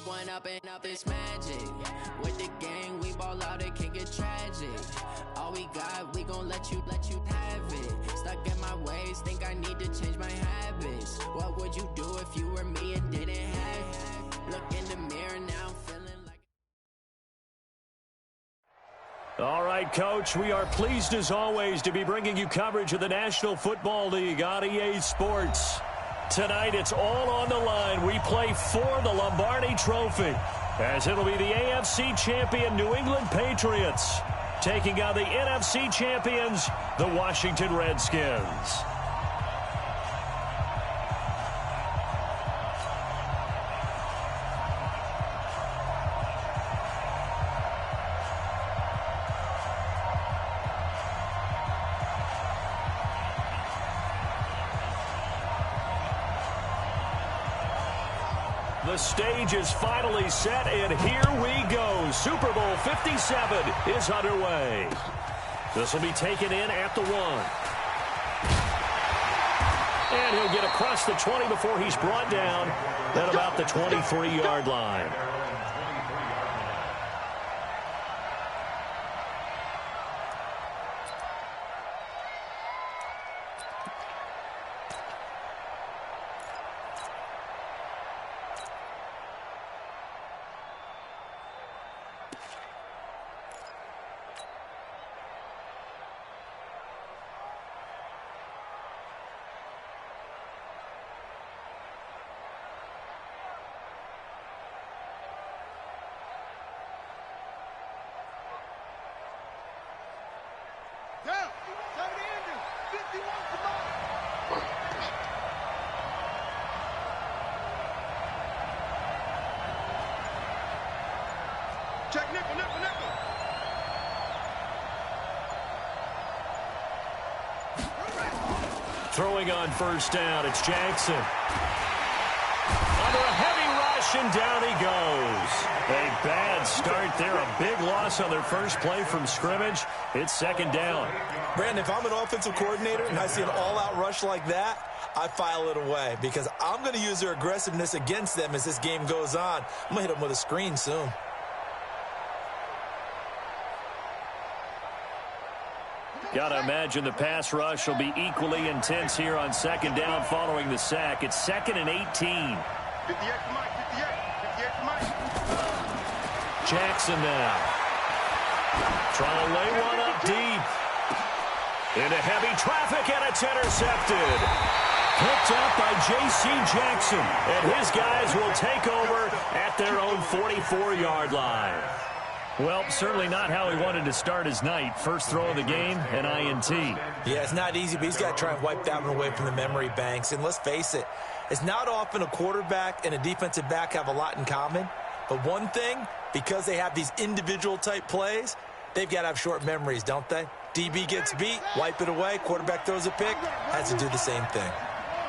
One up and up is magic. With the gang, we ball out, it can get tragic. All we got, we gon' let you have it. Stuck in my ways, think I need to change my habits. What would you do if you were me and didn't have it? Look in the mirror now, feeling like... All right, Coach, we are pleased as always to be bringing you coverage of the National Football League on EA Sports. Tonight, it's all on the line. We play for the Lombardi Trophy, as it'll be the AFC champion New England Patriots taking on the NFC champions, the Washington Redskins. The stage is finally set, and here we go. Super Bowl 57 is underway. This will be taken in at the 1. And he'll get across the 20 before he's brought down at about the 23-yard line. Check nickel. Throwing on first down, it's Jackson. Under a heavy rush, and down he goes. A bad start there, a big loss on their first play from scrimmage. It's second down. Brandon, if I'm an offensive coordinator and I see an all-out rush like that, I file it away because I'm going to use their aggressiveness against them as this game goes on. I'm going to hit them with a screen soon. Got to imagine the pass rush will be equally intense here on second down following the sack. It's 2nd and 18. 58 for Mike, 58 for Mike. Jackson now. Trying to lay one up deep. Into heavy traffic, and it's intercepted. Picked up by J.C. Jackson, and his guys will take over at their own 44-yard line. Well, certainly not how he wanted to start his night. First throw of the game, an INT. Yeah, it's not easy, but he's got to try and wipe that one away from the memory banks. And let's face it, it's not often a quarterback and a defensive back have a lot in common. But one thing, because they have these individual type plays, they've got to have short memories, don't they? DB gets beat, wipe it away, quarterback throws a pick, has to do the same thing.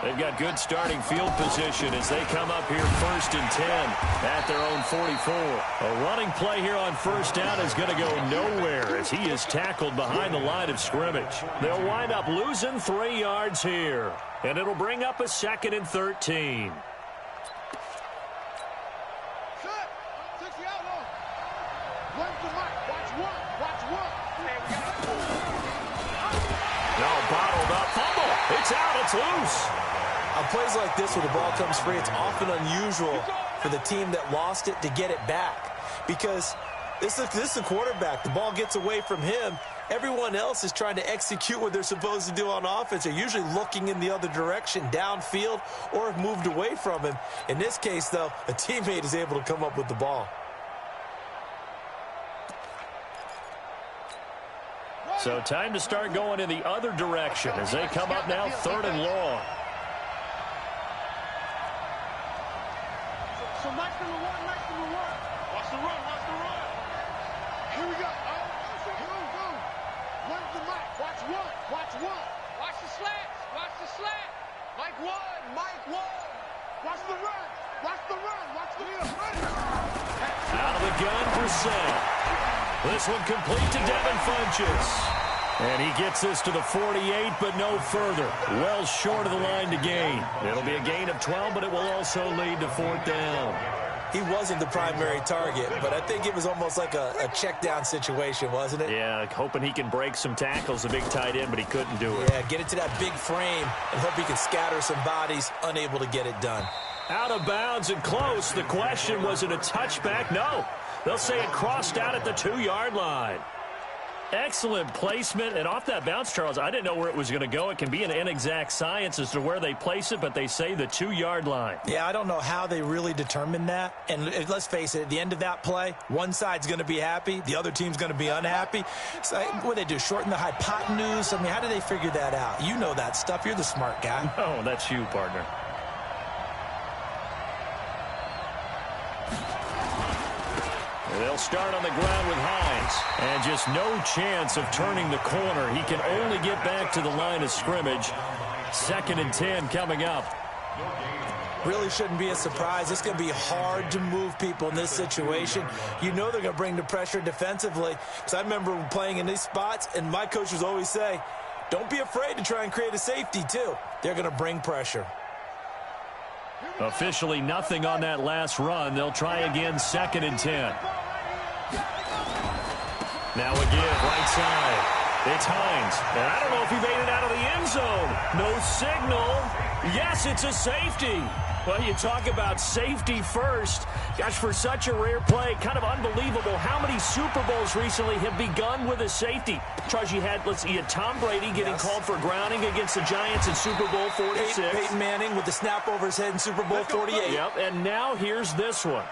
They've got good starting field position as they come up here 1st and 10 at their own 44. A running play here on first down is going to go nowhere as he is tackled behind the line of scrimmage. They'll wind up losing 3 yards here, and it'll bring up a 2nd and 13. Now bottled up, fumble. It's out, it's loose. On plays like this where the ball comes free, it's often unusual for the team that lost it to get it back. Because this is a quarterback. The ball gets away from him. Everyone else is trying to execute what they're supposed to do on offense. They're usually looking in the other direction, downfield, or have moved away from him. In this case, though, a teammate is able to come up with the ball. So time to start going in the other direction as they come up now 3rd and long. So Mike's number one. Watch the run. Here we go. Here we go. One's the Mike. Watch one. Watch the slant. Mike one. Watch the run. Watch the run. Out of the gun for Sam. This one complete to Devin Funchess. And he gets this to the 48, but no further. Well short of the line to gain. It'll be a gain of 12, but it will also lead to 4th down. He wasn't the primary target, but I think it was almost like a check down situation, wasn't it? Yeah, hoping he can break some tackles, a big tight end, but he couldn't do it. Yeah, get it to that big frame and hope he can scatter some bodies, unable to get it done. Out of bounds and close. The question, was it a touchback? No. They'll say it crossed out at the 2-yard line. Excellent placement, and off that bounce, Charles, I didn't know where it was going to go. It can be an inexact science as to where they place it, but they say the 2-yard line. Yeah, I don't know how they really determined that. And let's face it, at the end of that play, one side's going to be happy, the other team's going to be unhappy. So what do they do, shorten the hypotenuse? I mean, how do they figure that out? You know that stuff. You're the smart guy. Oh, that's you, partner. They'll start on the ground with Hines. And just no chance of turning the corner. He can only get back to the line of scrimmage. 2nd and 10 coming up. Really shouldn't be a surprise. It's going to be hard to move people in this situation. You know they're going to bring the pressure defensively. Because I remember playing in these spots, and my coaches always say, don't be afraid to try and create a safety, too. They're going to bring pressure. Officially nothing on that last run. They'll try again, 2nd and 10. Now again, right side. It's Hines. And I don't know if he made it out of the end zone. No signal. Yes, it's a safety. Well, you talk about safety first. Gosh, for such a rare play, kind of unbelievable how many Super Bowls recently have begun with a safety. Charles, you had Tom Brady getting called for grounding against the Giants in Super Bowl 46. Peyton Manning with the snap over his head in Super Bowl 48. Yep, and now here's this one.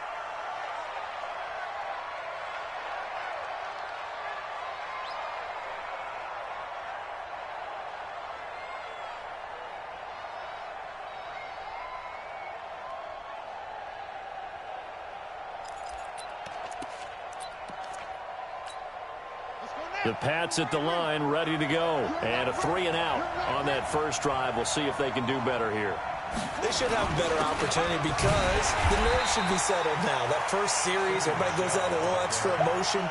The Pats at the line, ready to go. And a 3-and-out on that first drive. We'll see if they can do better here. They should have a better opportunity because the nerves should be settled now. That first series, everybody goes out with a little extra emotion.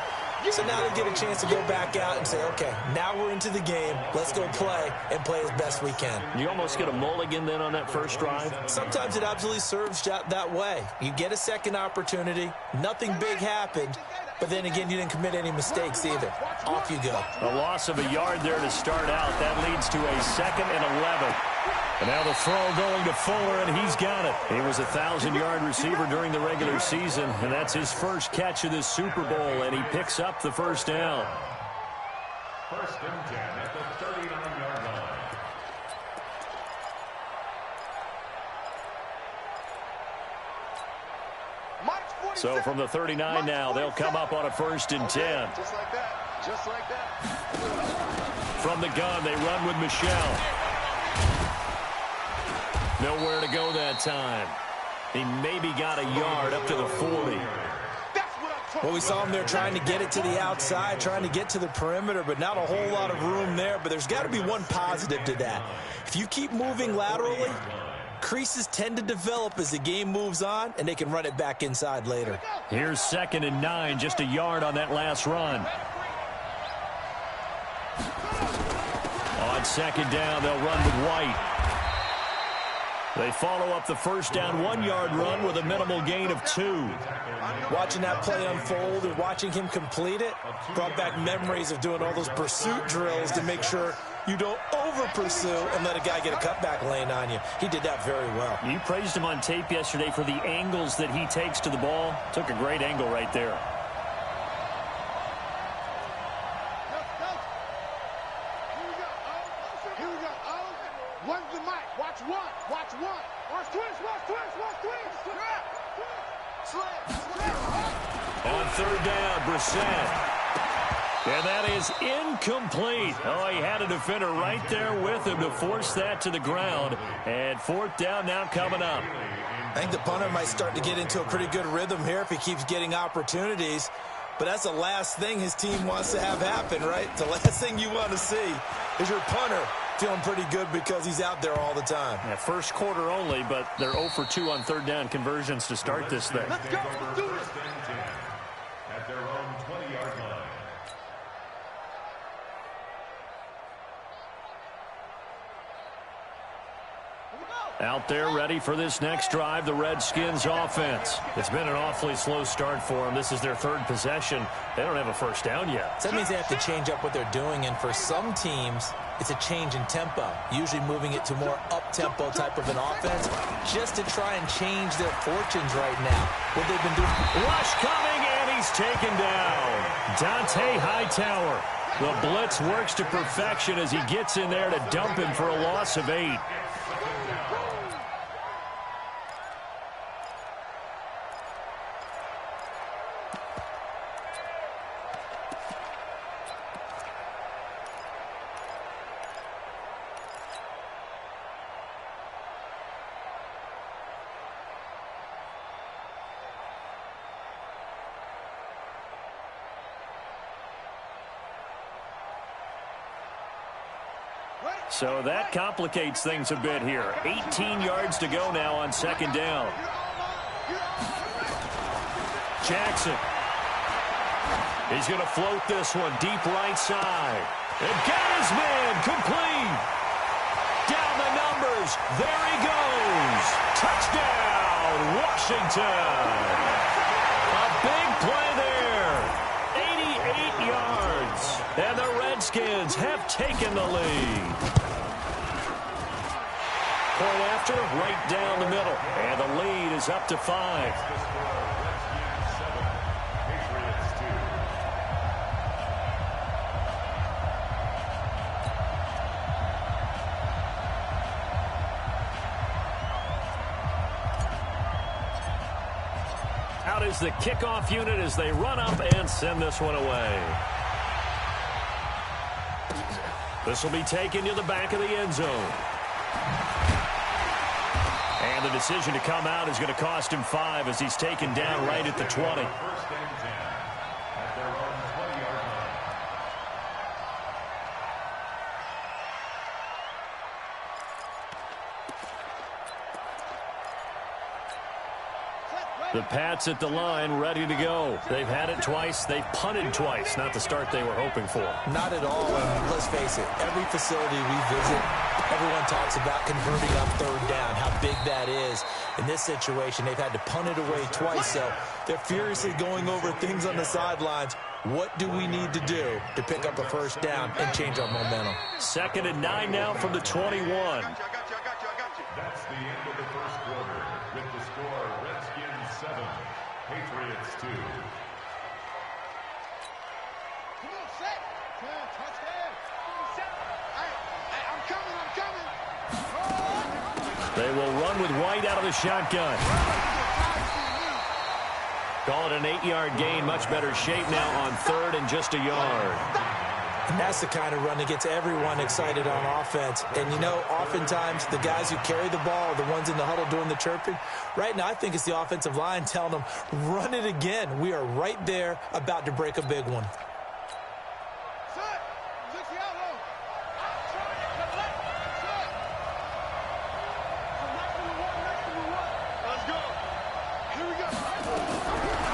So now they get a chance to go back out and say, okay, now we're into the game. Let's go play and play as best we can. You almost get a mulligan then on that first drive? Sometimes it absolutely serves that way. You get a second opportunity. Nothing big happened. But then again, you didn't commit any mistakes either. Off you go. A loss of a yard there to start out. That leads to a 2nd and 11. And now the throw going to Fuller, and he's got it. He was a 1,000-yard receiver during the regular season, and that's his first catch of this Super Bowl, and he picks up the first down. 1st and 10 at the 39-yard line. So from the 39 now, they'll come up on a 1st and 10. Just like that. Just like that. From the gun, they run with Michelle. Nowhere to go that time. He maybe got a yard up to the 40. Well, we saw him there trying to get it to the outside, trying to get to the perimeter, but not a whole lot of room there. But there's got to be one positive to that. If you keep moving laterally, creases tend to develop as the game moves on, and they can run it back inside later. Here's 2nd and 9, just a yard on that last run. On 2nd down, they'll run with White. They follow up the first down 1-yard run with a minimal gain of 2. Watching that play unfold and watching him complete it brought back memories of doing all those pursuit drills to make sure you don't over-pursue and let a guy get a cutback lane on you. He did that very well. You praised him on tape yesterday for the angles that he takes to the ball. Took a great angle right there. Here we go. One's the mic. Watch one. Watch one. Watch twist. Watch twist. Watch twist. On 3rd down, Brissett. And that is incomplete. Oh, he had a defender right there with him to force that to the ground. And 4th down now coming up. I think the punter might start to get into a pretty good rhythm here if he keeps getting opportunities. But that's the last thing his team wants to have happen, right? The last thing you want to see is your punter feeling pretty good because he's out there all the time. Yeah, first quarter only, but they're 0 for 2 on 3rd down conversions to start this thing. Let's go. Let's do this. At their own 20-yard line. Out there ready for this next drive, the Redskins offense. It's been an awfully slow start for them. This is their third possession. They don't have a first down yet. So that means they have to change up what they're doing, and for some teams, it's a change in tempo, usually moving it to more up-tempo type of an offense just to try and change their fortunes right now. What they've been doing. Rush coming, and he's taken down. Dante Hightower. The blitz works to perfection as he gets in there to dump him for a loss of 8. So that complicates things a bit here. 18 yards to go now on second down. Jackson. He's going to float this one deep right side. And got his man complete. Down the numbers. There he goes. Touchdown, Washington. A big play there. 88 yards. And the Redskins have taken the lead. Point after, right down the middle. And the lead is up to 5. Out is the kickoff unit as they run up and send this one away. This will be taken to the back of the end zone. And the decision to come out is going to cost him 5 as he's taken down right at the 20. The Pats at the line, ready to go. They've had it twice. They've punted twice. Not the start they were hoping for. Not at all. And let's face it, every facility we visit, everyone talks about converting on third down, how big that is. In this situation, they've had to punt it away twice, so they're furiously going over things on the sidelines. What do we need to do to pick up a first down and change our momentum? 2nd and 9 now from the 21. That's the end of the first quarter with the score Redskins 7, Patriots 2. Come on, set. Touchdown. Hey, I'm coming. They will run with White out of the shotgun. Call it an 8-yard gain. Much better shape now on 3rd and just a yard. And that's the kind of run that gets everyone excited on offense. And, you know, oftentimes the guys who carry the ball are the ones in the huddle doing the chirping. Right now, I think it's the offensive line telling them, run it again. We are right there about to break a big one.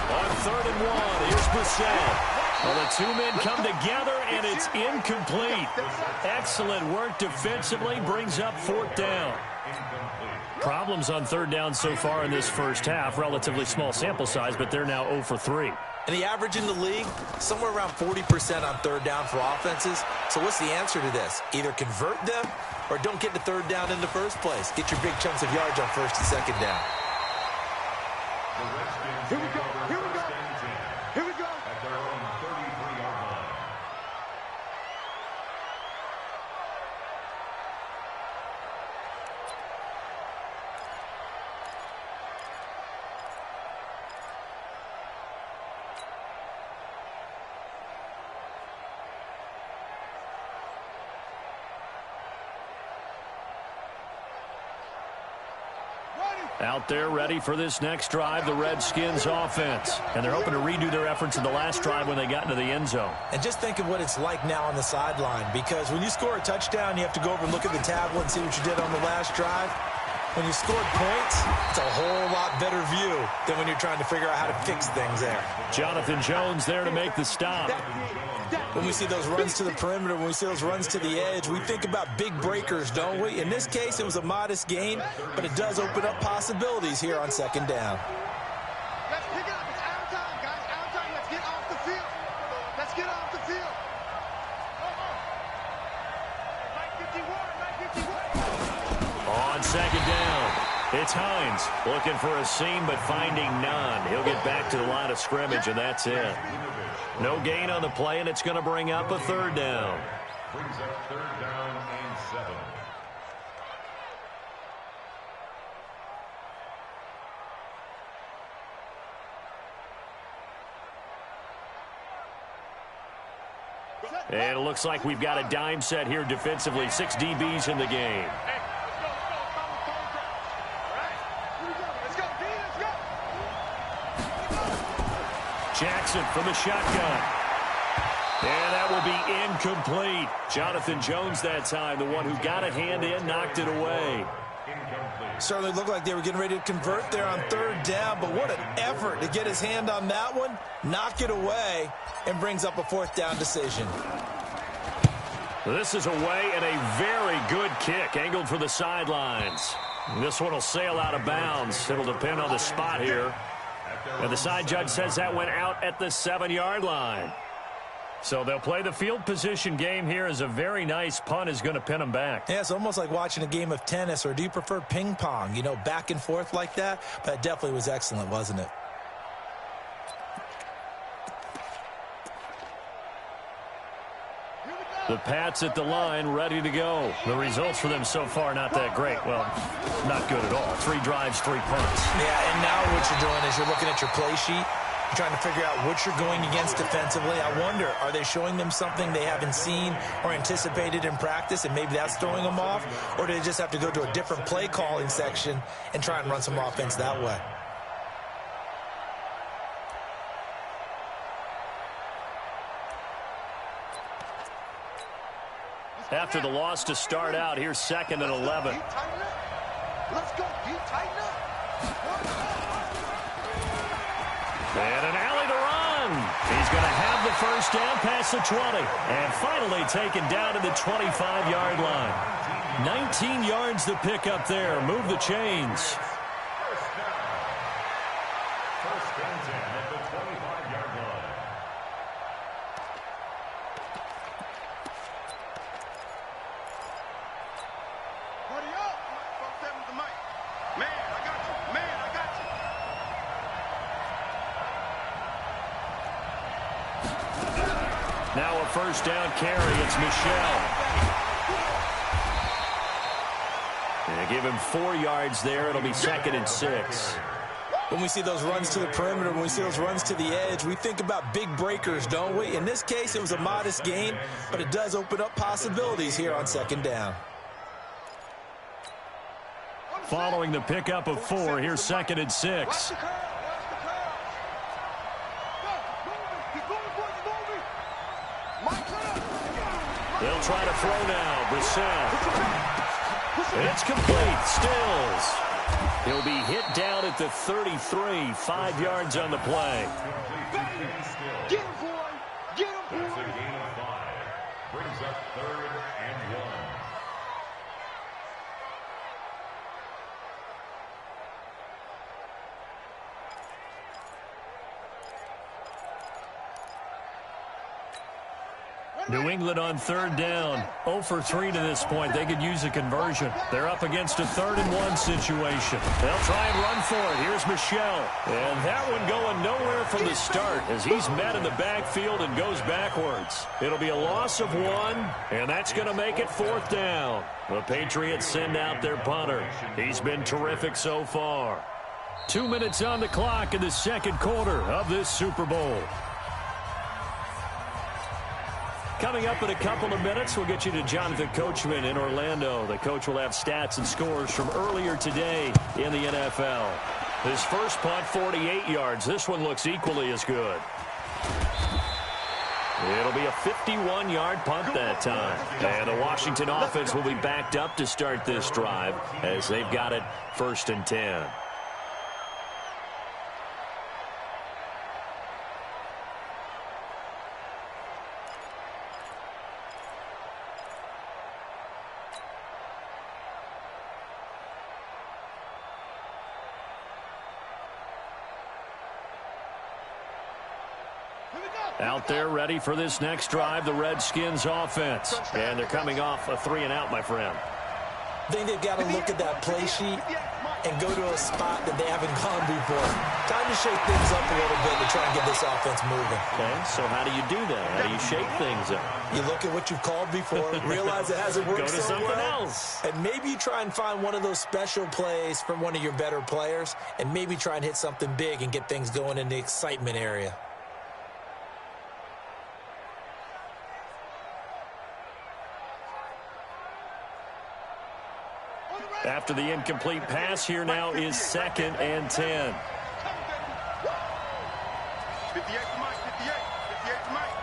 On 3rd and 1, here's Brissett. Well, the two men come together, and it's incomplete. Excellent work defensively, brings up 4th down. Problems on 3rd down so far in this first half. Relatively small sample size, but they're now 0 for 3. And the average in the league, somewhere around 40% on 3rd down for offenses. So what's the answer to this? Either convert them or don't get to 3rd down in the first place. Get your big chunks of yards on 1st and 2nd down. Here we go. Here we go. Here we go. At their own 33-yard line. Out there ready for this next drive, the Redskins offense. And they're hoping to redo their efforts in the last drive when they got into the end zone. And just think of what it's like now on the sideline, because when you score a touchdown, you have to go over and look at the tablet and see what you did on the last drive. When you scored points, it's a whole lot better view than when you're trying to figure out how to fix things there. Jonathan Jones there to make the stop. When we see those runs to the perimeter, when we see those runs to the edge, we think about big breakers, don't we? In this case, it was a modest gain, but it does open up possibilities here on second down. Let's pick it up. It's out of time, guys. Out of time. Let's get off the field. Let's get off the field. On second down, it's Hines looking for a seam but finding none. He'll get back to the line of scrimmage, and that's it. No gain on the play, and it's going to bring up a third down. Brings up third down and 7. And it looks like we've got a dime set here defensively. 6 DBs in the game. Jackson from the shotgun. And that will be incomplete. Jonathan Jones that time, the one who got a hand in, knocked it away. Certainly looked like they were getting ready to convert there on third down, but what an effort to get his hand on that one, knock it away, and brings up a fourth down decision. This is away and a very good kick, angled for the sidelines. This one will sail out of bounds. It'll depend on the spot here. And the side judge says that went out at the 7-yard line. So they'll play the field position game here as a very nice punt is going to pin them back. Yeah, it's almost like watching a game of tennis, or do you prefer ping pong? You know, back and forth like that? But it definitely was excellent, wasn't it? The Pats at the line, ready to go. The results for them so far, not that great. Well, not good at all. 3 drives, 3 punts. Yeah, and now what you're doing is you're looking at your play sheet. You're trying to figure out what you're going against defensively. I wonder, are they showing them something they haven't seen or anticipated in practice, and maybe that's throwing them off? Or do they just have to go to a different play calling section and try and run some offense that way? After the loss to start out, here's 2nd and 11. Let's go. Tighten up. And an alley to run. He's going to have the first down past the 20. And finally taken down to the 25-yard line. 19 yards to pick up there. Move the chains. First and 10 at the 25-yard line. Buddy up. Fuck that with the mic. Man, I got you. Man, I got you. Now a first down carry. It's Michelle. And give him 4 yards there. It'll be 2nd and 6. When we see those runs to the perimeter, when we see those runs to the edge, we think about big breakers, don't we? In this case, it was a modest gain, but it does open up possibilities here on second down. Following the pickup of 4, here's 2nd and 6. They'll try to throw now. Brissett. It's complete. Stills. He'll be hit down at the 33. 5 yards on the play. Get him, boy. Get him, boy. That's a gain of 5. Brings up 3rd and 1. New England on 3rd down. 0 for 3 to this point. They could use a conversion. They're up against a 3rd and 1 situation. They'll try and run for it. Here's Michelle. And that one going nowhere from the start as he's met in the backfield and goes backwards. It'll be a loss of 1, and that's going to make it 4th down. The Patriots send out their punter. He's been terrific so far. 2 minutes on the clock in the 2nd quarter of this Super Bowl. Coming up in a couple of minutes, we'll get you to Jonathan Coachman in Orlando. The coach will have stats and scores from earlier today in the NFL. His first punt, 48 yards. This one looks equally as good. It'll be a 51-yard punt that time. And the Washington offense will be backed up to start this drive as they've got it 1st and 10. Out there ready for this next drive, the Redskins offense. And they're coming off a 3-and-out, my friend. I think they've got to look at that play sheet and go to a spot that they haven't gone before. Time to shake things up a little bit to try and get this offense moving. Okay, so how do you do that? How do you shake things up? You look at what you've called before, realize it hasn't worked Go to so something well, else. and maybe you try and find one of those special plays from one of your better players, and maybe try and hit something big and get things going in the excitement area. After the incomplete pass, here now is 2nd and 10. 58 to Mike, 58 to Mike.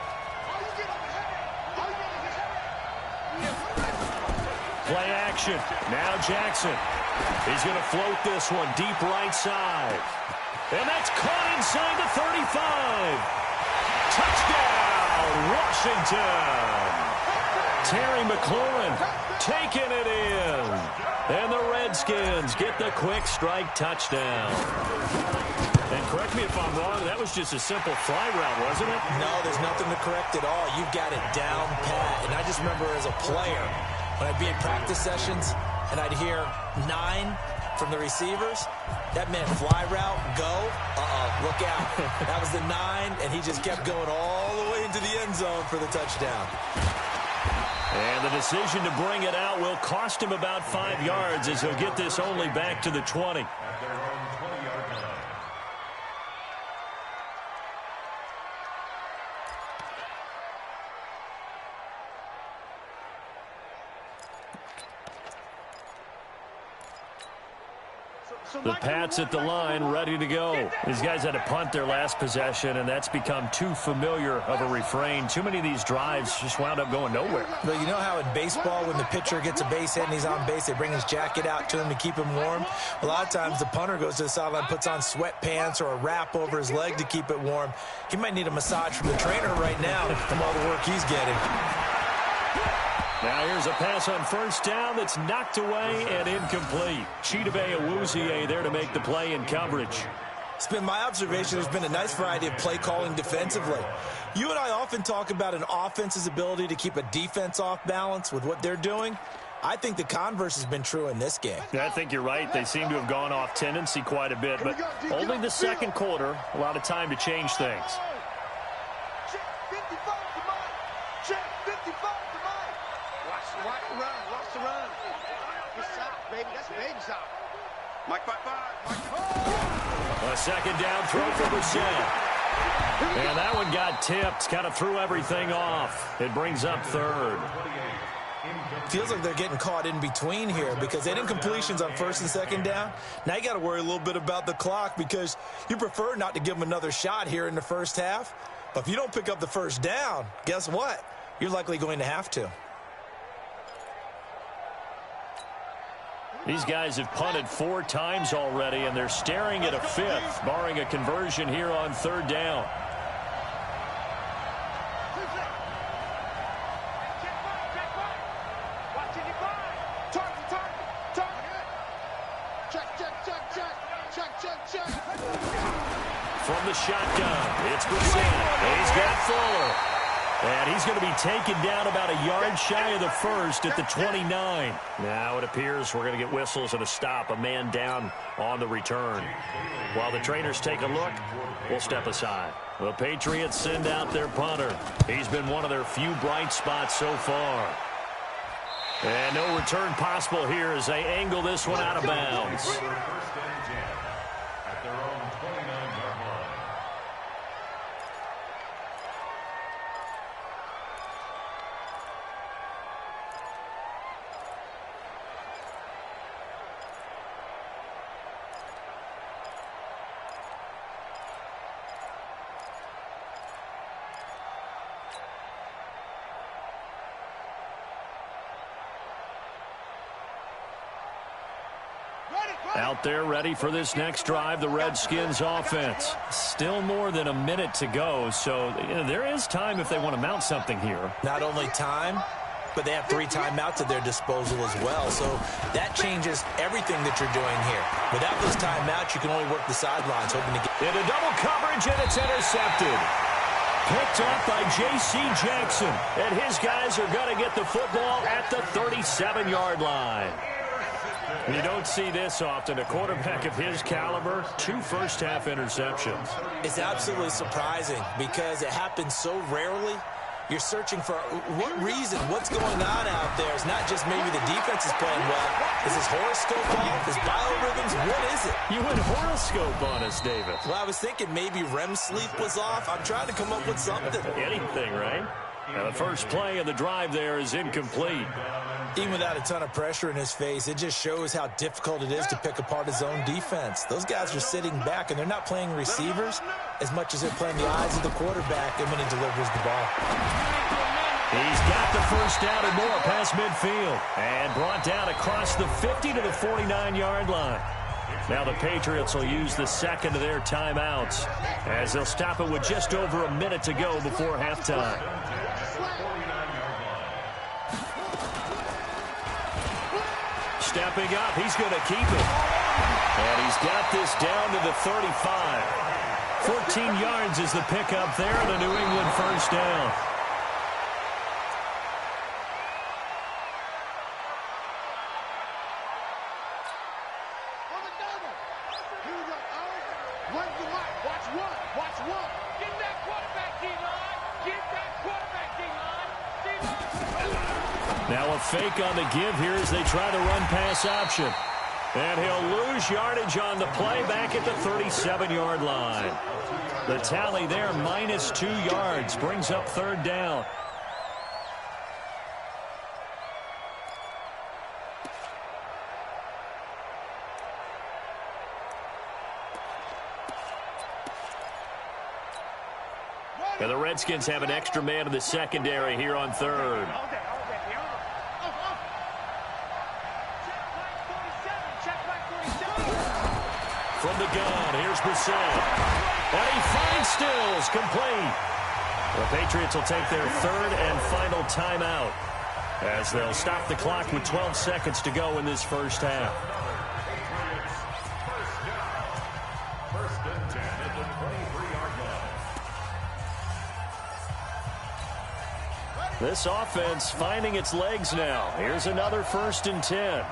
Play action. Now Jackson. He's going to float this one deep right side. And that's caught inside the 35. Touchdown, Washington. Terry McLaurin taking it in. And the Redskins get the quick strike touchdown. And correct me if I'm wrong, that was just a simple fly route, wasn't it? No, there's nothing to correct at all. You've got it down pat. And I just remember as a player, when I'd be in practice sessions and I'd hear 9 from the receivers, that meant fly route, go, look out. That was the 9, and he just kept going all the way into the end zone for the touchdown. And the decision to bring it out will cost him about 5 yards as he'll get this only back to the 20. At their own 20-yard line. The Pats at the line, ready to go. These guys had to punt their last possession, and that's become too familiar of a refrain. Too many of these drives just wound up going nowhere. But you know how in baseball, when the pitcher gets a base hit and he's on base, they bring his jacket out to him to keep him warm? A lot of times the punter goes to the sideline, puts on sweatpants or a wrap over his leg to keep it warm. He might need a massage from the trainer right now from all the work he's getting. Now here's a pass on first down that's knocked away and incomplete. Chidobe Awuzie there to make the play in coverage. It's been my observation there's been a nice variety of play calling defensively. You and I often talk about an offense's ability to keep a defense off balance with what they're doing. I think the converse has been true in this game. Yeah, I think you're right. They seem to have gone off tendency quite a bit, but only the second quarter, a lot of time to change things. Check 55 to Mike. Check 55 to Mike. Watch the run. Watch the run. Good shot, baby. That's a baby shot. Mike 5-5. A second down throw for Brissett. And that one got tipped. Kind of threw everything off. It brings up third. Feels like they're getting caught in between here because they didn't completions on first and second down. Now you got to worry a little bit about the clock because you prefer not to give them another shot here in the first half. But if you don't pick up the first down, guess what? You're likely going to have to. These guys have punted 4 times already, and they're staring at a 5th, barring a conversion here on third down. From the shotgun, it's Brissett. He's got Fuller. And he's going to be taken down about a yard shy of the first at the 29. Now it appears we're going to get whistles and a stop, a man down on the return. While the trainers take a look, we'll step aside. The Patriots send out their punter. He's been one of their few bright spots so far. And no return possible here as they angle this one out of bounds. First and 10 at their own 29-yard line. Out there ready for this next drive, the Redskins offense. Still more than a minute to go, so there is time if they want to mount something here. Not only time, but they have 3 timeouts at their disposal as well. So that changes everything that you're doing here. Without those timeouts, you can only work the sidelines, hoping to get into double coverage, and it's intercepted. Picked up by J.C. Jackson. And his guys are going to get the football at the 37-yard line. You don't see this often. A quarterback of his caliber, 2 first-half interceptions. It's absolutely surprising because it happens so rarely. You're searching for what reason, what's going on out there. It's not just maybe the defense is playing well. Is his horoscope off? His biorhythms? What is it? You went horoscope on us, David. Well, I was thinking maybe REM sleep was off. I'm trying to come up with something. Anything, right? Now the first play of the drive there is incomplete. Even without a ton of pressure in his face, it just shows how difficult it is to pick apart his own defense. Those guys are sitting back, and they're not playing receivers as much as they're playing the eyes of the quarterback and when he delivers the ball. He's got the first down and more past midfield. And brought down across the 50 to the 49-yard line. Now the Patriots will use the second of their timeouts as they'll stop it with just over a minute to go before halftime. Stepping up, he's going to keep it. And he's got this down to the 35. 14 yards is the pickup there, and a New England first down. Now a fake on the give here as they try the run-pass option. And he'll lose yardage on the play back at the 37-yard line. The tally there, minus 2 yards, brings up third down. Now the Redskins have an extra man in the secondary here on third. From the gun, here's Brissett. And he finds Stills, complete. The Patriots will take their third and final timeout as they'll stop the clock with 12 seconds to go in this first half. First and 10 at the 23-yard line. This offense finding its legs now. Here's another first and 10.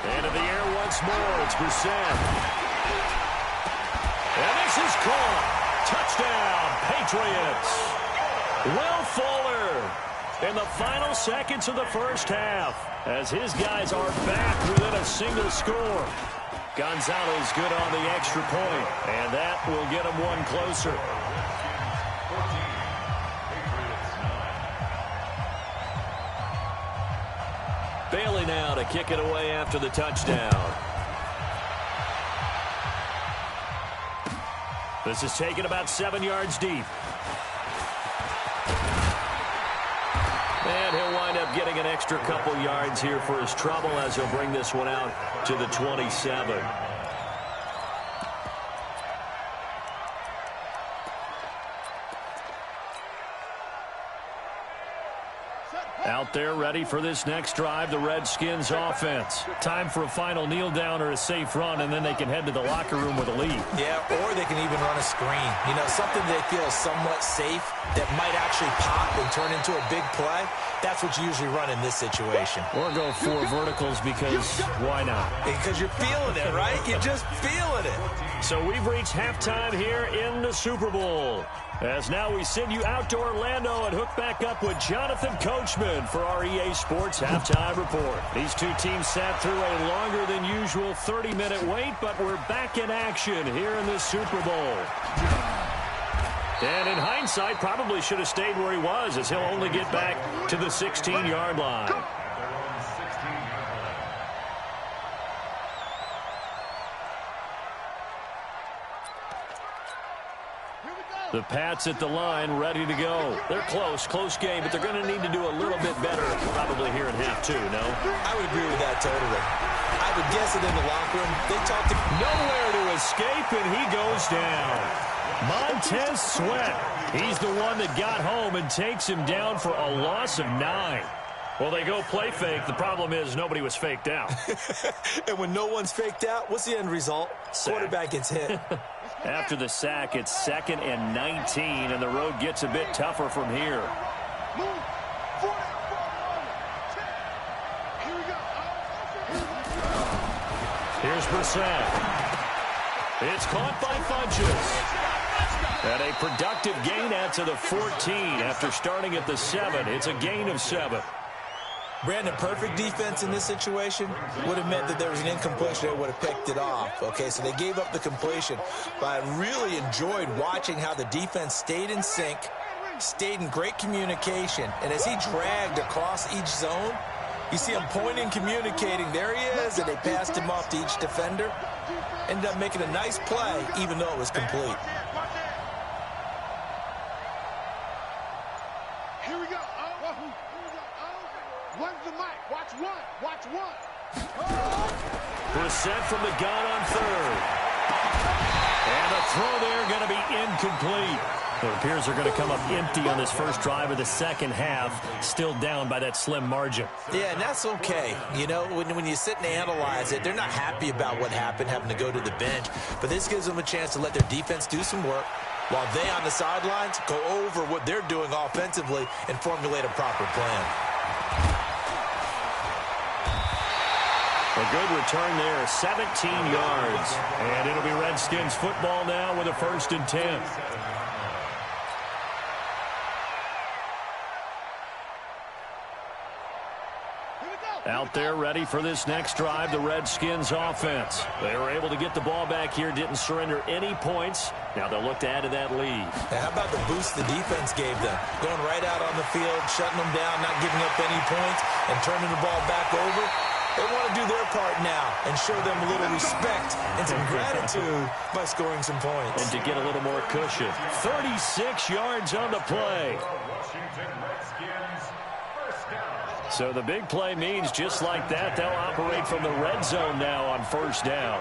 Into the air once more. It's Brissett. And this is caught. Touchdown, Patriots. Will Fuller in the final seconds of the first half as his guys are back within a single score. Gonzalez good on the extra point, and that will get him one closer. Bailey now to kick it away after the touchdown. This is taken about 7 yards deep. And he'll wind up getting an extra couple yards here for his trouble as he'll bring this one out to the 27. Out there ready for this next drive, the Redskins offense. Time for a final kneel down or a safe run, and then they can head to the locker room with a lead. Yeah, or they can even run a screen. You know, something they feel somewhat safe that might actually pop and turn into a big play. That's what you usually run in this situation. Or go 4 verticals because why not? Because you're feeling it, right? You're just feeling it. So we've reached halftime here in the Super Bowl. As now we send you out to Orlando and hook back up with Jonathan Coachman for our EA Sports Halftime Report. These two teams sat through a longer than usual 30-minute wait, but we're back in action here in the Super Bowl. And in hindsight, probably should have stayed where he was as he'll only get back to the 16-yard line. The Pats at the line, ready to go. They're close game, but they're going to need to do a little bit better probably here in half 2, no? I would agree with that totally. I would guess that in the locker room, they talked to nowhere to escape, and he goes down. Montez Sweat. He's the one that got home and takes him down for a loss of 9. Well, they go play fake. The problem is nobody was faked out. And when no one's faked out, what's the end result? Sack. Quarterback gets hit. After the sack, it's 2nd and 19, and the road gets a bit tougher from here. Here's Brissett. It's caught by Funches. And a productive gain out to the 14 after starting at the 7. It's a gain of 7. Brandon, perfect defense in this situation would have meant that there was an incompletion. They would have picked it off. Okay, so they gave up the completion. But I really enjoyed watching how the defense stayed in sync, stayed in great communication. And as he dragged across each zone, you see him pointing, communicating. There he is, and they passed him off to each defender. Ended up making a nice play, even though it was complete. Here we go. One's the mic. Watch one. Watch one. Brissett from the gun on 3rd. And the throw there going to be incomplete. It appears they're going to come up empty on this first drive of the second half, still down by that slim margin. Yeah, and that's okay. You know, when you sit and analyze it, they're not happy about what happened, having to go to the bench. But this gives them a chance to let their defense do some work while they on the sidelines go over what they're doing offensively and formulate a proper plan. A good return there, 17 yards. And it'll be Redskins football now with a 1st and 10. Out there ready for this next drive, the Redskins offense. They were able to get the ball back here, didn't surrender any points. Now they'll look to add to that lead. Now, how about the boost the defense gave them? Going right out on the field, shutting them down, not giving up any points, and turning the ball back over. They want to do their part now and show them a little respect and some gratitude by scoring some points. And to get a little more cushion. 36 yards on the play. Washington Redskins, first down. So the big play means just like that, they'll operate from the red zone now on 1st down.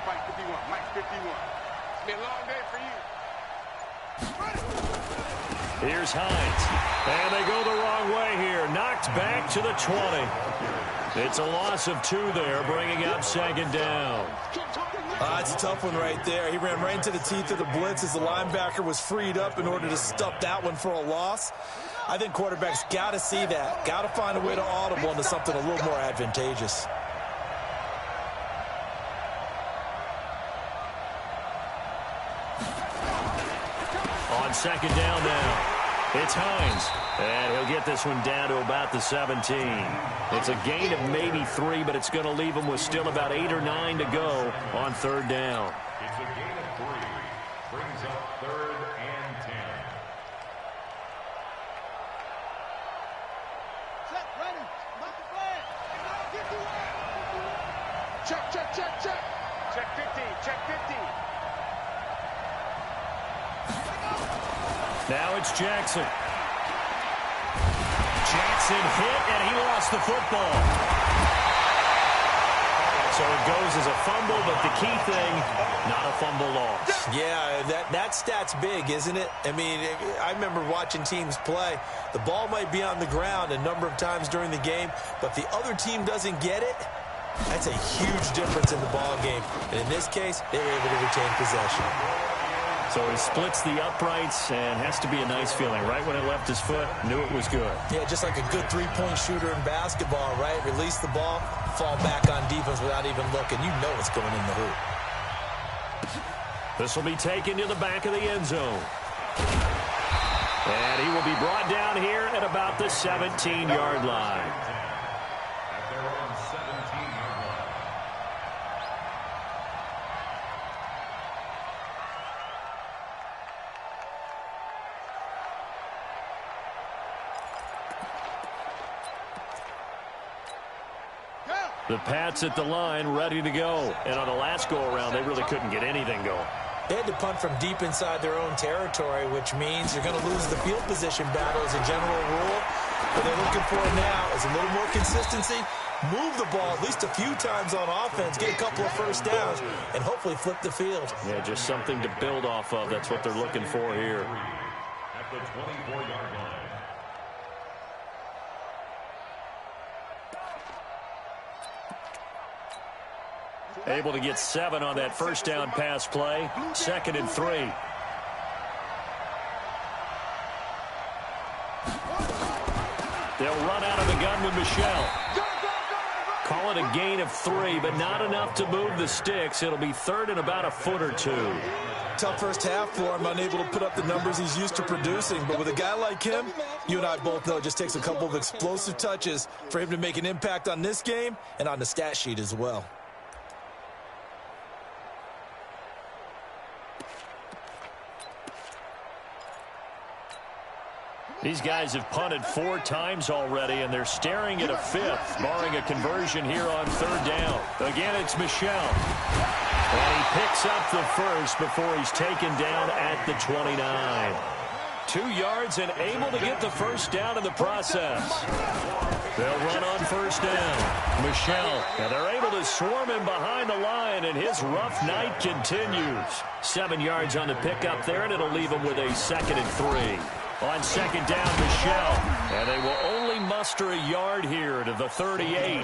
Mike 51. Mike 51. It's been a long day for you. Here's Hines. And they go the wrong way here. Knocked back to the 20. It's a loss of 2 there, bringing up 2nd down. It's a tough one right there. He ran right into the teeth of the blitz as the linebacker was freed up in order to stop that one for a loss. I think quarterbacks got to see that. Got to find a way to audible into something a little more advantageous. On 2nd down now. It's Hines. And he'll get this one down to about the 17. It's a gain of maybe 3, but it's going to leave him with still about 8 or 9 to go on 3rd down. It's a gain of 3. Brings up 3rd and 10. Check, ready. Mark the flag. Check, check, check, check. Check 15. Check 15. Now it's Jackson. Jackson hit, and he lost the football. So it goes as a fumble, but the key thing, not a fumble loss. Yeah, that stat's big, isn't it? I mean, I remember watching teams play. The ball might be on the ground a number of times during the game, but the other team doesn't get it. That's a huge difference in the ball game. And in this case, they were able to retain possession. So he splits the uprights, and has to be a nice feeling. Right when it left his foot, knew it was good. Yeah, just like a good three-point shooter in basketball, right? Release the ball, fall back on defense without even looking. You know it's going in the hoop. This will be taken to the back of the end zone. And he will be brought down here at about the 17-yard line. At their own 17-yard line. The Pats at the line, ready to go. And on the last go-around, they really couldn't get anything going. They had to punt from deep inside their own territory, which means you're going to lose the field position battle as a general rule. What they're looking for now is a little more consistency, move the ball at least a few times on offense, get a couple of first downs, and hopefully flip the field. Yeah, just something to build off of. That's what they're looking for here. At the 24-yard line. Able to get 7 on that first down pass play. 2nd and 3. They'll run out of the gun with Michelle. Call it a gain of 3, but not enough to move the sticks. It'll be 3rd and about a foot or 2. Tough first half for him, unable to put up the numbers he's used to producing. But with a guy like him, you and I both know it just takes a couple of explosive touches for him to make an impact on this game and on the stat sheet as well. These guys have punted 4 times already, and they're staring at a 5th, barring a conversion here on 3rd down. Again, it's Michelle. And he picks up the first before he's taken down at the 29. 2 yards and able to get the first down in the process. They'll run on 1st down. Michelle, and they're able to swarm him behind the line, and his rough night continues. 7 yards on the pickup there, and it'll leave him with a 2nd and 3. On 2nd down, Michelle. And they will only muster a yard here to the 38. I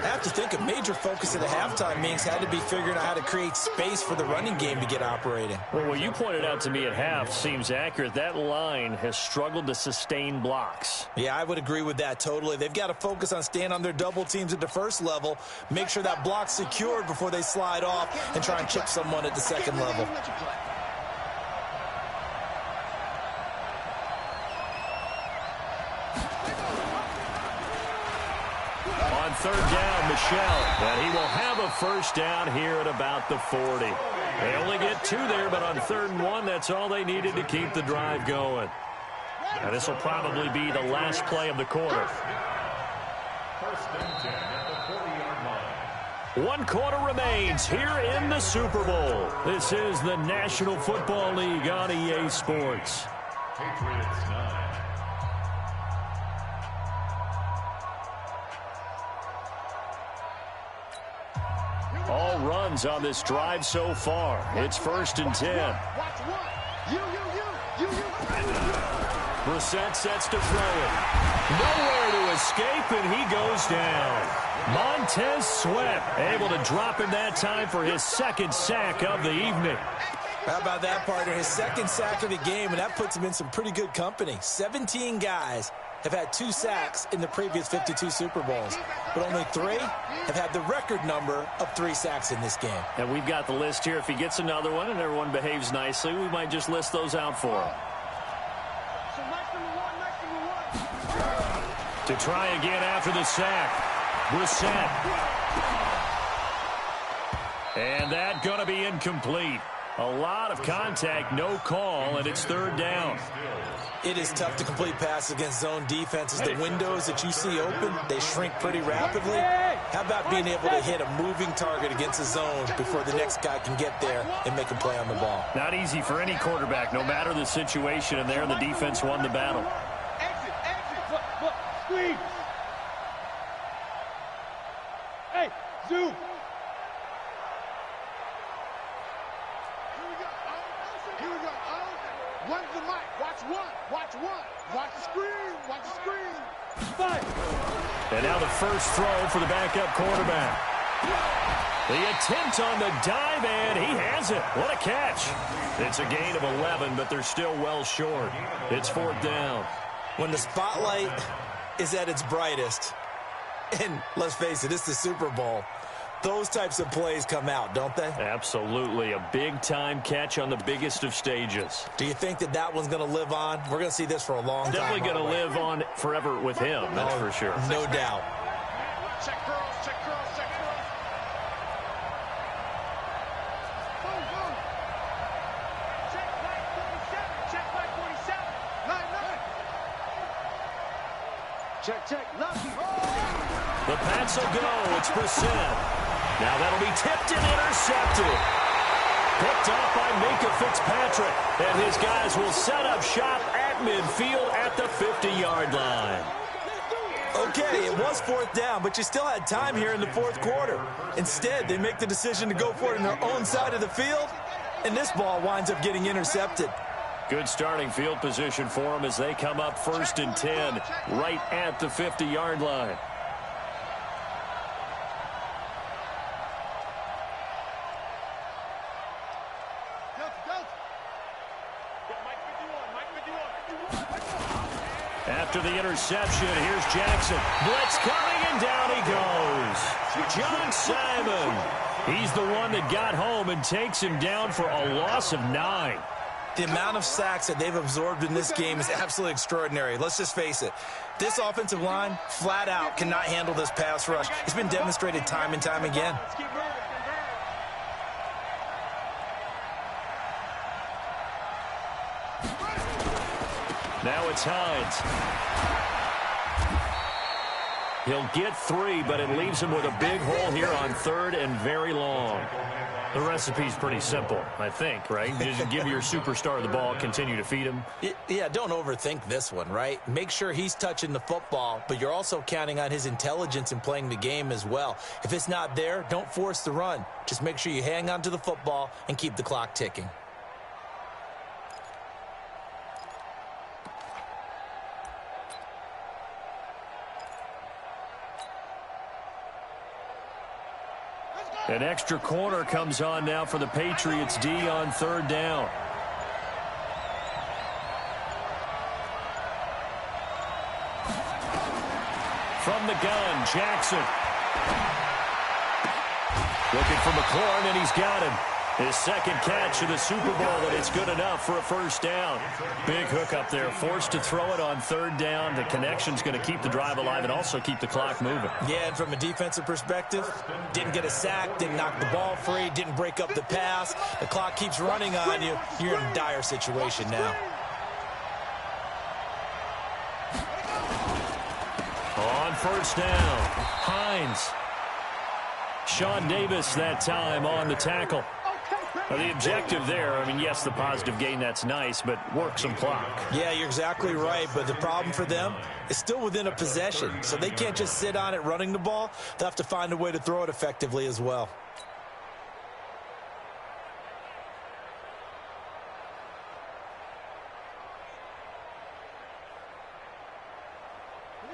have to think a major focus at the halftime means had to be figuring out how to create space for the running game to get operating. Well, what you pointed out to me at half seems accurate. That line has struggled to sustain blocks. Yeah, I would agree with that totally. They've got to focus on staying on their double teams at the first level, make sure that block's secured before they slide off and try and chip someone at the second level. On 3rd down, Michelle, and he will have a first down here at about the 40. They only get 2 there, but on 3rd and 1, that's all they needed to keep the drive going. Now, this will probably be the last play of the quarter. 1st and 10 at the 40-yard line. 1 quarter remains here in the Super Bowl. This is the National Football League on EA Sports. Patriots 9. All runs on this drive so far. It's 1st and 10. Brissett sets to throw it. Nowhere to escape, and he goes down. Montez Sweat able to drop him that time for his 2nd sack of the evening. How about that, partner? His 2nd sack of the game, and that puts him in some pretty good company. 17 guys have had 2 sacks in the previous 52 Super Bowls, but only 3 have had the record number of 3 sacks in this game. And we've got the list here. If he gets another one and everyone behaves nicely, we might just list those out for him. To try again after the sack, Brissett. And that going to be incomplete. A lot of contact, no call, and it's 3rd down. It is tough to complete passes against zone defenses. The windows that you see open, they shrink pretty rapidly. How about being able to hit a moving target against a zone before the next guy can get there and make a play on the ball? Not easy for any quarterback, no matter the situation, and there the defense won the battle. Exit, look, squeeze. Hey, zoom. Here we go. One's the mic. Watch one. Watch the screen. Watch the screen. Fight. And now the first throw for the backup quarterback. The attempt on the dive, and he has it. What a catch. It's a gain of 11, but they're still well short. It's 4th down. When the spotlight is at its brightest, and let's face it, it's the Super Bowl, those types of plays come out, don't they? Absolutely. A big-time catch on the biggest of stages. Do you think that that one's going to live on? We're going to see this for a long time. Definitely going to live on forever with him, that's for sure. No doubt. Check girls. Go. Check flag 47. Line. Check. Lucky. The Pats will go. It's Brissett. Now that'll be tipped and intercepted. Picked up by Minka Fitzpatrick. And his guys will set up shop at midfield at the 50-yard line. Okay, it was 4th down, but you still had time here in the 4th quarter. Instead, they make the decision to go for it on their own side of the field, and this ball winds up getting intercepted. Good starting field position for them as they come up 1st and 10, right at the 50-yard line. After the interception, here's Jackson. Blitz coming, and down he goes. John Simon. He's the one that got home and takes him down for a loss of 9. The amount of sacks that they've absorbed in this game is absolutely extraordinary. Let's just face it. This offensive line, flat out, cannot handle this pass rush. It's been demonstrated time and time again. Now it's Hines. He'll get 3, but it leaves him with a big hole here on 3rd and very long. The recipe's pretty simple, I think, right? Just give your superstar the ball, continue to feed him. Yeah, don't overthink this one, right? Make sure he's touching the football, but you're also counting on his intelligence in playing the game as well. If it's not there, don't force the run. Just make sure you hang on to the football and keep the clock ticking. An extra corner comes on now for the Patriots D on 3rd down. From the gun, Jackson. Looking for McLaurin, and he's got him. His 2nd catch of the Super Bowl, and it's good enough for a 1st down. Big hook up there, forced to throw it on 3rd down. The connection's going to keep the drive alive and also keep the clock moving. Yeah, and from a defensive perspective, didn't get a sack, didn't knock the ball free, didn't break up the pass. The clock keeps running on you. You're in a dire situation now. On 1st down, Hines. Sean Davis that time on the tackle. The objective there, I mean, yes, the positive gain, that's nice, but work some clock. Yeah, you're exactly right, but the problem for them is still within a possession, so they can't just sit on it running the ball. They'll have to find a way to throw it effectively as well.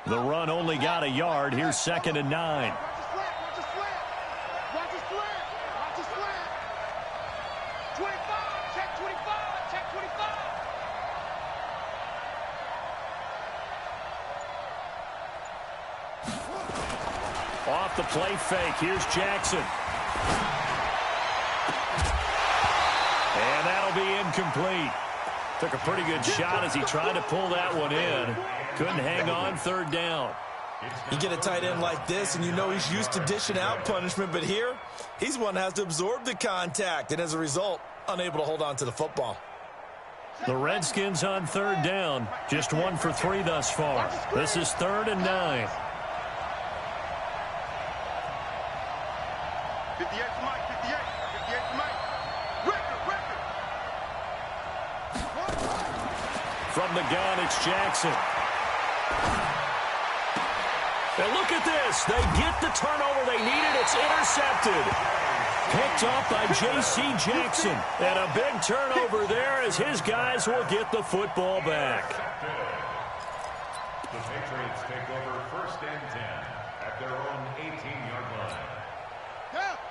The run only got a yard. Here's 2nd and 9. Off the play fake, here's Jackson. And that'll be incomplete. Took a pretty good shot as he tried to pull that one in. Couldn't hang on 3rd down. You get a tight end like this, and you know he's used to dishing out punishment, but here, he's one that has to absorb the contact, and as a result, unable to hold on to the football. The Redskins on 3rd down, just 1 for 3 thus far. This is 3rd and 9. 58 to Mike, 58 to Mike. Record. From the gun, it's Jackson. And look at this. They get the turnover they needed. It's intercepted. Picked up by J.C. Jackson. And a big turnover there as his guys will get the football back. The Patriots take over 1st and 10 at their own 18-yard line.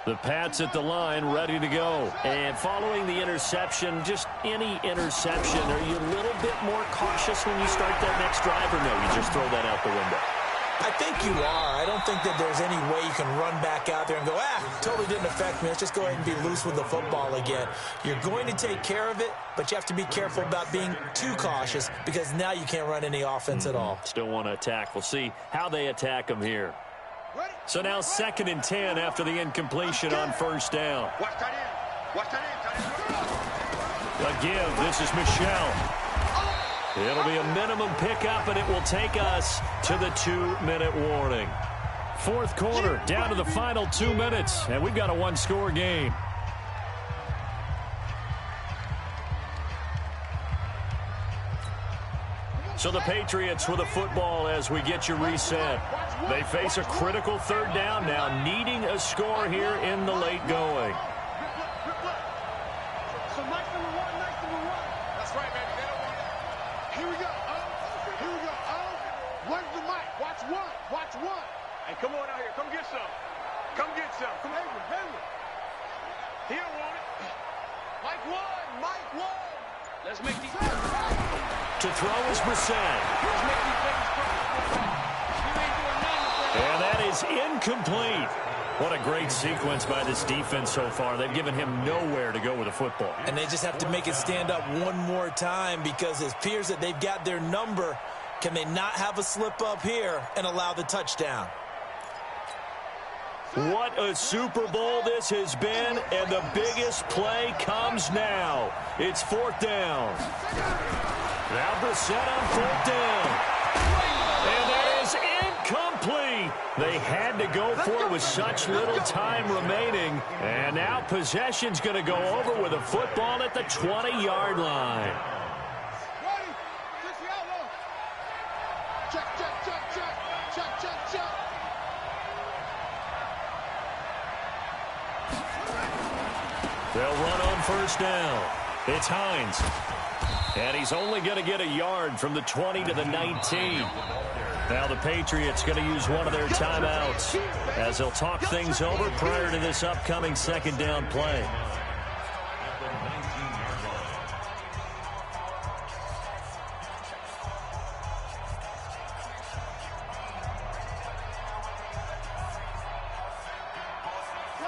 The Pats at the line, ready to go. And following the interception, just any interception, are you a little bit more cautious when you start that next drive, or no, you just throw that out the window? I think you are. I don't think that there's any way you can run back out there and go, totally didn't affect me. Let's just go ahead and be loose with the football again. You're going to take care of it, but you have to be careful about being too cautious because now you can't run any offense at all. Still want to attack. We'll see how they attack them here. So now 2nd and 10 after the incompletion on 1st down. Watch that in. Watch that in. A give. This is Michelle. It'll be a minimum pickup, and it will take us to the 2-minute warning. 4th quarter, down to the final 2 minutes, and we've got a 1-score game. So the Patriots with a football as we get you reset. They face a critical third down now, needing a score here in the late going. So nice number one. That's right, baby. They don't want it. Here we go. Here we go. Where's the mic? Watch one. Hey, come on out here. Come get some. Come get some. Come Hayward. He don't want it. Mike one. Let's make these. To throw is Brissett. Let's make these babies cry. You ain't doing nothing. And that is incomplete. What a great sequence by this defense so far. They've given him nowhere to go with the football. And they just have to make it stand up one more time because it appears that they've got their number. Can they not have a slip up here and allow the touchdown? What a Super Bowl this has been, and the biggest play comes now. It's fourth down. Now Brissett on fourth down. And that is incomplete. They had to go for it with such little time remaining. And now possession's going to go over with a football at the 20-yard line. Check. They'll run on first down. It's Hines. And he's only going to get a yard from the 20 to the 19. Now the Patriots going to use one of their timeouts as they'll talk things over prior to this upcoming second down play.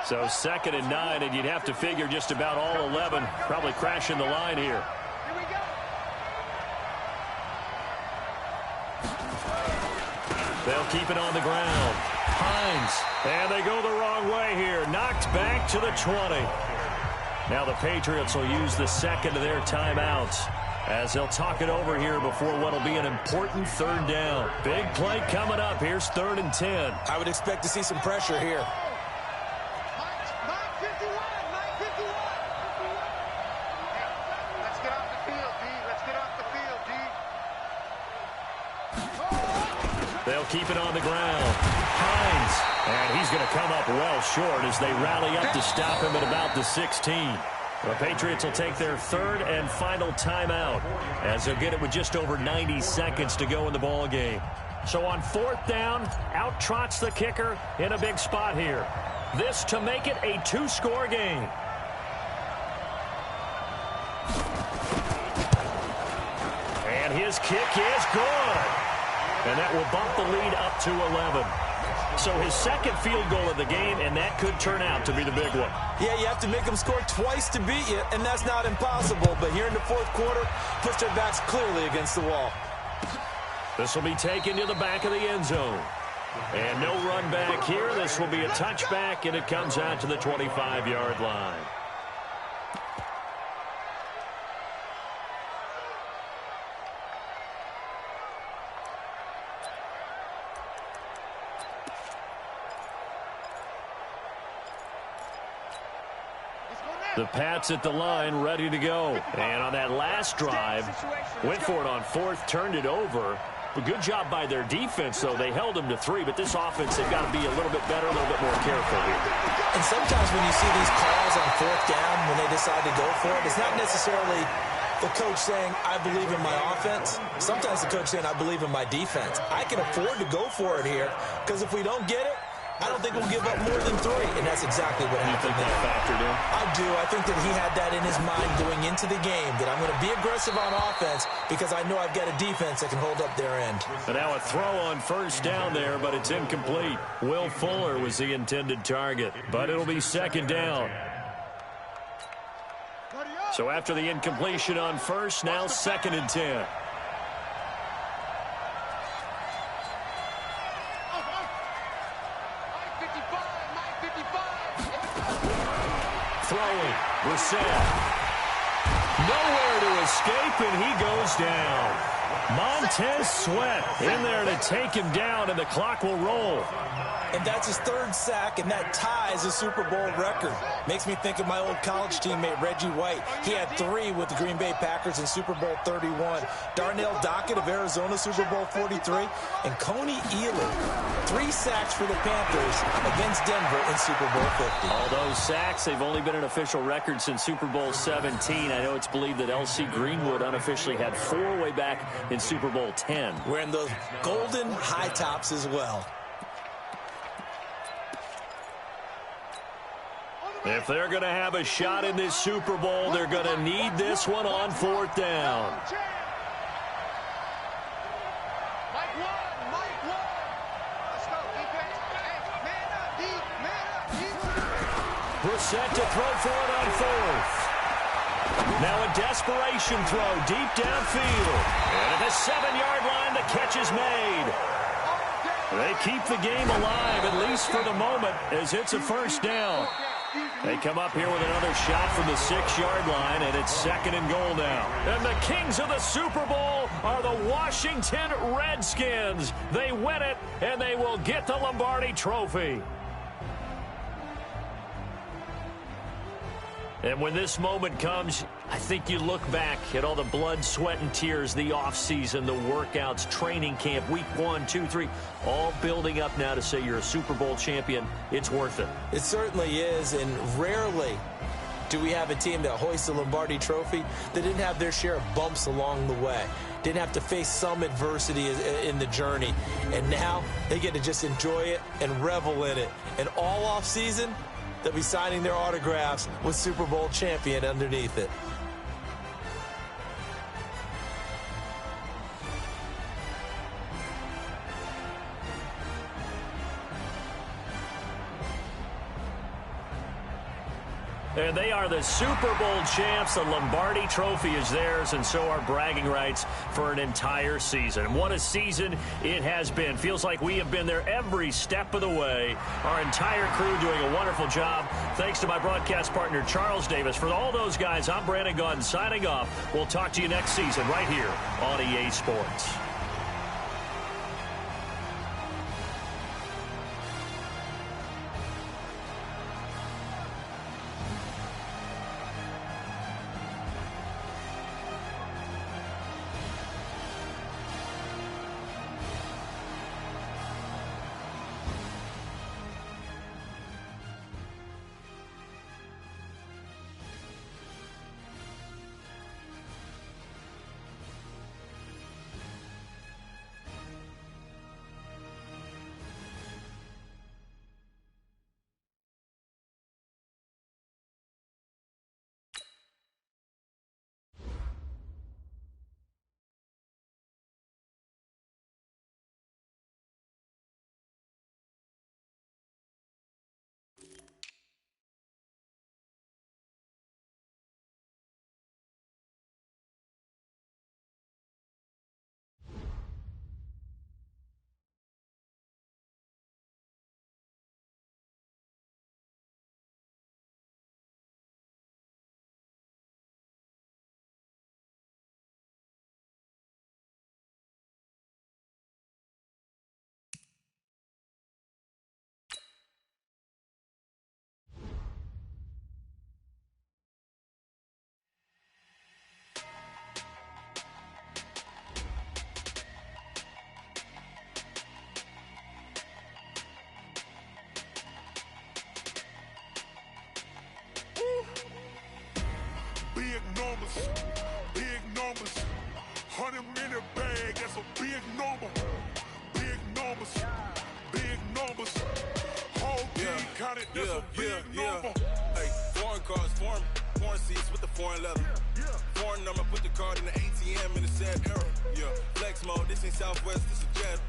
So 2nd and 9, and you'd have to figure just about all 11 probably crashing the line here. Here we go. They'll keep it on the ground. Hines, and they go the wrong way here. Knocked back to the 20. Now the Patriots will use the second of their timeouts as they'll talk it over here before what will be an important third down. Big play coming up. Here's 3rd and 10. I would expect to see some pressure here. They'll keep it on the ground. Hines, and he's going to come up well short as they rally up to stop him at about the 16. The Patriots will take their 3rd and final timeout as they'll get it with just over 90 seconds to go in the ball game. So on 4th down, out trots the kicker in a big spot here. This to make it a 2-score game. And his kick is good. And that will bump the lead up to 11. So his 2nd field goal of the game, and that could turn out to be the big one. Yeah, you have to make them score twice to beat you, and that's not impossible. But here in the 4th quarter, puts their backs clearly against the wall. This will be taken to the back of the end zone. And no run back here. This will be a touchback, and it comes out to the 25-yard line. The Pats at the line, ready to go. And on that last drive, went for it on 4th, turned it over. A good job by their defense, though. They held them to 3, but this offense, they've got to be a little bit better, a little bit more careful here. And sometimes when you see these calls on 4th down, when they decide to go for it, it's not necessarily the coach saying, I believe in my offense. Sometimes the coach saying, I believe in my defense. I can afford to go for it here, because if we don't get it, I don't think we'll give up more than 3, and that's exactly what happened there. Factored in? I do. I think that he had that in his mind going into the game, that I'm going to be aggressive on offense because I know I've got a defense that can hold up their end. But now a throw on first down there, but it's incomplete. Will Fuller was the intended target, but it'll be 2nd down. So after the incompletion on first, now 2nd and 10. Throwing, Brissett. Nowhere to escape, and he goes down. Montez Sweat in there to take him down, and the clock will roll. And that's his third sack, and that ties a Super Bowl record. Makes me think of my old college teammate, Reggie White. He had 3 with the Green Bay Packers in Super Bowl 31. Darnell Dockett of Arizona, Super Bowl 43. And Coney Ealer, 3 sacks for the Panthers against Denver in Super Bowl 50. All those sacks, they've only been an official record since Super Bowl 17. I know it's believed that L.C. Greenwood unofficially had 4 way back in Super Bowl 10. Wearing those golden high tops as well. If they're going to have a shot in this Super Bowl, they're going to need this one on 4th down. Mike one. Let's go, defense. Man up, deep, man up, deep. Brissett to throw for it on 4th. Now a desperation throw deep downfield. And at the 7-yard line, the catch is made. They keep the game alive, at least for the moment, as it's a 1st down. They come up here with another shot from the 6-yard line, and it's 2nd and goal now. And the kings of the Super Bowl are the Washington Redskins. They win it, and they will get the Lombardi Trophy. And when this moment comes, I think you look back at all the blood, sweat, and tears, the offseason, the workouts, training camp, week 1, 2, 3, all building up now to say you're a Super Bowl champion. It's worth it. It certainly is, and rarely do we have a team that hoists the Lombardi Trophy that didn't have their share of bumps along the way, didn't have to face some adversity in the journey, and now they get to just enjoy it and revel in it. And all offseason, they'll be signing their autographs with Super Bowl champion underneath it. And they are the Super Bowl champs. The Lombardi Trophy is theirs, and so are bragging rights for an entire season. What a season it has been. Feels like we have been there every step of the way. Our entire crew doing a wonderful job. Thanks to my broadcast partner, Charles Davis. For all those guys, I'm Brandon Gunn signing off. We'll talk to you next season right here on EA Sports. Big numbers, 100-minute bag, that's a big number. Big numbers, whole team counted, that's a big number. Hey, foreign cars, foreign seats with the foreign leather. Foreign number, put the card in the ATM in the sad era. Yeah, flex mode, this ain't Southwest, this is Jet.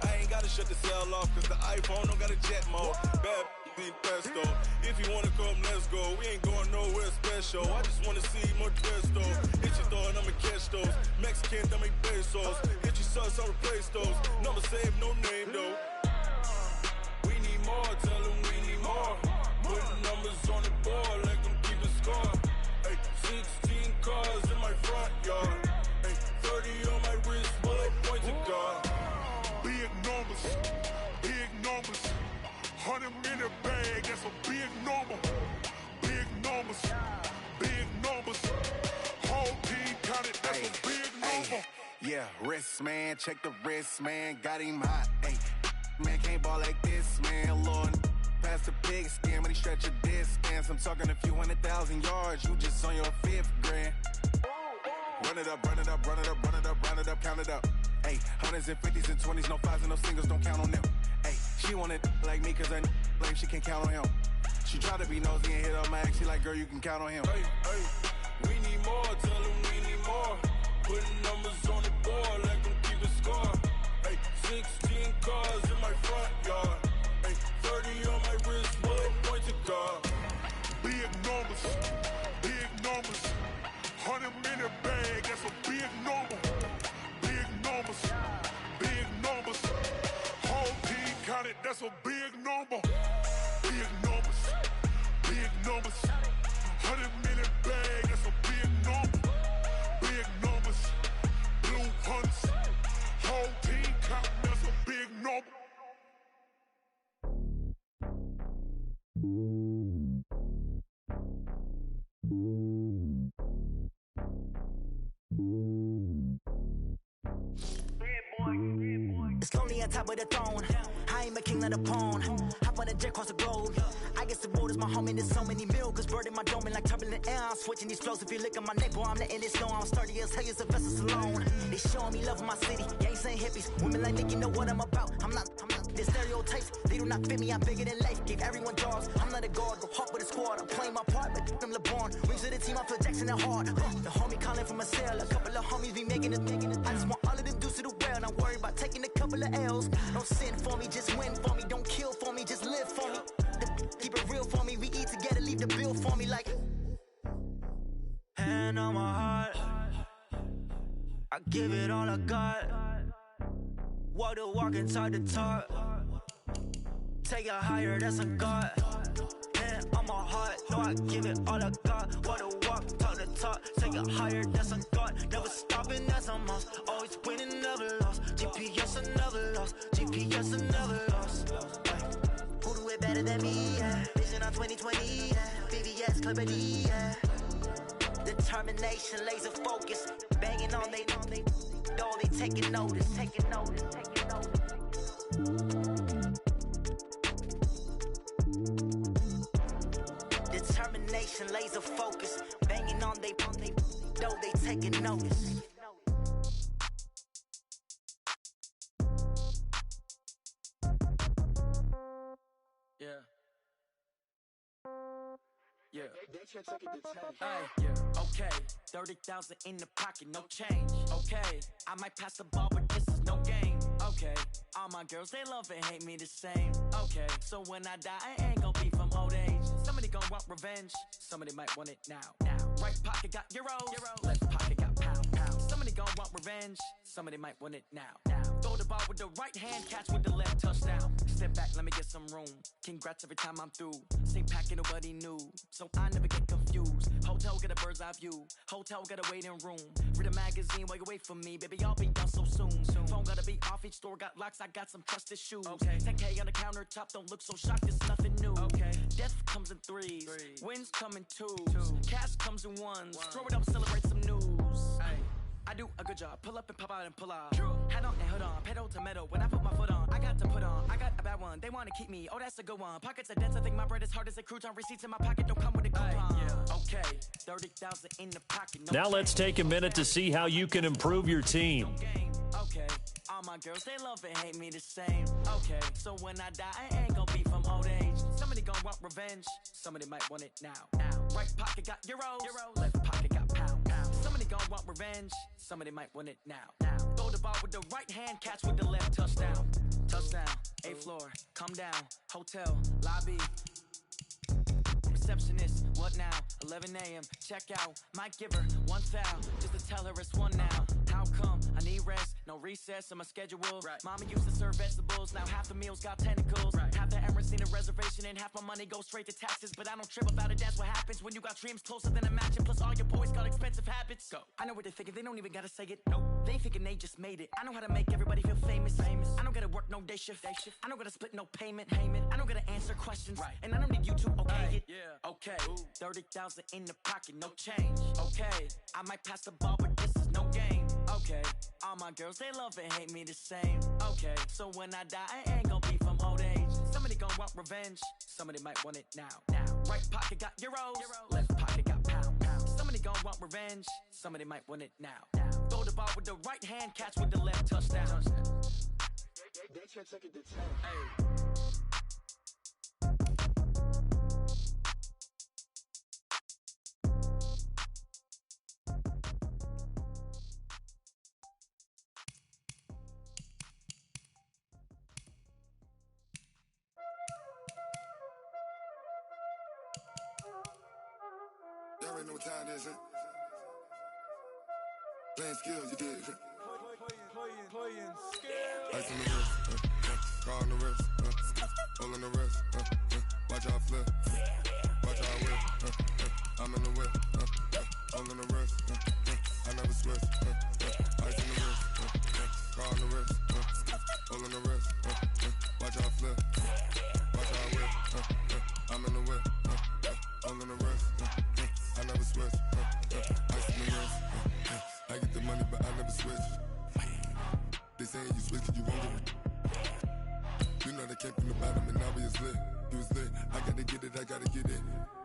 I ain't gotta shut the cell off, cause the iPhone don't got a jet mode. Bad be pesto. If you wanna come, let's go. We ain't going nowhere special. I just wanna see more dress though. Hit your throw and I'ma catch those. Mexican, dummy pesos. Hit your sus, I'll replace those. Number saved, no name though. We need more, tell them we need more. Put numbers on the board, like them keep a score. Hey, 16 cars in my front yard. Hey, 30 on my wrist. wrist, man. Check the wrist, man. Got him hot. Hey, man, can't ball like this, man. Lord, past the pig skin when he stretch a distance. I'm talking a few 100,000 yards. You just on your 5th grand. Run it up, run it up, run it up, run it up, run it up, count it up. Hey, hundreds and 50s and 20s, no 5s and no singles, don't count on them. Hey, she want it like me, cause I like she can count on him. She try to be nosy and hit up my ex, she like, girl, you can count on him. Hey, hey, we need more, tell them we need more. Putting numbers on the board, like them keep a score. Hey, 16 cars in my front yard. Hey, 30 on my wrist, what a point to guard. Big numbers, big numbers. 100 in the bag, that's a big number. Big numbers, big numbers. Whole team counted, that's a big number. Big numbers, big numbers. 100 in the bag, that's a big number. Big numbers, blue hunts. Whole team counted, that's a big number. It's lonely on top of the throne. I ain't a king of the pawn. Hop on a jet across the globe. I guess the road is my home and there's so many milk. Bird in my dome and like turbulent air. I'm switching these flows. If you look at my neck, boy, I'm letting it snow. I'm sturdy as hell as a vessel alone. They showing me love in my city. Gangsta and hippies. Women like Nick, you know what I'm about. I'm not the stereotypes. They do not fit me. I'm bigger than life. Give everyone jobs. I'm not a guard. Go hard with a squad. I'm playing my part, but I'm LeBron. Rings of the team. I feel Jackson and hard. The homie calling from a cell. A couple of homies be making it. I just want all of them dudes to do well. Not worry about taking a couple of L's. Don't sin for me, just win for me. Don't kill for me, just live for me. Keep it real for me. We eat together, leave the bill for me like. Hand on my heart, I give it all I got. Walk the walk and talk the talk. Take it higher, that's a God. Hand on my heart, no, I give it all I got. Walk the walk, talk the talk. Take it higher, that's a God. Never stopping, that's a must. Always winning, never lost. GPS, I never lost. GPS, I never lost. Who do it better than me? Yeah. Vision on 2020. Yeah. VVS, Clarity. Yeah. Determination, laser focus. Banging on they door, they taking notice. Taking notice. Taking notice. Determination, laser focus. Banging on they door, they taking notice. Yeah. Yeah. Hey, yeah. Okay. 30,000 in the pocket, no change. Okay. I might pass the ball, but this is no game. Okay. All my girls, they love and hate me the same. Okay. So when I die, I ain't gon' be from old age. Somebody gon' want revenge. Somebody might want it now. Right pocket got euros. Left pocket got pound. Somebody gon' want revenge. Somebody might want it now. Throw the ball with the right hand, catch with the left, touchdown. Step back, let me get some room. Congrats every time I'm through. Same packet, nobody knew, so I never get confused. Hotel get a bird's eye view. Hotel got a waiting room. Read a magazine while you wait for me, baby. I'll be done so soon. Phone gotta be off. Each store got locks. I got some trusted shoes. Okay. 10K on the countertop. Don't look so shocked. It's nothing new. Okay. Death comes in threes. Wins come in twos. Cash comes in ones. Throw it up, celebrate some news. Ay. I do a good job. Pull up and pop out and pull out. Head on and hood on. Pedal to metal. When I put my foot on, I got to put on. I got a bad one. They want to keep me. Oh, that's a good one. Pockets are dense. I think my bread is hard as a crouton. Receipts in my pocket don't come with a coupon. Yeah. Okay. 30,000 in the pocket. No now let's take a minute to see how you can improve your team. Okay. All my girls, they love and hate me the same. Okay. So when I die, I ain't gonna be from old age. Somebody gonna want revenge. Somebody might want it now. Right pocket got euros. Left pocket got pound. Somebody gonna want revenge. Somebody might want it now. Throw the ball with the right hand, catch with the left, touchdown. Touchdown, 8th floor, come down, hotel, lobby. Receptionist, what now? 11 a.m., check out. Might give her one foul, just to tell her it's one now. How come? I need rest, no recess in my schedule. Right. Mama used to serve vegetables, now half the meals got tentacles. Right. Half the Emirates need a reservation and half my money goes straight to taxes. But I don't trip about it, that's what happens when you got dreams closer than a match. And plus all your boys got expensive habits. Go. I know what they're thinking, they don't even gotta say it. Nope. They ain't thinking they just made it. I know how to make everybody feel famous. I don't gotta work no day shift. I don't gotta split no payment. I don't gotta answer questions. Right. And I don't need you to okay it. Yeah. Okay. 30,000 in the pocket, no change. Okay. I might pass the ball, but this is no game. Okay. Okay, all my girls, they love and hate me the same. Okay, so when I die, I ain't gonna be from old age. Somebody gon' want revenge, somebody might want it now. Right pocket got euros, left pocket got pounds. Somebody gon' want revenge, somebody might want it now. Throw the ball with the right hand, catch with the left, touchdown. They can't take it to 10. Hey. Y'all already know what time it is, huh? Playing skills, you did. Playing skills. Ice on the wrist, car on the wrist, hole in the wrist, watch out flip, watch out whip, I'm in the whip, hole in the wrist, I never switch, ice in the wrist, car on the wrist, hole in the wrist, watch out flip, watch out whip, I'm in the whip, hole in the wrist, I never switch, ice in the wrist, I get the money but I never switch. They saying you switch 'cause you won't get it. You know they came from the bottom and now we is lit. You was lit, I gotta get it, I gotta get it.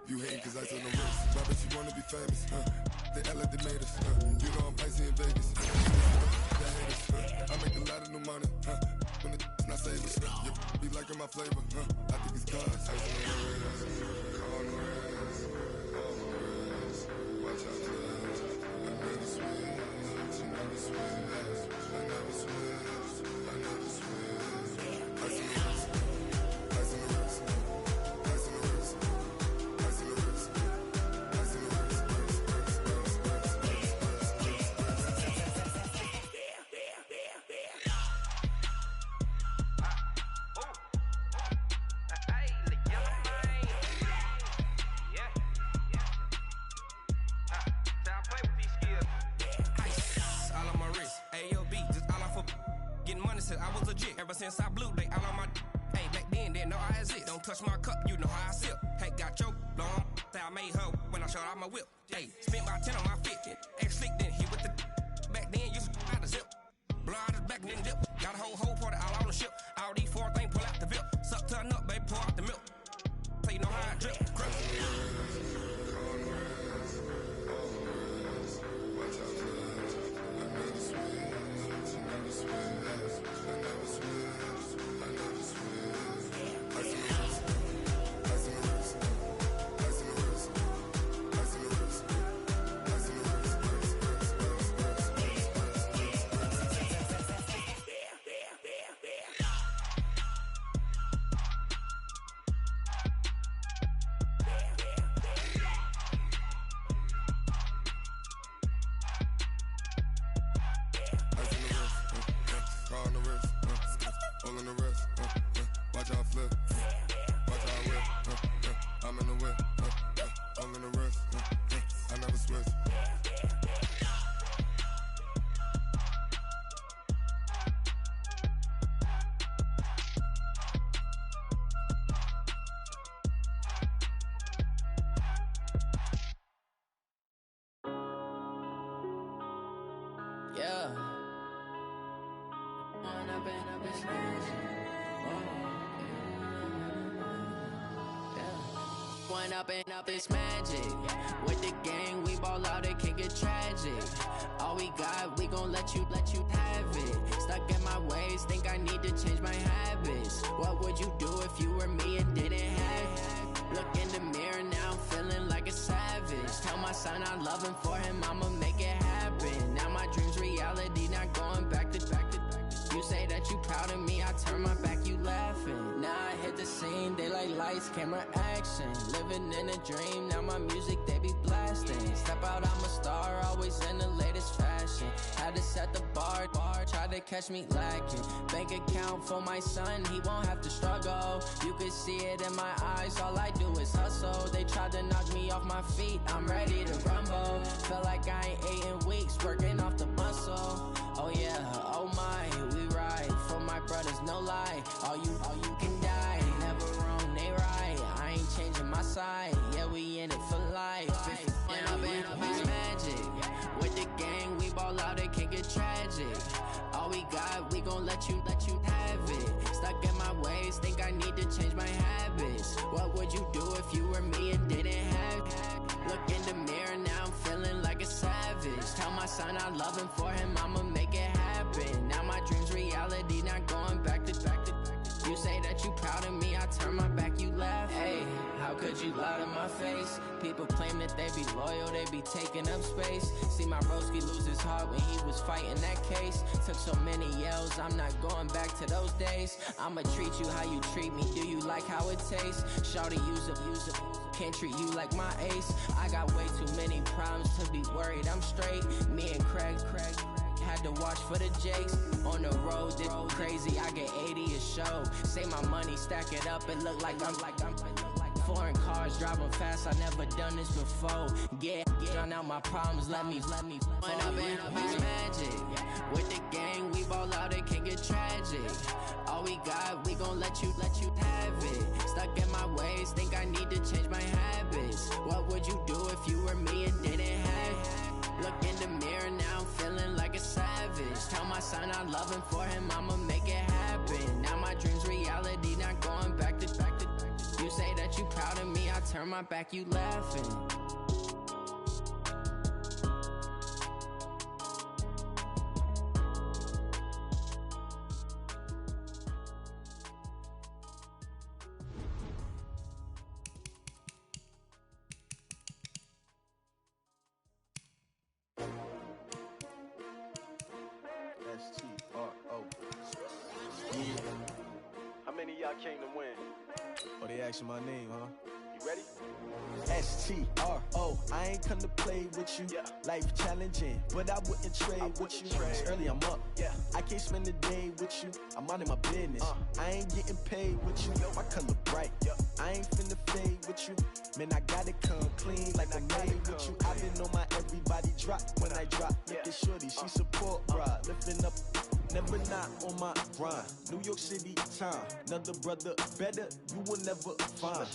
You hating 'cause I on the wrist. Why bet you wanna be famous, They act like they made us, You know I'm icy in Vegas. They hate us, I make a lot of new money, When it's not savers, you be liking my flavor, I think it's cause ice on the wrist, on the wrist, on the wrist. Watch out, I never switch, I never switch. I never switch, I never switch. Ice in the wrist, ice in the wrist, ice in the wrist, ice in the wrist, ice in the wrist, I was legit ever since I blew they all on my hey back then didn't know I exist. Don't touch my cup, you know how I sip. Hey, got your long I made her when I showed out my whip. Hey, spent about 10 on my fit. Ex slick then hit with the back then used to out the zip. Blow out his back then dip. Got a whole party all on the ship. All these 4 things pull out the vip. Suck to a nut, baby, pour out the milk. So you know how I drip. Yeah. One up and up, it's magic. With the gang, we ball out, it can get tragic. All we got, we gon' let you have it. Stuck in my ways, think I need to change my habits. What would you do if you were me and didn't have it? Look in the mirror now, feeling like a savage. Tell my son I love him, for him I'ma make it happen. Now my dream's reality, not going back to. You say that you proud of me, I turn my back, you laughing. Now I hit the scene, they like lights, camera, action. Living in a dream, now my music, they be blasting. Step out, I'm a star, always in the latest fashion. Had to set the bar, try to catch me lacking. Bank account for my son, he won't have to struggle. You could see it in my eyes, all I do is hustle. They tried to knock me off my feet, I'm ready to rumble. Feel like I ain't ate in weeks, working off the muscle. Oh yeah, oh my, we ride for my brothers, no lie. All you can die, never wrong, they right. I ain't changing my side, yeah, we in it for life. When up and up, it's magic. With the gang, we ball out, it can get tragic. ways, think I need to change my habits. What would you do if you were me and didn't have it? Look in the mirror, now I'm feeling like a savage. Tell my son I love him, for him I'ma make it happen. Now my dream's reality, not going back to. You say that you proud of me, I turn my back, you laugh. Hey, how could you lie to my face? People claim that they be loyal, they be taking up space. See my broski lose his heart when he was fighting that case. Took so many yells, I'm not going back to those days. I'ma treat you how you treat me, do you like how it tastes? Shawty, use up, can't treat you like my ace. I got way too many problems to be worried, I'm straight. Me and Craig had to watch for the Jakes. On the road, this crazy, I get 80 a show. Say my money, stack it up, it look like I'm foreign cars, driving fast, I never done this before. Drown out my problems, let me run up and up is magic. With the gang, we ball out, it can get tragic. All we got, we gon' let you have it. Stuck in my ways, think I need to change my habits. What would you do if you were me and didn't have it? Look in the mirror, now I'm feeling like a savage. Tell my son I love him, for him I'ma make it happen. Now my dream's reality, not going back to. You say that you proud of me, I turn my back, you laughing. S-T-R-O. Yeah. How many of y'all came to win? Oh, they asking my name, huh? You ready? S-T-R-O. I ain't come to play with you. Yeah. Life challenging, but I wouldn't trade with you. It's early, I'm up. Yeah. I can't spend the day with you. I'm minding my business. I ain't getting paid with you. My color bright. Yeah. I ain't finna fade with you. Man, I gotta come clean like I'm made with you. I've been on my everybody drop when I drop. Look at shorty, she support, bruh. Lifting up. Never not on my grind. New York City time. Another brother better, you will never find.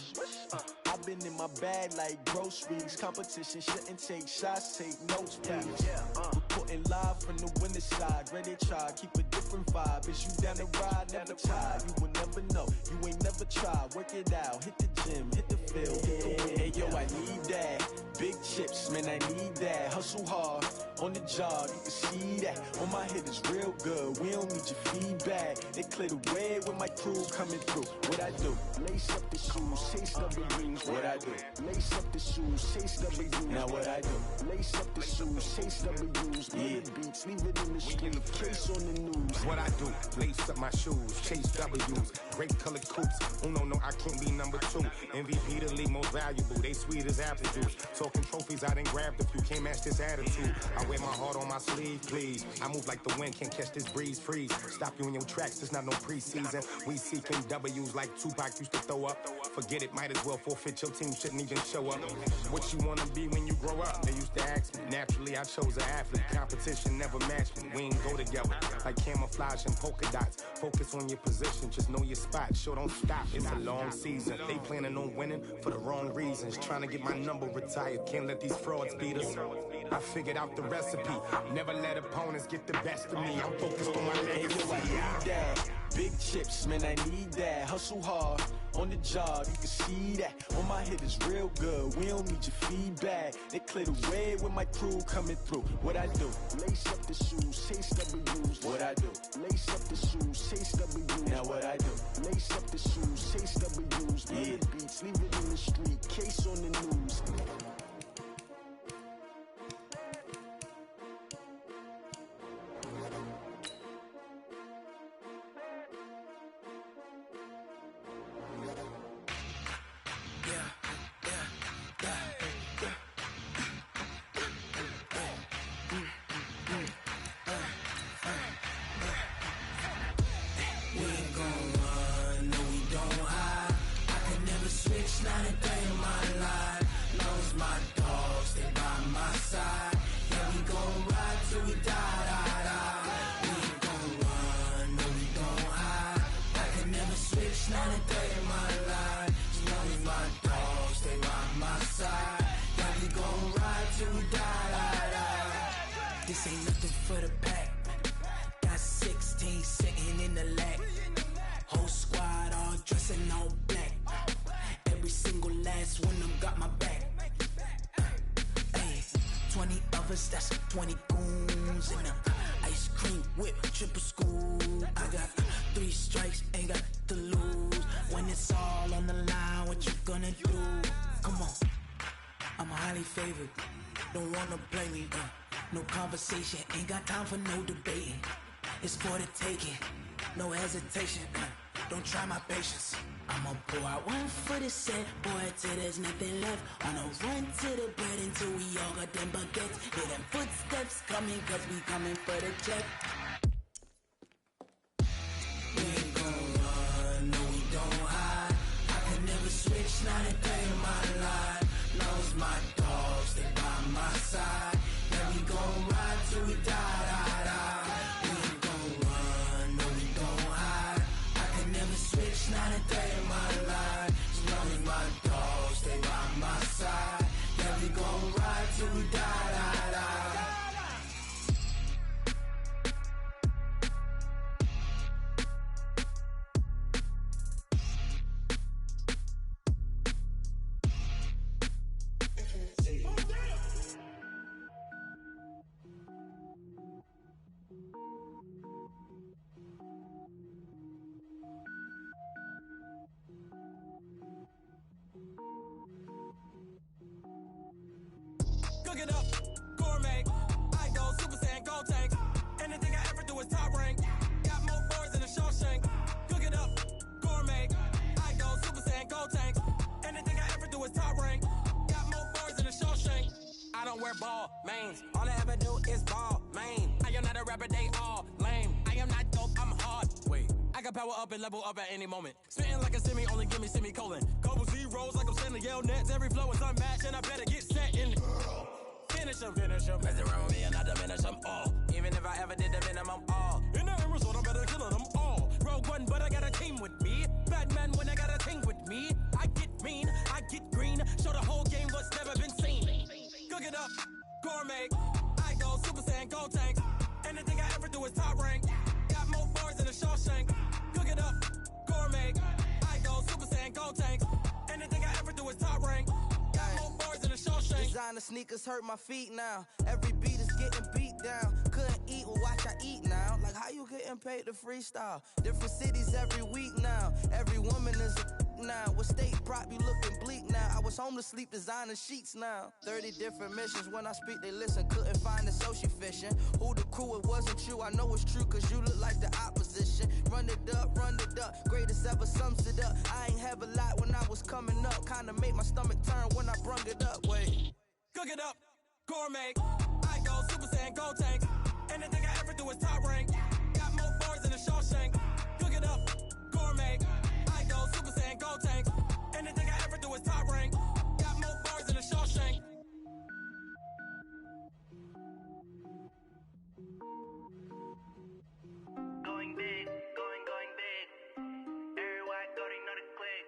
I've been in my bag like groceries. Competition shouldn't take shots, take notes, please. Reporting live from the winter side. Ready to try, keep a different vibe. Is you down the ride, never tired. You will never know, you ain't never tried. Work it out, hit the gym, hit the field, hit the wind. Hey yo, I need that. Big chips, man, I need that. Hustle hard, on the job, you can see that. On my head is real good, we don't need your feedback. They clear the way with my crew coming through. What I do? Lace up the shoes, chase W's. What I do? Lace up the shoes, chase W's. Now what I do? Lace up the shoes, chase W's. Yeah. Beats, leave it in the street, case on the news. What I do? Lace up my shoes, chase W's. Great colored coops. Oh no, I can't be number 2. MVP the league most valuable. They sweet as apple juice. Talking trophies, I didn't grab the few. Can't match this attitude. I wear my heart on my sleeve, please. I move like the wind, can't catch this breeze, freeze. Stop you in your tracks, there's not no preseason. We seeking W's like Tupac used to throw up. Forget it, might as well forfeit. Your team shouldn't even show up. What you wanna be when you grow up? They used to ask me. Naturally, I chose an athlete. Competition never matched me. We ain't go together like camouflage and polka dots. Focus on your position, just know your spot. Sure, don't stop. It's a long season. They planning on winning for the wrong reasons. Trying to get my number retired. Can't let these frauds beat us. I figured out the recipe. Never let opponents get the best of me. I'm focused on my legacy. I need that. Big chips, man, I need that. Hustle hard, on the job, you can see that. On my head is real good, we don't need your feedback. They clear the way with my crew coming through. What I do? Lace up the shoes, chase W's. What I do? Lace up the shoes, chase W's. Now what I do? Lace up the shoes, chase W's. Yeah. Beats, leave it in the street, case on the news. This ain't nothing for the pack. Got 16 sitting in the lap. Whole squad all lovers, that's 20 goons. And ice cream whip, triple scoop. I got 3 strikes, ain't got to lose. When it's all on the line, what you gonna do? Come on, I'm highly favored. Don't wanna blame me, no conversation, ain't got time for no debating. It's for the taking, no hesitation, don't try my patience. I'ma pour out one for the set, boy, till there's nothing left. On a run to the bread until we all got them baguettes. Hear them footsteps coming, cause we coming for the check. We ain't gon' run, no we don't hide. I can never switch, not a day in my life. Knows my dogs, they by my side. Yeah, we gon' ride till we die, die, die. We ain't gon' run, no we don't hide. I can never switch, not a day in my life. As long as my dogs, they by my side. Yeah, we gon' ride till we die, die, die. Cook it up, gourmet. I go Super Saiyan, gold tank. Anything I ever do is top rank. Got more boards than a Shawshank. Cook it up, gourmet. I go Super Saiyan, gold tank. Anything I ever do is top rank. Got more boards than a Shawshank. I don't wear ball mains. All I ever do is ball main. I am not a rapper, they all lame. I am not dope, I'm hard. Wait, I can power up and level up at any moment. Spitting like a semi, only give me semicolon. Couple zeros like I'm sending yell nets. Every flow is unmatched and I better get set in. Finish them. Mess around with me and I diminish them all. Even if I ever did the minimum all. In the end result, I'm better killing them all. Rogue One, but I got a team with me. Batman when I got a team with me. I get mean, I get green. Show the whole game what's never been seen. Cook it up, gourmet. I go Super Saiyan, gold tank. Anything I ever do is top rank. Got more boards than a Shawshank. Cook it up, gourmet. I go Super Saiyan, gold tank. Anything I ever do is top rank. Got more boards than a Shawshank. Designer sneakers hurt my feet now. Every beat is getting beat down. Couldn't eat, well watch I eat now. Like how you getting paid to freestyle? Different cities every week now. Every woman is a now. What state prop you looking bleak now? I was home to sleep designer sheets now. 30 different missions. When I speak they listen. Couldn't find the social fishing. Who the crew, it wasn't you. I know it's true cause you look like the opposition. Run it up. Greatest ever sums it up. I ain't have a lot when I was coming up. Kinda made my stomach turn when I brung it up. Wait. Cook it up, gourmet. I go Super Saiyan, gold tank. Anything I ever do is top rank. Got more boards than a Shawshank. Cook it up, gourmet. I go Super Saiyan, gold tank. Anything I ever do is top rank. Got more boards than a Shawshank. Going big, going big. Everywhere I go, they know the click.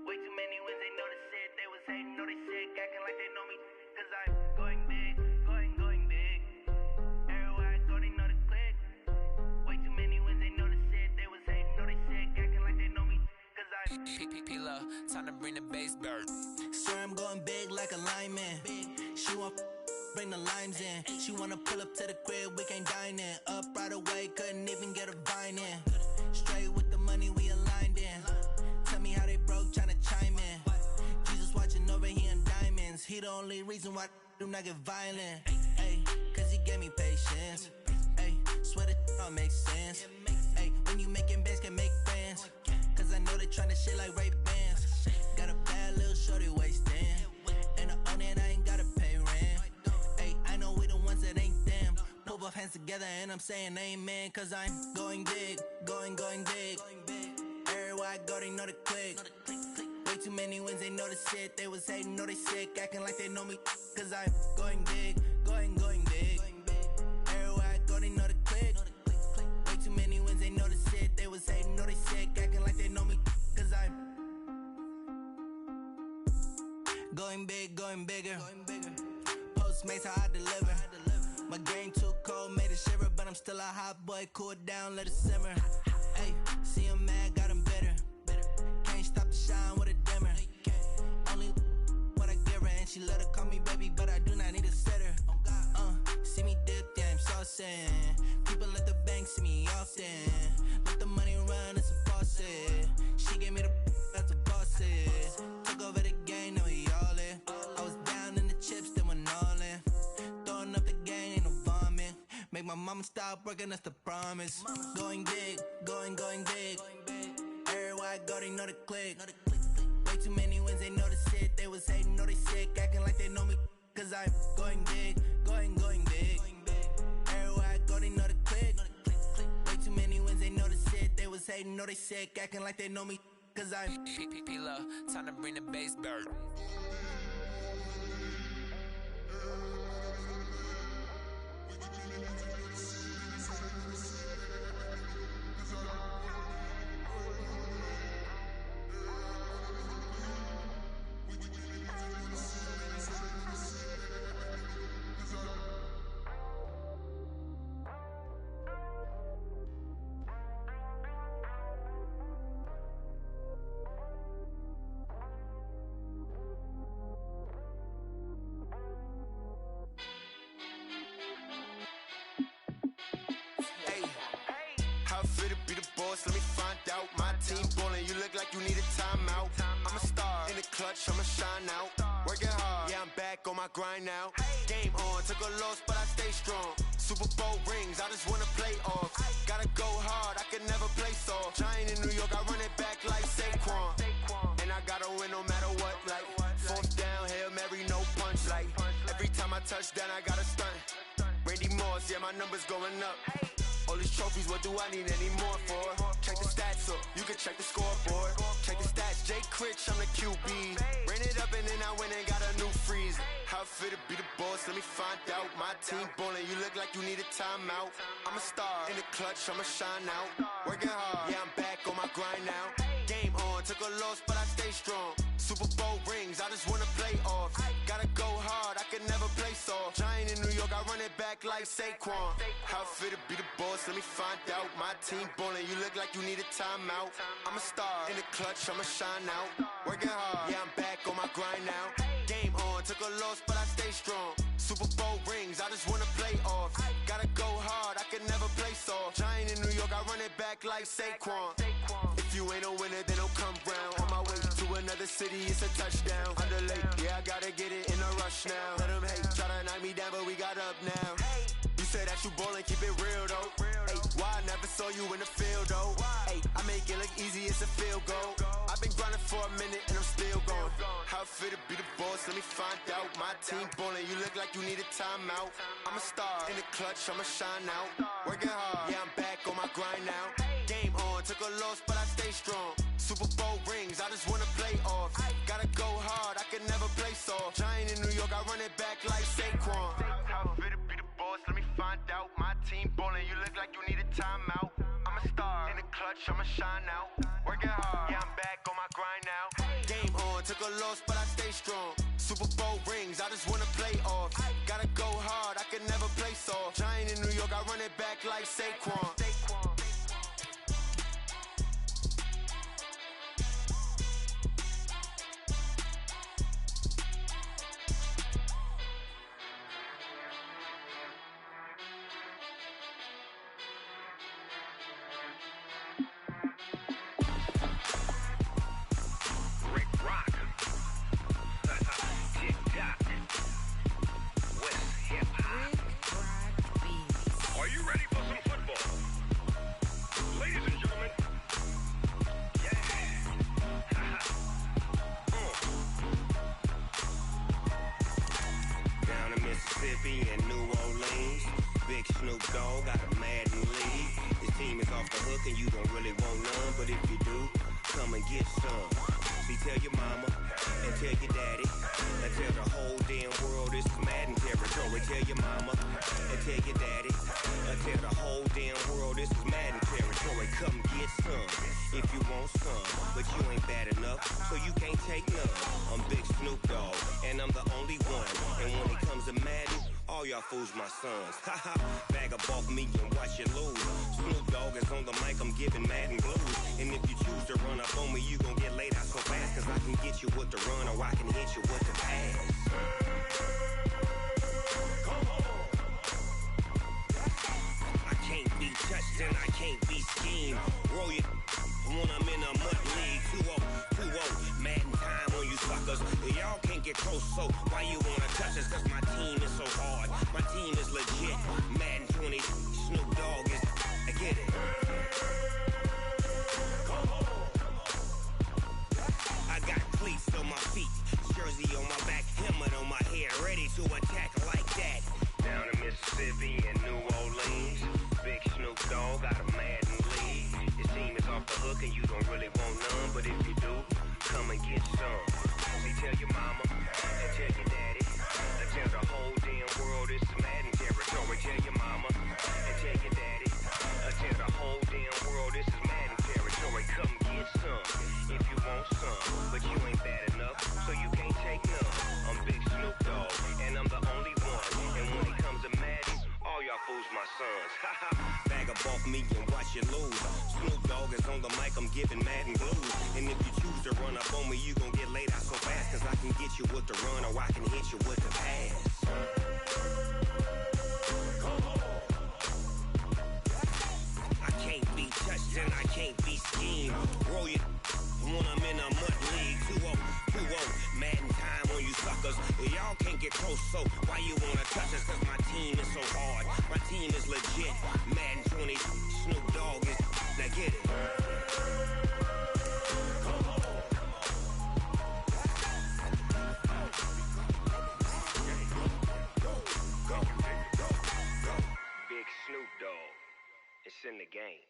Way too many wins, they know the shit. They was hating, know they sick, acting like they know me. Cause I'm going big, going big. Everywhere I go, they know the click. Way too many wins, they know the shit. They was hating, know they sick, acting like they know me. Cause I'm P-P-P-Love, time to bring the bass bird. Swear I'm going big like a lineman. She want bring the limes in. She wanna pull up to the crib, we can't dine in. Up right away, couldn't even get a vine in. Straight with the money, we aligned in. Tell me how they broke, tryna chime in. Jesus watching over here in diamonds. He the only reason why I do not get violent. Ay, cause he gave me patience. Ay, swear that all makes sense. Ay, when you making bands, can make friends. Cause I know they tryna shit like Ray-Bans. Got a bad little shorty wasting. And I own it, I ain't gotta pay rent. Ay, I know we the ones that ain't them. Pull both hands together and I'm saying amen. Cause I'm going big, going big. Everywhere I go, they know the click. Way too many wins, they know the shit. They was hating, know they sick, acting like they know me. Cause I'm going big, going big. Everywhere I go, they know the click. Way too many wins, they know the shit. They was hating, know they sick, acting like they know me. Cause I'm going big, going bigger. Postmates, how I deliver. My game too cold, made it shiver. But I'm still a hot boy, cool down, let it simmer. Hey, see him mad, got him bitter. Can't stop the shine with a dimmer. Only what I give her, and she let her call me baby, but I do not need a sitter. See me dip, yeah, I'm saucing. People at the bank see me often. Let the money run, it's a faucet. She gave me the that's a bosses. Took over the game, now we all in. I was down in the chips, then went all in. Throwing up the game, ain't no vomit. Make my mama stop working, that's the promise. Going big, going big. Everywhere I go, they know the click. Way too many wins, they know the shit. They was hating, know they sick, acting like they know me. Cause I'm going big, going big. Everywhere I go, they know the click. Way too many wins, they know the shit. They was hating, know they sick, acting like they know me. Cause I'm P-Love, time to bring the bass bird. Let me find out. My team ballin', you look like you need a timeout. I'm a star in the clutch, I'ma shine out. Working hard, yeah, I'm back on my grind now. Game on, took a loss, but I stay strong. Super Bowl rings, I just wanna play off. Gotta go hard, I can never play soft. Giant in New York, I run it back like Saquon. And I gotta win no matter what, like fourth down, Hail Mary, no punch. Like every time I touch down, I gotta stunt. Randy Moss, yeah, my numbers going up. All these trophies, what do I need any more for? Check the stats up, you can check the scoreboard. Check the stats, Jay Critch, I'm the QB. Ran it up and then I went and got a new freeze. How it feel to be the boss, let me find out. My team ballin', you look like you need a timeout. I'm a star in the clutch, I'ma shine out. Working hard, yeah, I'm back on my grind now. Game on, took a loss, but I stay strong. Super Bowl rings, I just wanna play off. Gotta go hard, I can never play soft. Giant in New York, I run it back like Saquon. How it feel to be the boss, let me find out. My team ballin', you look like you need a timeout. I'm a star in the clutch, I'ma shine out. Working hard, yeah, I'm back on my grind now. Game on, took a loss, but I stay strong. Super Bowl rings, I just wanna play off. Gotta go hard, I can never play soft. Giant in New York, I run it back like Saquon. If you ain't a winner, then don't come round. On my way to another city, it's a touchdown. Underlay, yeah, I gotta get it in a rush now. Let them hate, try to knock me down, but we got up now. You say that you ballin', keep it real though. Hey, why I never saw you in the field though? Hey, I make it look easy, it's a field goal. I've been grinding for a minute and I'm still going. How it feel to be the boss, let me find out. My team ballin', you look like you need a timeout. I'm a star in the clutch, I'ma shine out. Working hard, yeah, I'm back on my grind now. Game on, took a loss, but I stay strong. Super Bowl rings, I just wanna play off. Gotta go hard, I can never play soft. Giant in New York, I run it back like Saquon. How it feel to be the boss, let me find out. My team ballin', you look like you need a timeout. I'm a star in the clutch, I'ma shine out. Working hard, yeah, I'm back on my grind now. Game on, took a loss, but I stay strong. Super Bowl rings, I just wanna play off. Gotta go hard, I can never play soft. Giant in New York, I run it back like Saquon. Fools my sons. Haha, bag up off me and watch you lose. Snoop Dogg is on the mic, I'm giving Madden blues. And if you choose to run up on me, you gon' get laid out so fast. Cause I can get you with the run or I can hit you with the pass. Come on. touch us cause my team is so hard. My team is legit. Madden 20, Snoop Dogg is, I get it. I got cleats on my feet, jersey on my back, helmet on my head, ready to attack like that. Down in Mississippi and New Orleans, big Snoop Dogg got a Madden league. Your team is off the hook and you don't really want none, but if you do, come and get some. See, tell your mama and tell your daddy, and tell the whole damn world it's Madden territory. Tell your mama and tell your daddy, and tell the whole damn world this is Madden territory. Come get some if you want some, but you ain't bad enough, so you can't take none. I'm Big Snoop Dogg, and I'm the only one. And when it comes to Madden, all y'all fools my sons. Bag up off me and watch you lose. Snoop Dogg is on the mic, I'm giving Madden blues. And if you choose to run up on me, you gon' get laid out so fast, cause I can get you with the run or I can hit you with the pass. I can't be touched and I can't be schemed. Roll you when I'm in a mud league. 2-0, 2-0, Madden time on you suckers. Y'all can't get close, so why you wanna touch us? Cause my team is so hard. My team is legit. Madden 20, Snoop Dogg is, now get it. Big Snoop Dogg, it's in the game.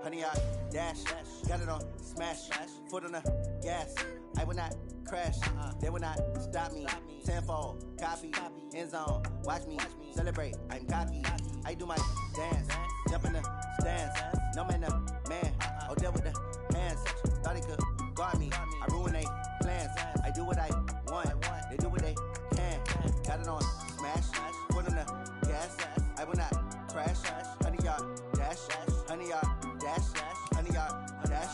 Honey, I dash, got it on smash, foot on the gas. I will not crash, they will not stop me. Tenfold, copy, end zone, watch me celebrate. I'm cocky, I do my dance, jump in the stands. No man, man, oh there with the hands. Thought he could guard me, I ruin they plans. I do what I want, they do what they can. Got it on smash, foot on the gas. I will not crash, honey, y'all dash, honey, y'all dash, honey, y'all dash,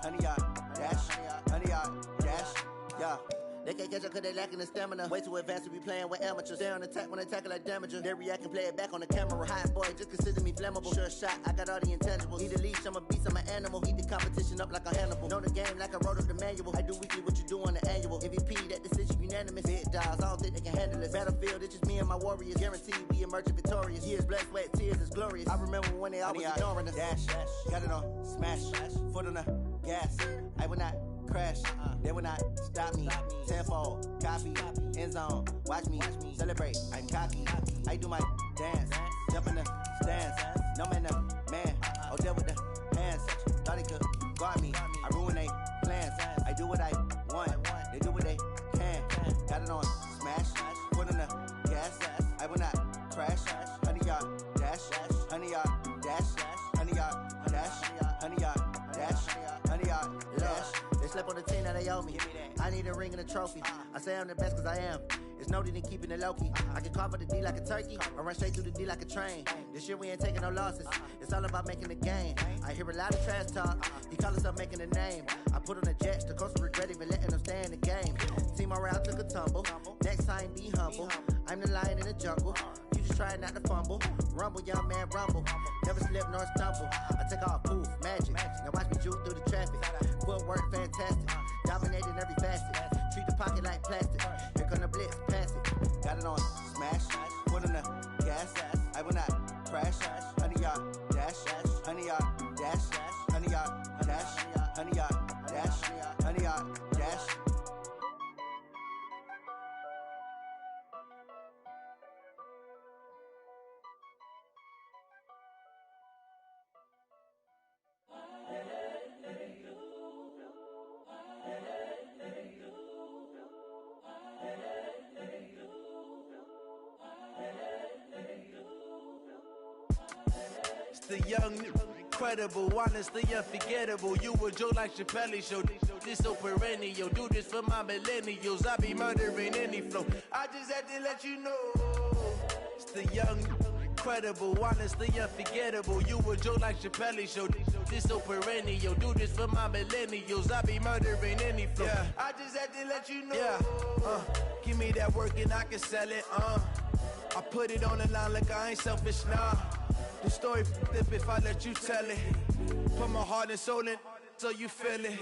honey, y'all dash, honey, y'all dash, yeah. They can't catch up cause they lacking the stamina. Way too advanced to be playing with amateurs. Stay on attack when I tackle like damager. They react and play it back on the camera. Hot boy, just consider me flammable. Sure shot, I got all the intangibles. Need a leash, I'm a beast, I'm an animal. Eat the competition up like a Hannibal. Know the game like I wrote up the manual. I do weekly what you do on the annual. MVP, that decision unanimous. Big dogs, I don't think they can handle this. Battlefield, it's just me and my warriors. Guaranteed we emerging victorious. Years, blood, sweat, tears is glorious. I remember when they always ignoring us. Dash, got it on smash, foot on the gas. I will not crash, they will not stop me. Tenfold, copy, end zone, watch me celebrate. I'm cocky, I do my dance, jump in the stands. No man, man, oh there with the hands. Thought he could guard me, I ruin they plans. I do what I want, they do what they can. Got it on smash, foot on the gas. I will not crash, honey y'all dash, honey y'all dash, honey y'all dash, honey y'all dash, honey y'all dash. They slept on the team that they owe me. I need a ring and a trophy. I say I'm the best cause I am. It's no need in keeping it low-key. I can carve up the D like a turkey or run straight through the D like a train. This year we ain't taking no losses. It's all about making the game. I hear a lot of trash talk. He call himself making a name. I put on the Jets. The coach will regret even letting them stay in the game. Team morale took a tumble. Next time be humble. I'm the lion in the jungle. You just try not to fumble. Rumble, young man, rumble. Never slip nor stumble. I take off, poof, magic. Now watch me juke through the traffic. Footwork fantastic. Dominating every facet. Treat the pocket like plastic. Here come the blitz, pass it. Got it on smash. Foot on the gas. I will not crash. Honey, y'all dash. Honey, y'all dash. Honey, y'all dash. Honey, y'all dash. Honey, y'all dash. The young, incredible, honestly unforgettable. You a joke like Chappelle show. This so perennial. Do this for my millennials. I be murdering any flow. I just had to let you know. It's the young, incredible, honestly unforgettable. You a joke like Chappelle Show. This so perennial. Do this for my millennials. I be murdering any flow. Yeah. I just had to let you know. Yeah. Give me that work and I can sell it. I put it on the line like I ain't selfish, nah. The story flip if I let you tell it. Put my heart and soul in so you feel it.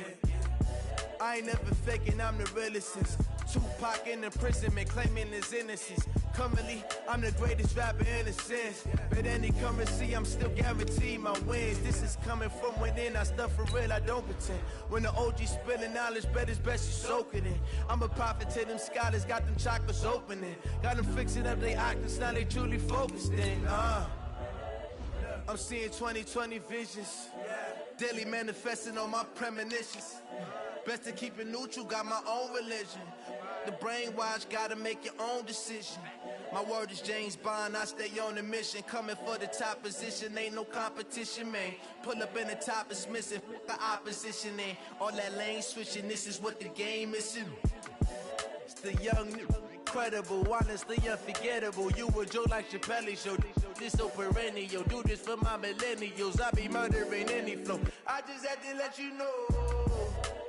I ain't never faking, I'm the realest since Tupac in imprisonment, claiming his innocence. Currently, I'm the greatest rapper in a sense. But any currency, I'm still guaranteed my wins. This is coming from within, I stuff for real, I don't pretend. When the OG spilling knowledge, bet it's best you soak it in. I'm a prophet to them scholars, got them chakras opening. Got them fixing up their octaves, now they truly focused in. I'm seeing 2020 visions. Daily manifesting on my premonitions. Best to keep it neutral, got my own religion. The brainwash, gotta make your own decision. My word is James Bond, I stay on the mission. Coming for the top position, ain't no competition, man. Pull up in the top is missing, the opposition ain't. All that lane switching, this is what the game is. It's the young, incredible, honestly unforgettable. You a joke like Chappelle Show. This so perennial. Do this for my millennials. I be murdering any flow. I just had to let you know.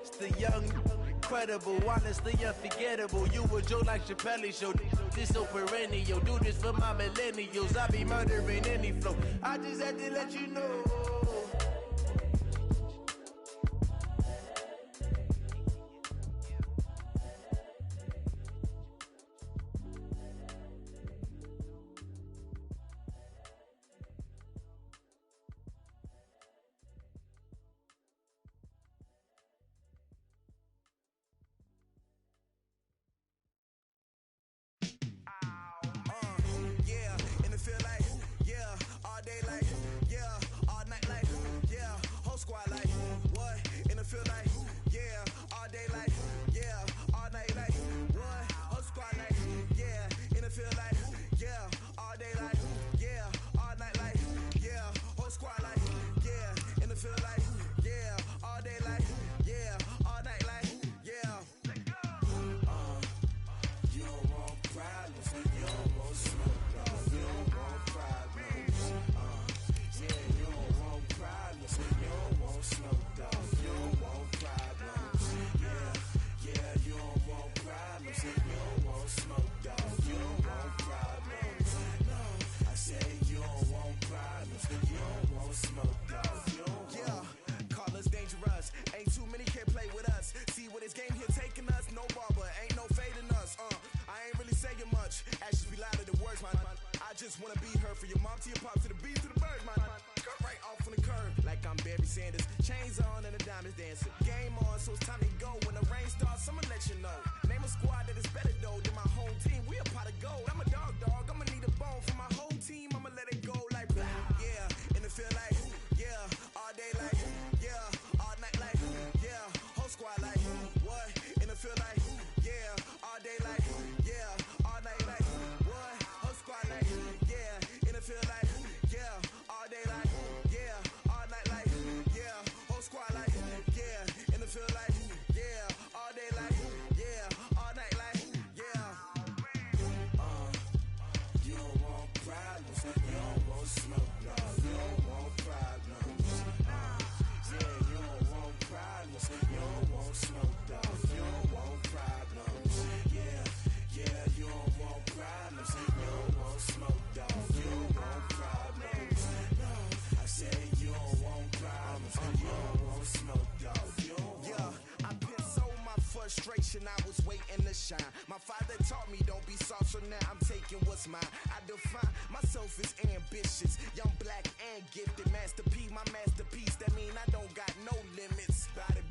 It's the young, incredible, honestly unforgettable. You a joke like Chappelle Show. This so perennial. Do this for my millennials. I be murdering any flow. I just had to let you know. I was waiting to shine. My father taught me don't be soft, so now I'm taking what's mine. I define myself as ambitious, young, black, and gifted. Master P, my masterpiece. That mean I don't got no limits. Bout it,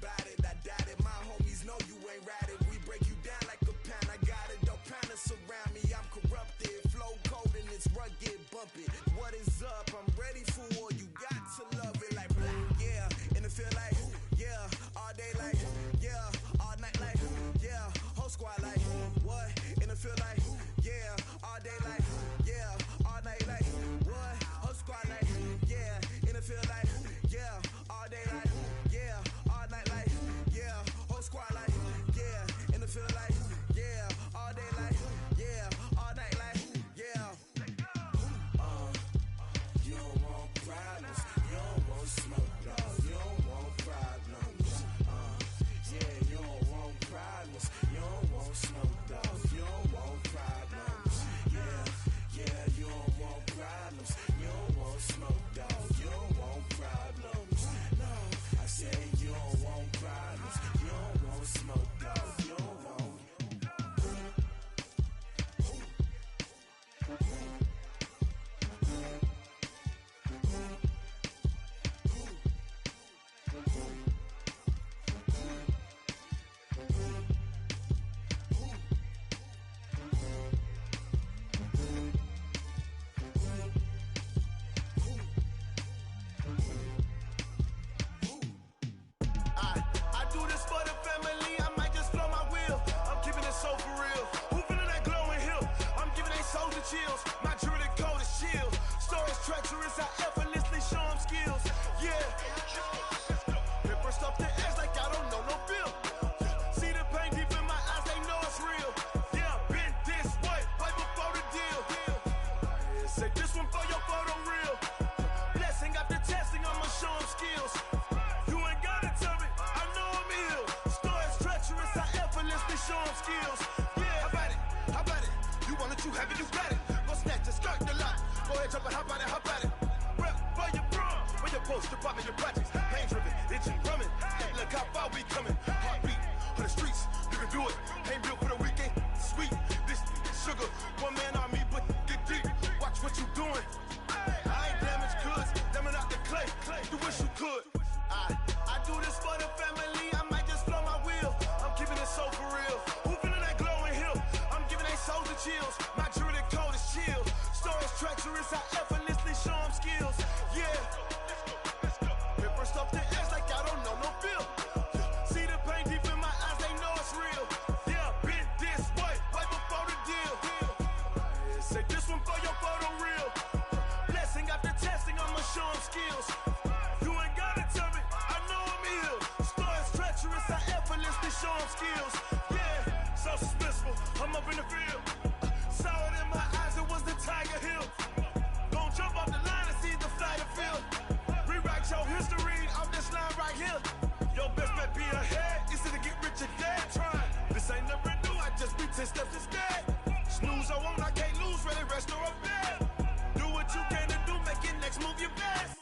I doubt it. My homies know you ain't ride it. We break you down like a pound. I got it, don't pound us around me. I'm corrupted, flow cold and it's rugged, bump it. What is up? I'm ready for war. You got to love it like black, yeah. And it feel like, yeah, all day like, yeah, all night like, yeah, whole squad like, what? And it feel like, yeah, all day like, yeah, all night like, what? Whole squad like, yeah, and it feel like, yeah, all day like, yeah, all night like, yeah, whole squad like, yeah, and it feel like, yeah, all day like, yeah, all night like, yeah. you got it. Go snatch it, skirt the lot. Go ahead, jump and hop on it, hop at it. Rep for your bro, for your post, your pop, and your projects. Pain driven, itching, drumming. Look how far we coming. Heartbeat for the streets, you can do it. Ain't built for the weekend. Sweet, this sugar. One man army, but get deep. Watch what you doing. I ain't damaged goods, damn it out the clay. You wish you could. I do this for the family. I might just blow my wheel. I'm keeping it so for real. Who feeling that glowing hill? I'm giving they souls the chills. My jewelry code is chill. Stories treacherous, I effortlessly show them skills. Yeah. Paper stuff the edge like I don't know no feel. See the pain deep in my eyes, they know it's real. Yeah, been this way, way before the deal. Say this one for your photo real. Blessing after testing, I'ma show them skills. You ain't gotta tell me, I know I'm ill. Stories treacherous, I effortlessly show them skills. Yeah, so suspenseful, I'm up in the field. Saw it in my eyes, it was the Tiger Hill. Gon' jump off the line and see the flight of field. Rewrite your history off this line right here. Your best bet be ahead, easy to get rich or dead. Trying, this ain't never new, I just be 10 steps instead. Snooze I won't, I can't lose, ready, rest or a bed. Do what you can to do, make your next move your best.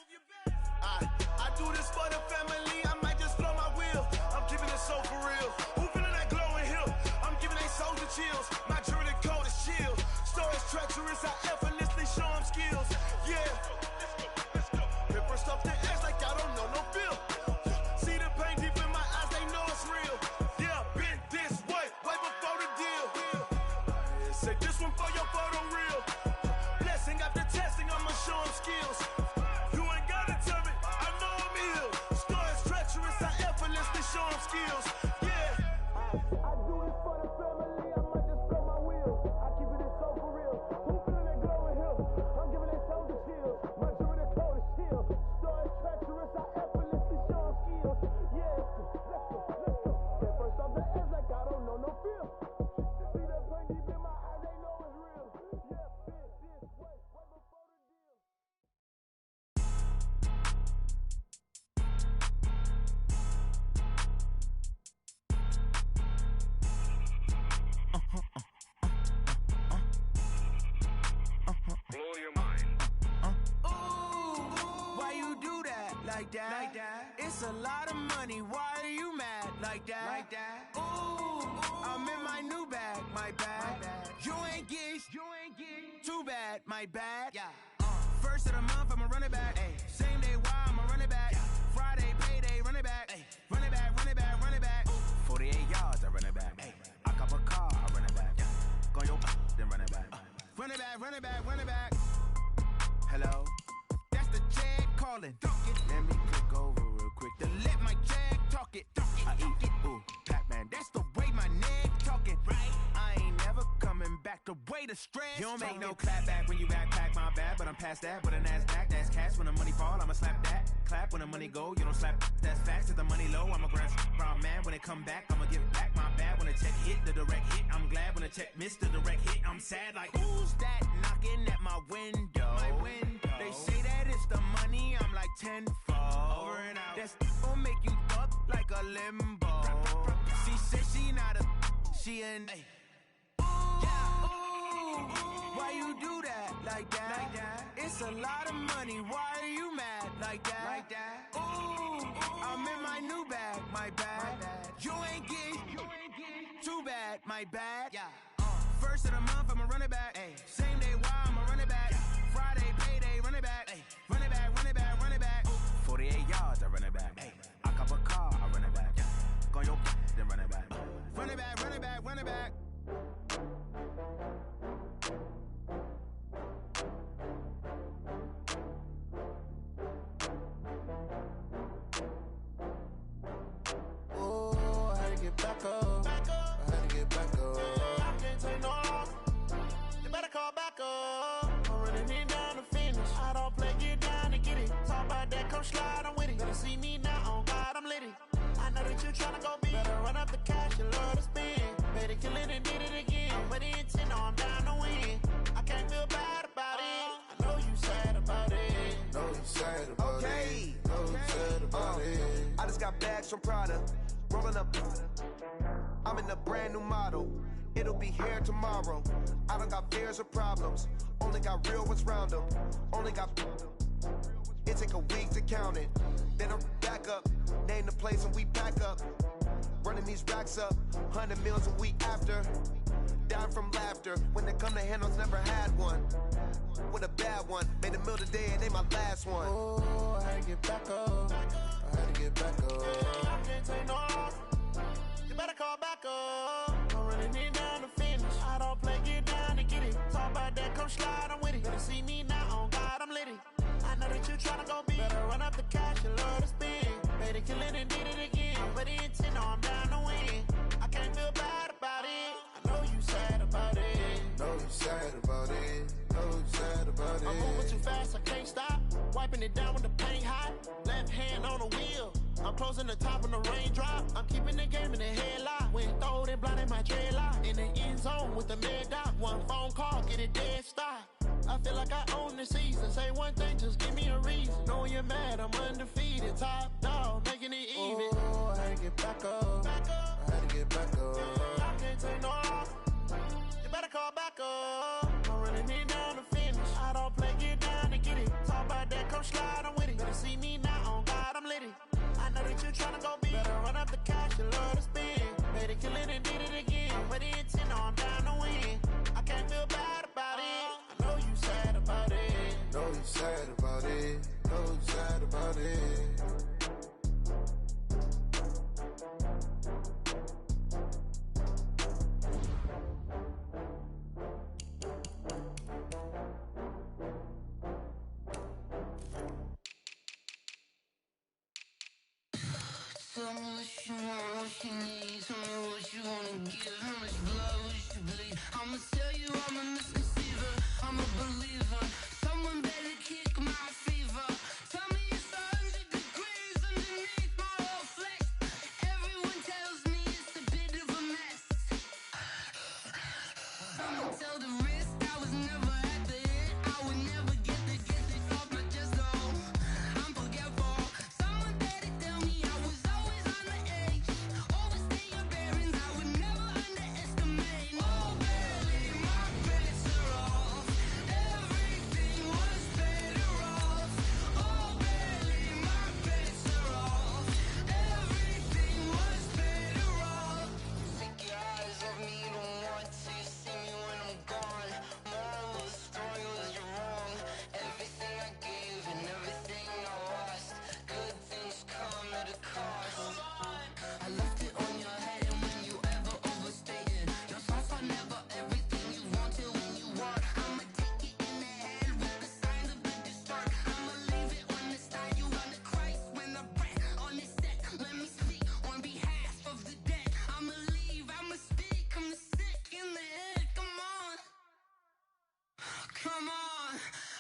I do this for the family, I might just blow my wheel. I'm keeping it so for real. Who feeling that glowing hill? I'm giving they souls the chills. My jewelry code is chill. Stories treacherous, I effortlessly show them skills. Yeah. Paper stuff the edge like I don't know no feel. See the pain deep in my eyes, they know it's real. Yeah, been this way, way before the deal. Say this one for your photo real. Blessing after testing, I'ma show them skills. You ain't gotta tell me, I know I'm ill. Stories treacherous, I effortlessly show them skills. Yeah. I do this for the family, I might just blow my wheel. I keep it so for real. Who feeling that glowing hill? I'm giving they souls the chills. My jewelry code is chill. Stories treacherous, I effortlessly show them skills. Yeah. Let's go. Get first off the edge like I don't know no feel. See the pain deep in my eyes, they know it's real. Yeah, been this way, way before the deal. Blow your mind. Ooh, why you do that? Like that? Like that? It's a lot of money. Why are you mad? Like that? Like that? Ooh, I'm in my new bag. My bad. You ain't geek. Too bad. My bad. Yeah. First of the month, I'ma run it back. Ay. Same day, why I'ma run it back. Friday, payday, run it back. Ay. Run it back, run it back, run it back. 48 yards, I run it back. Ay. I cop a car, I run it back. Go your then run it back. Run it back, run it back, run it back. Hello? That's the Jag calling. Let me click over real quick to let my Jag talk it. I eat it, ooh, Pac-Man. That's the way my neck talking. Right? I ain't never coming back the way the stress. You don't make no clap back when you backpack, my bad. But I'm past that with a NASDAQ. That's cash when the money fall, I'ma slap that. Clap when the money go, you don't slap. That's facts. If the money low, I'ma grab brown man. When it come back, I'ma give it back. My bad when the check hit, the direct hit. I'm glad when the check missed the direct hit. I'm sad like, who's that knocking at my window? My window. They say that it's the money, I'm like tenfold. Over and out. That's gon' make you fuck like a limbo. She said she not a, she an. Ay. Ooh, why you do that? Like that? Like that? It's a lot of money. Why are you mad? Like that? Like that? Ooh, I'm in my new bag. My bad. You ain't geek. Too bad. My bad. Yeah. First of the month, I'ma run it back. Ay. Same day, why I'ma run it back. Friday, payday, run it back. Ay. Run it back, run it back, run it back. 48 yards, I run it back. Ay. I cop a car, I run it back. Go your then run it back. Run it back, run it back, run it back. Oh, I had to get back up. I had to get back up. I can't take no loss. You better call back up. I'm running it down to finish. I don't play, get down to get it. Talk about that, come slide, I'm with it. Better see me now, on God, I'm litty. I know that you tryna go big. Better run up the cash, you love to spend. Better kill it and did it again. I'm with the intent, no, I'm down to win. I can't feel bad about it. I know you sad about it. Know you sad about it. Know you sad about it. I just got bags from Prada. Rolling up. I'm in a brand new model. it'll be here tomorrow. I don't got fears or problems, only got real ones round them. Only got. It take a week to count it. Then I'm back up, name the place and we pack up. Running these racks up, 100 meals a week after. Down from laughter, when they come to handles, never had one. With a bad one, made a meal today and they my last one. Oh, I had to get back up. I had to get back up. I can't take no loss. You better call back up. I'm running it down to finish. I don't play, get down to get it. Talk about that, come slide, I'm with it. Better see me now, on God, I'm litty. I know that you tryna go big. Better run up the cash and love to spend. Made a killing and did it again. But the intent, no, I'm down to win. I can't feel bad about it. I know you sad about it. Know you sad about it. Know you sad about it. I'm moving too fast, I can't stop. Wiping it down with the paint hot. Left hand on the wheel. I'm closing the top when the raindrop. I'm keeping the game in the headlock. When throwed and blinded my dreadlock. In the end zone with the mad dot. One phone call, get it dead stop. I feel like I own the season. Say one thing, just give me a reason. Knowing you're mad, I'm undefeated. Top dog, making it even. Oh, I had to get back up. I had to get back up. I can't take no loss. You better call back up. I'm running it down to finish. I don't play, get down to get it. Talk about that, come slide, I'm with it. Better see me now, on God, I'm litty. I know that you tryna go big. Better run up the cash and love to spend. Made a killing and did it again. But the intent, no, I'm down to win. I can't feel bad about it. I know you sad about it. Know you sad about it. Know you sad about it. Tell me what you want, what you need. Tell me what you wanna give. How much blood would you bleed? I'ma tell you I'm a misconceiver. I'm a believer. Someone better kick my fever. Tell me it's 100 degrees underneath my whole flesh. Everyone tells me it's a bit of a mess. I'ma tell the risk I was never at the end. I would never get this off my chest though. I'm forgetful. Someone better tell me I was always on the edge. Overstay your bearings, I would never underestimate. Oh, barely my bets are off. Everything was better off. Oh, barely my bets are off. Everything was better off. Take your eyes off me, don't want to see me when I'm gone. Moral of the story was you're wrong. Everything I gave and everything I lost. Good things come at a cost. I left it on your head, and when you ever overstay it, your thoughts are never everything you wanted when you want. I'ma take it in the head with the signs of the distort. I'ma leave it on the side. You run the Christ when the breath on this set. Let me speak on behalf of the dead. I'ma leave, I'ma speak. I'm sick in the head. Come on, come on.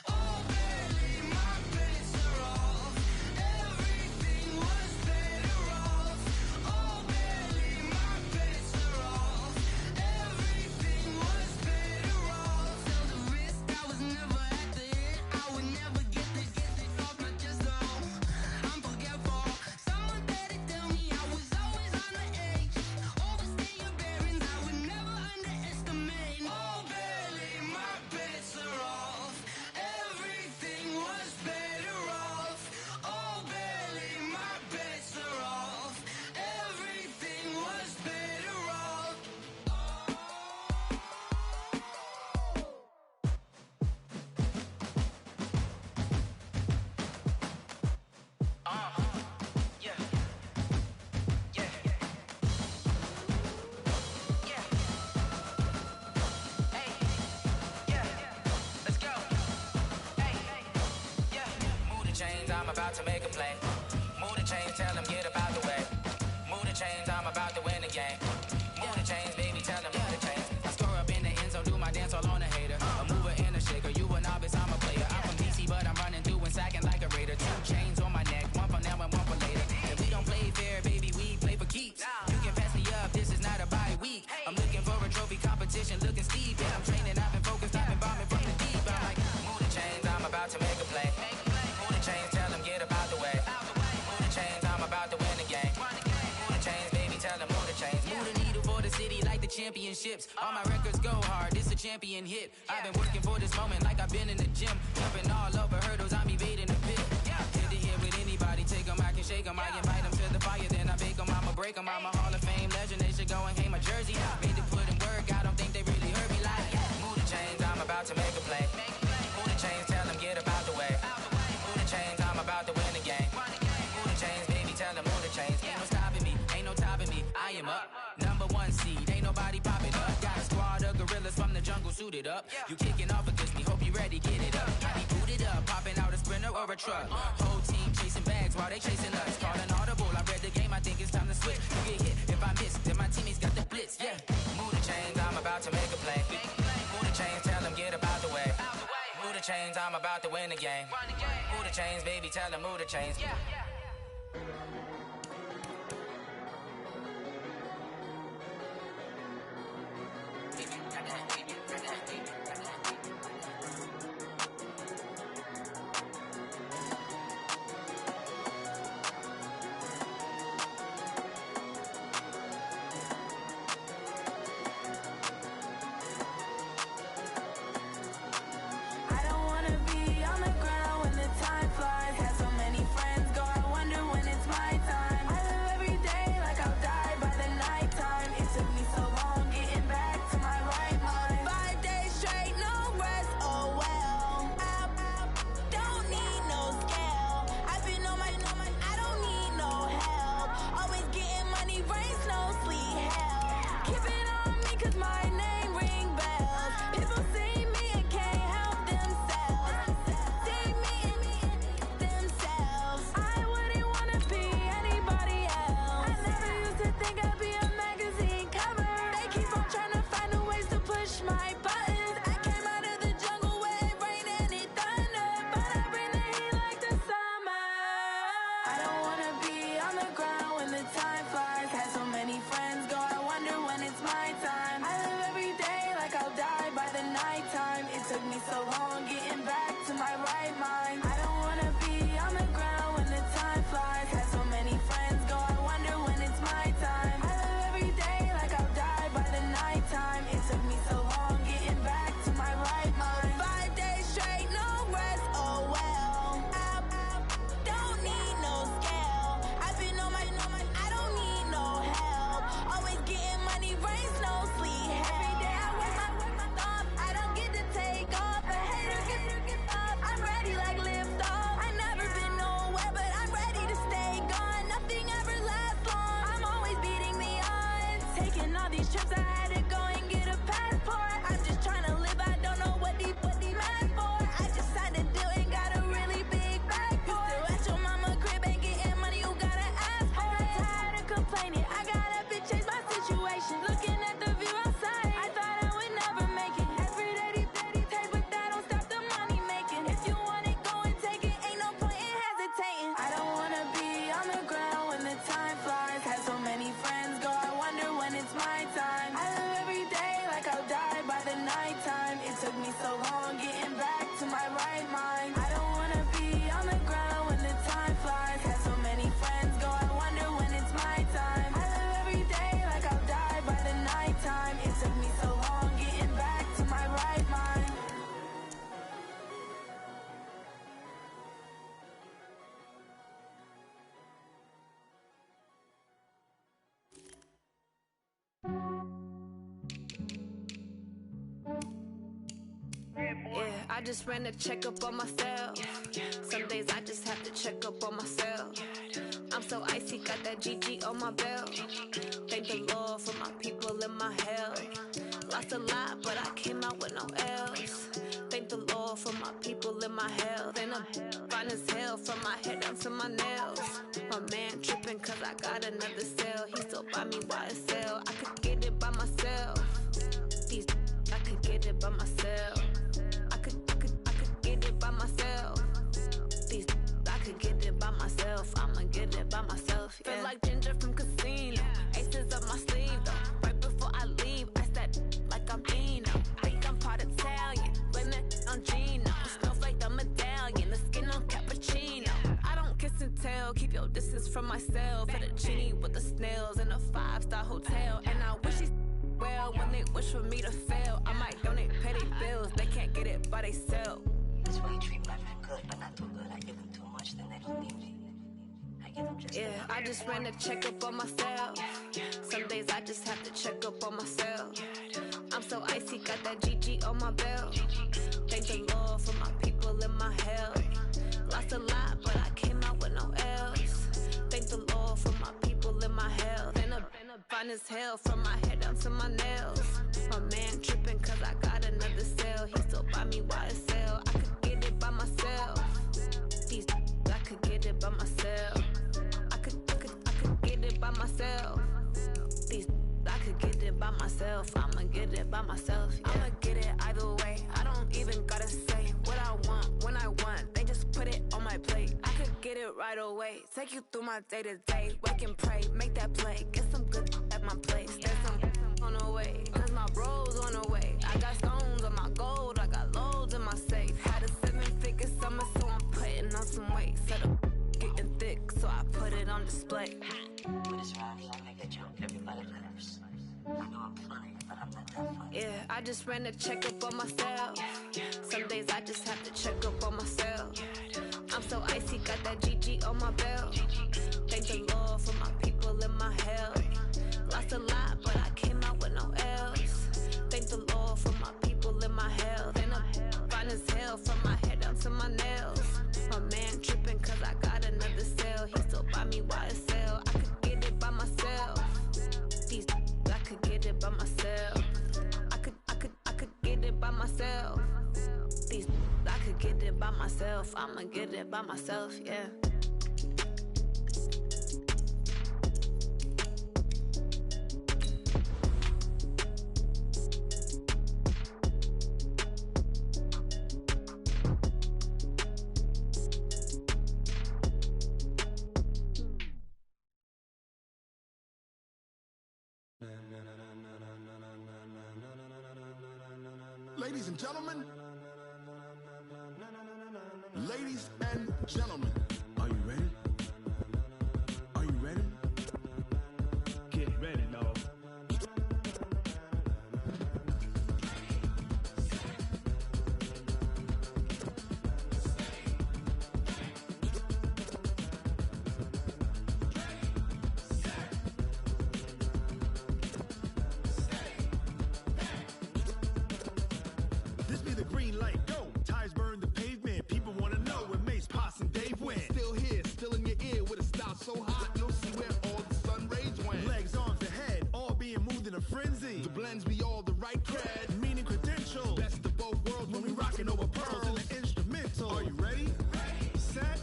Oh, barely my bets are off. Everything was better off. Oh, barely my bets are off. Everything was better off. Tell the risk I was never at the end. I would never get this off my chest though. I'm forgetful. Someone better tell me I was always on the edge. Overstay your bearings, I would never underestimate. Oh, barely my bets are off. Everything was better off. Oh, barely my bets are off. Everything was better off. Yeah. Yeah. Yeah. Hey. Yeah. Let's go. Hey. Yeah. Move the chains, I'm about to make a play. Move the chains, tell them get about the way. Move the chains, I'm about to win the game. Move the chains, baby, tell them move the chains. I score up in the end zone, do my dance all on a hater. A mover and a shaker, you a novice, I'm a player. I'm from DC, but I'm running through and sacking like a raider. 2 chains on my neck, one for now and one for later. And we don't play fair, baby, we play for keeps. You can pass me up, this is not a bye week. I'm looking for a trophy competition, looking steep. And I'm training, I've been focused, I've been bombing from the deep. I'm like, move the chains, I'm about to make a play. Move the chains, tell them get about the way. championships. All my records go hard, this a champion hit. I've been working for this moment like I've been in the gym. Jumping all over hurdles, I'm evading the pit. Head to head with anybody, take them, I can shake them. I invite them to the fire, then I bake them, I'ma break them. I'm a Hall of Fame legend, they should go and hang my jersey. Made to put in work, I don't think they really heard me like, move the chains, I'm about to make a play. Move the chains, tell them get up out the way. Move the chains, I'm about to win the game. Move the chains, baby, tell them move the chains. Ain't no stopping me, ain't no topping me. I am up, number one seed, ain't nobody popping up. Got a squad of gorillas from the jungle suited up. You kicking off against me, hope you ready, get it up. I be booted up, popping out a Sprinter or a truck. Whole team chasing bags while they chasing us. Calling audible, I read the game, I think it's time to switch. You get hit, if I miss, then my teammates got the blitz, yeah. Move the chains, I'm about to make a play. Move the chains, tell them get up out the way. Move the chains, I'm about to win the game. Move the chains, baby, tell them move the chains. I just ran a checkup on myself. Some days I just have to check up on myself. I'm so icy, got that GG on my belt. Thank the Lord for my people and my health. Lost a lot, but I came out with no L's. Thank the Lord for my people and my health. And I'm fine as hell from my head down to my nails. My man tripping cause I got another cell. He still buy me YSL. I could get it by myself. These I could get it by myself. I could get it by myself. These I could get it by myself. I'ma get it by myself. Yeah. Feel like Ginger from Casino. Aces up my sleeve though. Right before I leave, I said like I'm Dino. Think I'm part Italian. Blame it on Gino. Smells like the medallion. The skin on cappuccino. I don't kiss and tell. Keep your distance from myself. Fettuccine with the snails in a 5-star hotel. And I wish he's well. When they wish for me to fail, I might donate, pay their bills. They can't get it by they self. That's why you treat my friend good, but not too good. I give them too much, then they don't need me. I give them just Yeah, I just ran a checkup on myself. Some days I just have to check up on myself. I'm so icy, got that GG on my belt. Thank the Lord for my people in my health. Lost a lot, but I came out with no else. Thank the Lord for my people in my health. And I'm fine as hell from my head down to my nails. My man tripping cause I got another cell. He still buy me YSL. I could get it by myself. These I could get it by myself. I could get it by myself. These I could get it by myself. I'ma get it by myself. Yeah. I'ma get it either way. I don't even gotta say what I want when I want. They just put it on my plate. I could get it right away. Take you through my day to day. Wake and pray, make that play. Get some good at my place. There's some on the way. Cause my bros on the way. I got stones on my gold. I got loads in my safe. Had a 7-figure summer, so I'm putting on some weight. Set up getting thick, so I put it on display. With this round, he gon' make a jump. Everybody laughs. I know I'm funny, but I'm not that funny. Yeah, I just ran a checkup on myself. Some days I just have to check up on myself. I'm so icy, got that GG on my belt. Thank the Lord for my people in my health. Lost a lot, but I came out with no else. Thank the Lord for my people in my health. And I'm fine as hell from my head down to my nails. My man tripping cause I got another cell. He still buy me YSL. I could get it by myself. These I could get it by myself. I could get it by myself. These I could get it by myself. I'ma get it by myself, yeah. Ladies and gentlemen, ladies and gentlemen, Are you ready? Are you ready? Get ready, dog. This be the green light, go. Tires burn the pavement. People wanna know where Mace, Pops, and Dave went. still here, still in your ear with a style so hot, you'll see where all the sun rays went. Legs, arms, the head, all being moved in a frenzy. The blends be all the right cred, Meaning credentials. best of both worlds When we rockin' over pearls in the instrumental. Are you ready? Set,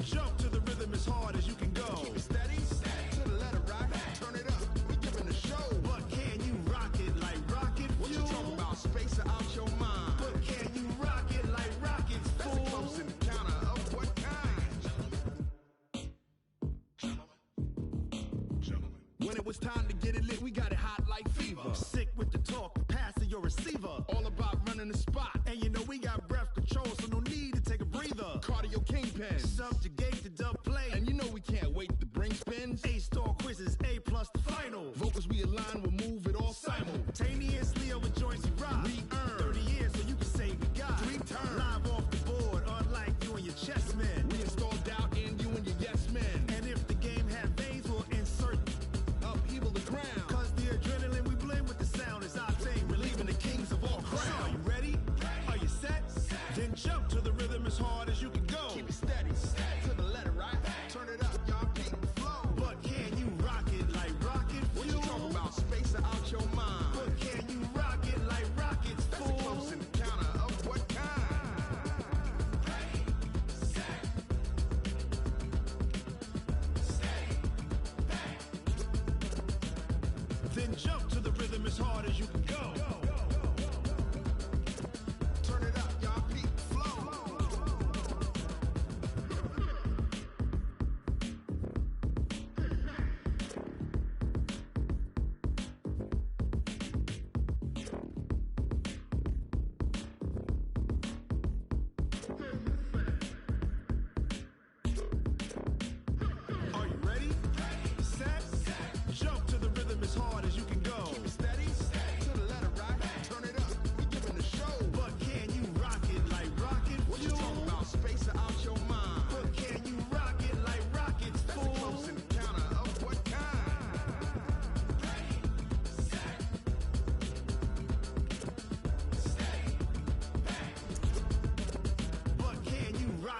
jump to the rhythm as hard as you can go. Keep it steady, to the letter right, turn it up, we giving the show. But can you rock it like rocket What you fuel? talking about, space out your mind? But can you rock it like rockets, That's a fool? close encounter of what kind? When it was time to get it lit, we got it hot like fever. Sick with the talk, pass to your receiver. All about running the spot, And you know we got breath control, so no need to take a breather. cardio kingpin. Subjugate the dub play. And you know we can't wait to bring spins. A-star quizzes, A+ the final. Vocals we align, we'll move it all Simultaneously over joints we rock. We earn 30 years so you can say we got 3 turns. Live off the board, unlike you and your chess men. We install doubt in you and your yes men. And if the game had veins, we'll insert Upheaval the ground. Cause the adrenaline we blend with the sound is our thing, relieving the kings of all crowns. So are you ready? Are you set? Then jump to the rhythm as hard as you can go. Keep it steady, to the letter right. Turn it up, y'all keep the flow. But can you rock it like rocket What you fuel? talking about, space out your mind? But can you rock it like rockets, That's a fool? close encounter of what kind? Then jump to the rhythm as hard as you can go. Turn it up, y'all keep the flow. Are you ready? Set, jump to the rhythm as hard as you can go.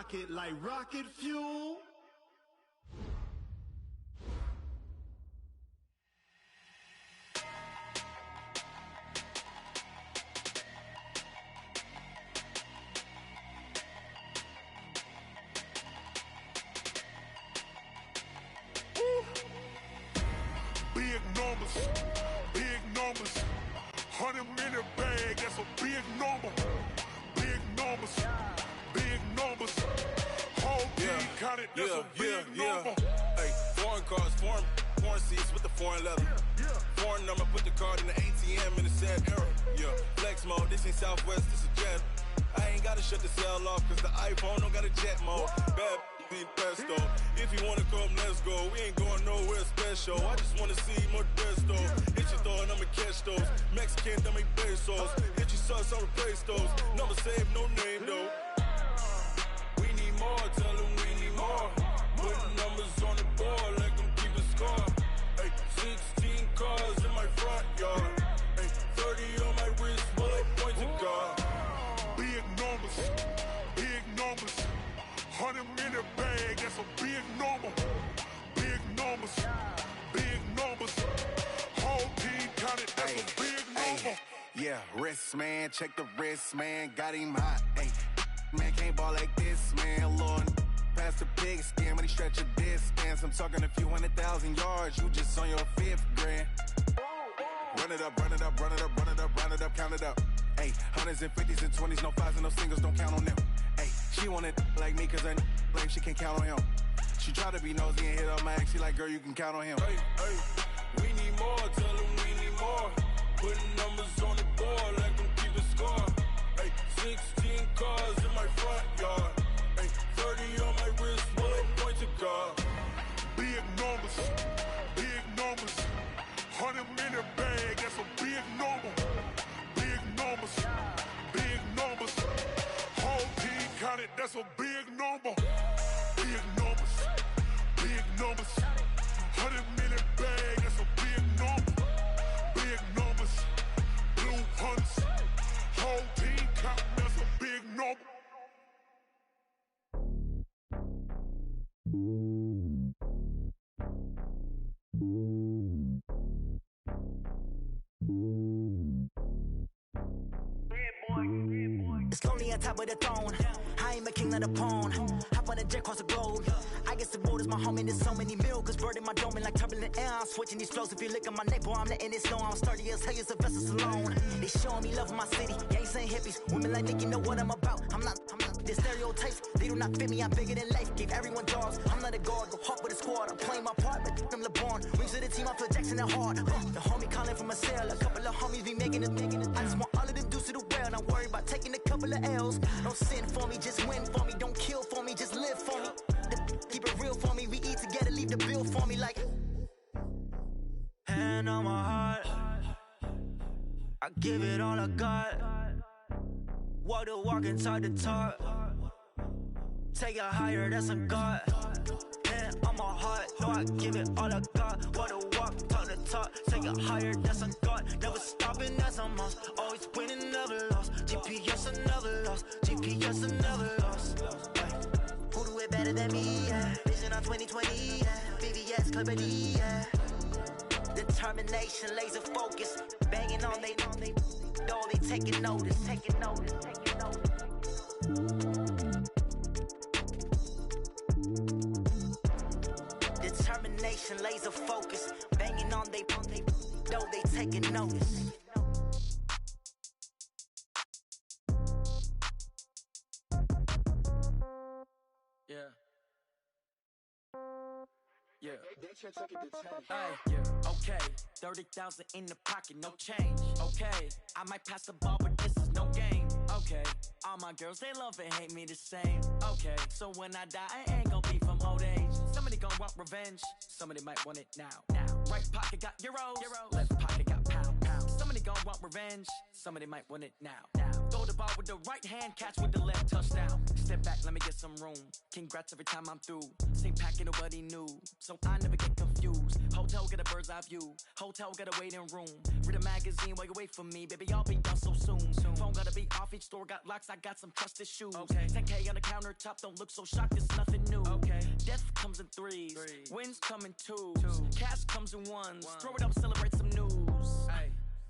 pocket like rocket fuel. Big numbers, big numbers. 100-minute bag, that's a big number. Big numbers, big numbers. Whole team counted, that's a big number. Hey, foreign cars, foreign seats with the foreign leather. Foreign number, put the card in the ATM in the sad era. Yeah, flex mode, this ain't Southwest, this is Jet. I ain't gotta shut the cell off, cause the iPhone don't got a jet mode. Bad need pesto. If you wanna come, let's go. We ain't going nowhere special. I just wanna see more desto. Hit your throw and I'ma catch those. Mexican, dummy pesos. Hit your sauce, I'll replace those. Number save, no name though. We need more, tell them we need more. Put numbers on the board, let them keep a score. Hey, 16 cars in my front yard. Hey, 30 on my wrist, bullet point to God. Big numbers, big numbers. 100-minute bag, that's a big number. Big numbers, big numbers. Whole team counted, that's a big number. Yeah, wrist man, check the wrist man, got him hot. Ay, man can't ball like this, man. Lord, past the pig skin when he stretch a distance. I'm talking a few 100,000 yards, you just on your 5th grand. Run it up, run it up, run it up, run it up, run it up, count it up. Ay, hundreds and 50s and 20s, no 5s and no singles, don't count on them. Ay, she wanted like me cause her like she can't count on him. She tried to be nosy and hit up my ex, she like, girl, you can count on him. Hey, hey, we need more, tell them we need more. Putting numbers on the board, let them keep a score. Hey, 16 cars in my front yard. Hey, 30 on my wrist, bullet point to God. Big numbers, big numbers. 100-minute bag, that's a big number. Big numbers, big numbers. Whole team counted, that's a big number. Big numbers, big numbers. 100-minute bag, that's a big number. Big numbers, blue hunts. Whole team counting, that's a big number. It's lonely on top of the throne. I ain't a king of the pawn. Hop on a jet across the globe. I guess the road is my home and there's so many milkers burning my dome like turbulent air. I'm switching these flows. If you look at my neck, boy, I'm letting it slow. I'm sturdy as hell, it's a vessel alone. They showing me love in my city. Gangs ain't hippies. Women like Nicky know what I'm about. I'm not. The stereotypes, they do not fit me. I'm bigger than life. Gave everyone jobs. I'm not a guard. Go hard with a squad. I'm playing my part, but I'm LeBron. Wings of the team, I feel Jackson and hard. The homie calling from a cell. A couple of homies be making it. I just want all of them dudes to the well. Not worry about taking a couple of L's. Don't sin for me, just win for me. Don't kill for me, just live for me. Keep it real for me. We eat together, leave the bill for me like. Hand on my heart, I give it all I got. Walk the walk and talk the talk. Take it higher, that's a God. Hand on my heart, no, I give it all I got. Walk the walk, talk the talk. Take it higher, that's a God. Never stopping, that's a must. Always winning, never lost. GPS, I never lost. GPS, I never lost. Who do it better than me? Yeah. Vision on 2020. Yeah. VVS, Clarity. Yeah. Determination, laser focus. Banging on they door, they taking notice. Taking notice. Taking notice. Determination, laser focus. Banging on they door, they taking notice. Yeah. Yeah. Hey, yeah. Okay. 30,000 in the pocket, no change. Okay. I might pass the ball, but this is no game. Okay. All my girls, they love and hate me the same. Okay. So when I die, I ain't gon' be from old age. Somebody gon' want revenge. Somebody might want it now. Right pocket got euros. Left pocket got pound. Somebody gon' want revenge. Somebody might want it now. Throw the ball with the right hand, catch with the left, touchdown. Step back, let me get some room. Congrats every time I'm through. Same packet, nobody knew. So I never get confused. views. Hotel get a bird's eye view. Hotel got a waiting room. Read a magazine while you wait for me, baby. I'll be done so soon. Phone gotta be off. Each store got locks. I got some trusted shoes. 10K on the countertop. Don't look so shocked. It's nothing new. Death comes in threes. Wins come in twos. Cash comes in ones. Throw it up, celebrate some news.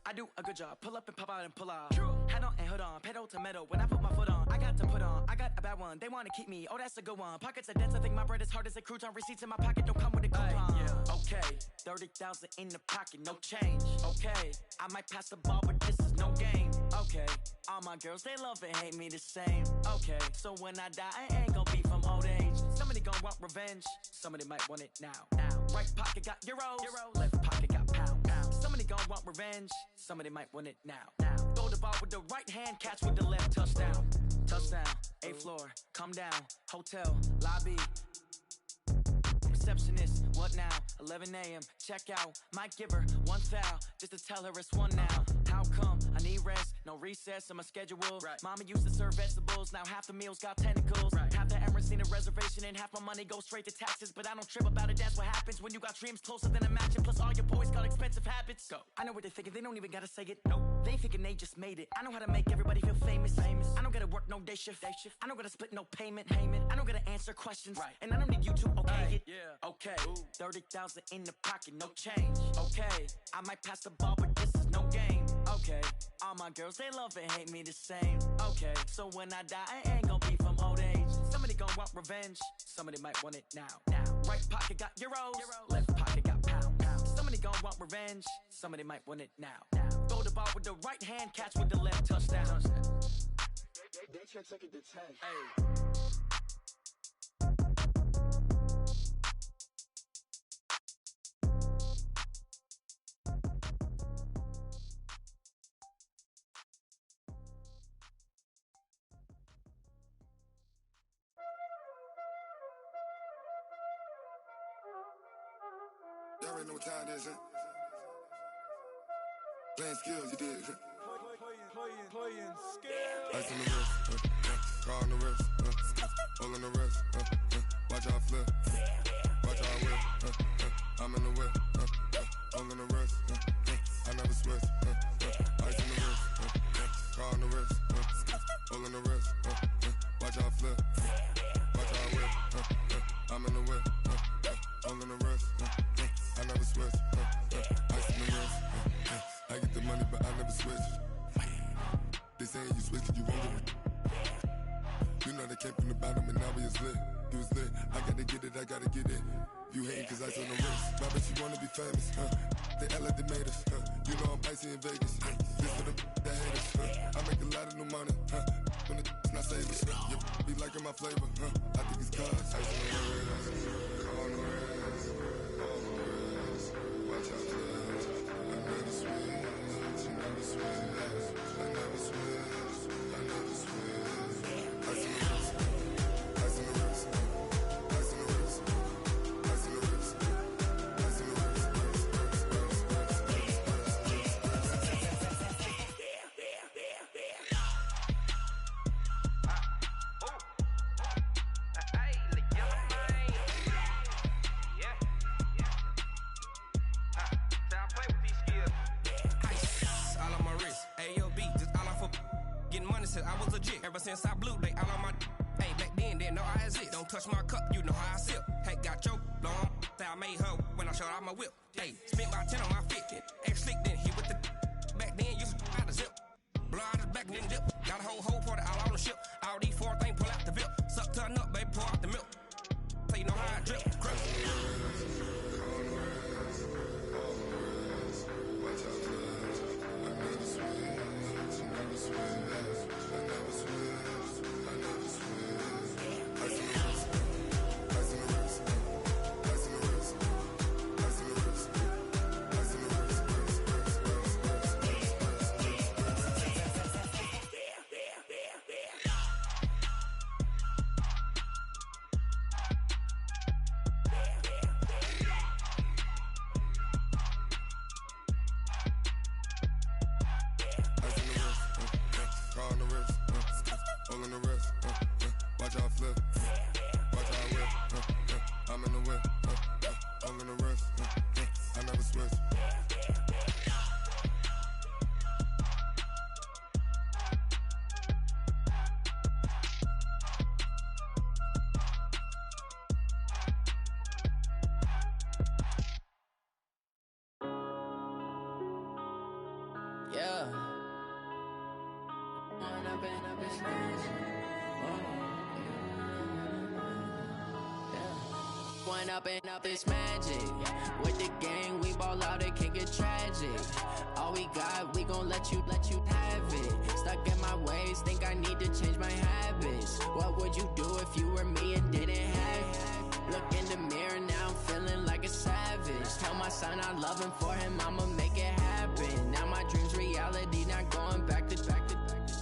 I do a good job. Pull up and pop out and pull out. Head on and hood on. Pedal to metal. When I put my foot on, I got to put on. I got a bad one. They want to keep me. Oh, that's a good one. Pockets are dense. I think my bread is hard as a crouton. Receipts in my pocket don't come with a coupon. Okay, 30,000 in the pocket, no change. Okay, I might pass the ball, but this is no game. Okay, all my girls, they love and hate me the same. Okay, so when I die, I ain't gonna be from old age. Somebody gonna want revenge. Somebody might want it now. Right pocket got euros. Left pocket got pound. Somebody gonna want revenge. Somebody might want it now. Throw the ball with the right hand, catch with the left. Touchdown. Touchdown. 8th floor. Come down. Hotel. Lobby. Receptionist, what now? 11 a.m. Check out. Might give her one foul just to tell her it's one now. How come? I need rest. No recess in my schedule. Mama used to serve vegetables. Now half the meals got tentacles. Half the Emirates need a reservation and half my money goes straight to taxes. But I don't trip about it. That's what happens when you got dreams closer than a match. And plus all your boys got expensive habits. Go. I know what they're thinking. They don't even gotta say it. No. They thinking they just made it. I know how to make everybody feel famous. I don't gotta work no day shift. I don't gotta split no payment. I don't gotta answer questions. And I don't need you to okay it. Okay, 30,000 in the pocket, no change. Okay, I might pass the ball, but this is no game. Okay, all my girls, they love and hate me the same. Okay, so when I die, I ain't gonna be from old age. Somebody gonna want revenge. Somebody might want it now. Right pocket got euros. Left pocket got pound. Somebody gonna want revenge. Somebody might want it now. Throw the ball with the right hand, catch with the left. Touchdown. They can't take it to 10. Y'all already know what time it is, huh? Playing skills, you did. Playing skills. Ice on the wrist, car on the wrist, hole in the wrist, watch out flip, watch out whip, I'm in the whip, hole in the wrist, I never switch, ice on the wrist, car on the wrist, hole in the wrist, watch out flip, watch out whip, I'm in the whip, hole in the wrist, I never switch, ice on the wrist, I get the money but I never switch. They saying you switch it, you won't get it. You know they came from the bottom and now we is lit. You was lit, I gotta get it, I gotta get it. You hating cause ice on the wrist. My bitch, you wanna be famous, They act like they made us, You know I'm icy in Vegas, This for the that hate us, I make a lot of new money, When the not savers, You be liking my flavor, I think it's cause ice on the wrist, on the wrist, on the wrist. Watch out, cuz I never switch, you never switch. I never switch, I never switch. Ice in the wrist, ice in the wrist, ice in the wrist, ice in the wrist, ice in the wrist, I was legit ever since I blew they all on my hey back then didn't know I exist. Don't touch my cup, you know how I sip. Hey, got your long that I made her when I showed out my whip. Hey, spent about 10 on my fit. Ex slick then hit with the back then used to out the zip. Blow out his back then dip. Got a whole party all on the ship. All these 4 things pull out the VIP. Suck turn up, baby, pour out the milk. So you know how I drip. Crush. flip. Watch how I whip. I'm in the whip. All in the wrist. One up and up is magic. With the gang, we ball out, it can get tragic. All we got, we gon' let you have it. Stuck in my ways, think I need to change my habits. What would you do if you were me and didn't have it? Look in the mirror, now I'm feeling like a savage. Tell my son I love him, for him I'ma make it happen. Now my dream's reality, not going back to.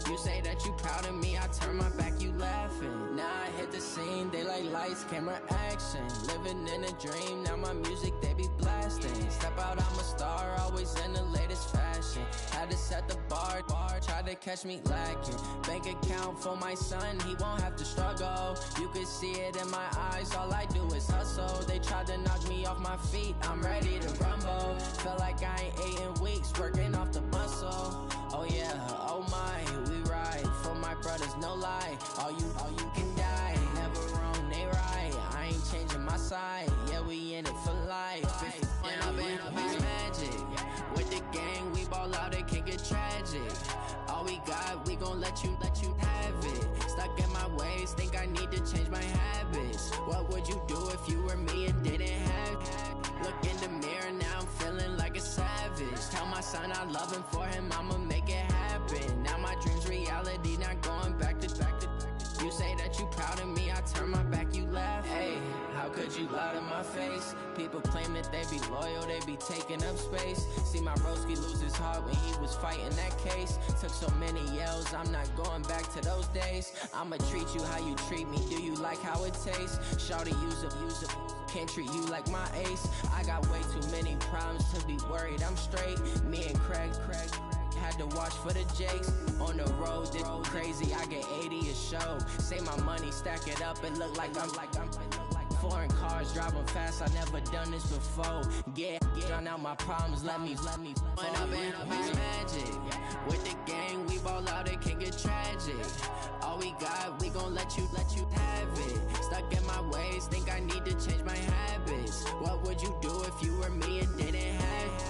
You say that you proud of me, I turn my back, you laughing. Now I hit the scene, they like lights, camera, action. Living in a dream, now my music, they be blasting. Step out, I'm a star, always in the latest fashion. Had to set the bar, try to catch me lacking. Bank account for my son, he won't have to struggle. You could see it in my eyes, all I do is hustle. They tried to knock me off my feet, I'm ready to rumble. Feel like I ain't ate in weeks, working off the muscle. Oh yeah, oh my, we ride for my brothers, no lie. All you can die, never wrong, they right. I ain't changing my side, yeah, we in it for life. And up is magic. With the gang, we ball out, it can get tragic. All we got, we gon' let you have it. Stuck in my ways, think I need to change my habits. What would you do if you were me and didn't have it? Look in the mirror, now I'm feeling like a savage. Tell my son I love him, for him I'ma make it happen. Now my dream's reality, not going back to. You say that you proud of me, I turn my back, you laugh. Hey, how could you lie to my face? People claim that they be loyal, they be taking up space. See my broski lose his heart when he was fighting that case. Took so many yells, I'm not going back to those days. I'ma treat you how you treat me, do you like how it tastes? Shawty, use up, can't treat you like my ace. I got way too many problems to be worried, I'm straight. Me and Craig had to watch for the Jakes. On the road, this crazy, I get 80 a show. Say my money, stack it up, it look like I'm foreign cars, driving fast, I never done this before. Get drown out my problems, let me One up and up is magic. With the gang, we ball out, it can get tragic. All we got, we gon' let you have it. Stuck in my ways, think I need to change my habits. What would you do if you were me and didn't have it?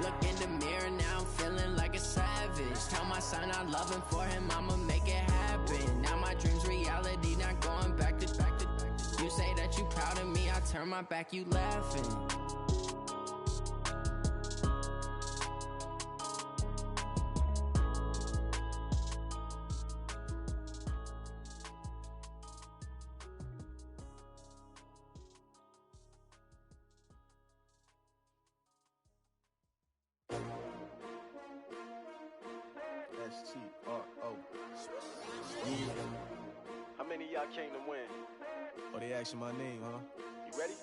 Look in the mirror, now I'm feeling like a savage. Tell my son I love him, for him I'ma make it happen. Now my dream's reality, not going back to. You say that you proud of me, I turn my back, you laughing. S-T-R-O. Yeah. How many of y'all came to win? Oh, they asking my name, huh? You ready?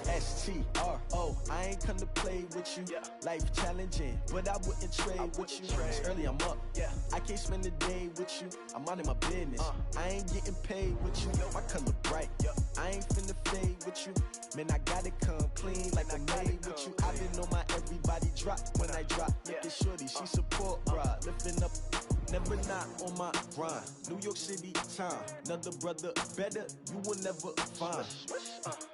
S-T-R-O. I ain't come to play with you. Yeah. Life challenging, but I wouldn't trade with you. It's early, I'm up. Yeah. I can't spend the day with you. I'm minding my business. I ain't getting paid with you. My color bright. I ain't finna fade with you. Man, I gotta come clean like I'm made with you. I've been on my everybody drop when I drop. Look at shorty, she support, bruh. Lifting up. Never not on my grind. New York City time. Another brother better, you will never find.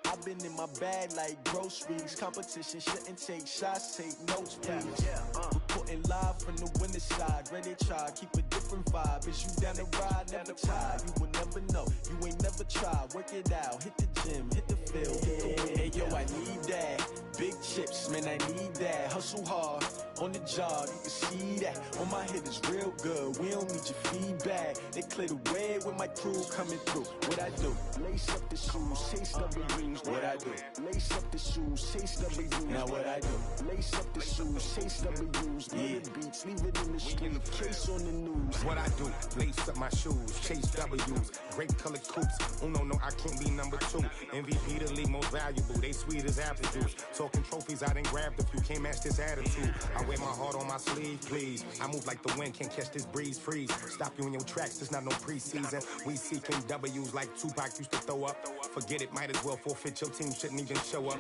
I've been in my bag like groceries. Competition shouldn't take shots, take notes, please. Reporting live from the winning side. Ready to try, keep a different vibe. Is you down the ride, never tired. You will never know, you ain't never tried. Work it out, hit the gym, hit the field, hit the win. Hey yo, I need that. Big chips, man, I need that. Hustle hard, on the job, you can see that. On my head is real good, we don't need your feedback. They clear the way with my crew coming through. What I do? Lace up the shoes, chase W's. What I do? Lace up the shoes, chase W's. Now what I do? Lace up the shoes, chase W's. Yeah. Beats, leave it in the street, case on the news. What I do? Lace up my shoes, chase W's. Great colored coops. Oh no, I can't be number 2. MVP the league most valuable. They sweet as apple juice. Talking trophies, I done grabbed a few. Can't match this attitude. I wear my heart on my sleeve, please. I move like the wind, can't catch this breeze, freeze. Stop you in your tracks, it's not no preseason. We seeking W's like Tupac used to throw up. Forget it, might as well forfeit. Your team shouldn't even show up.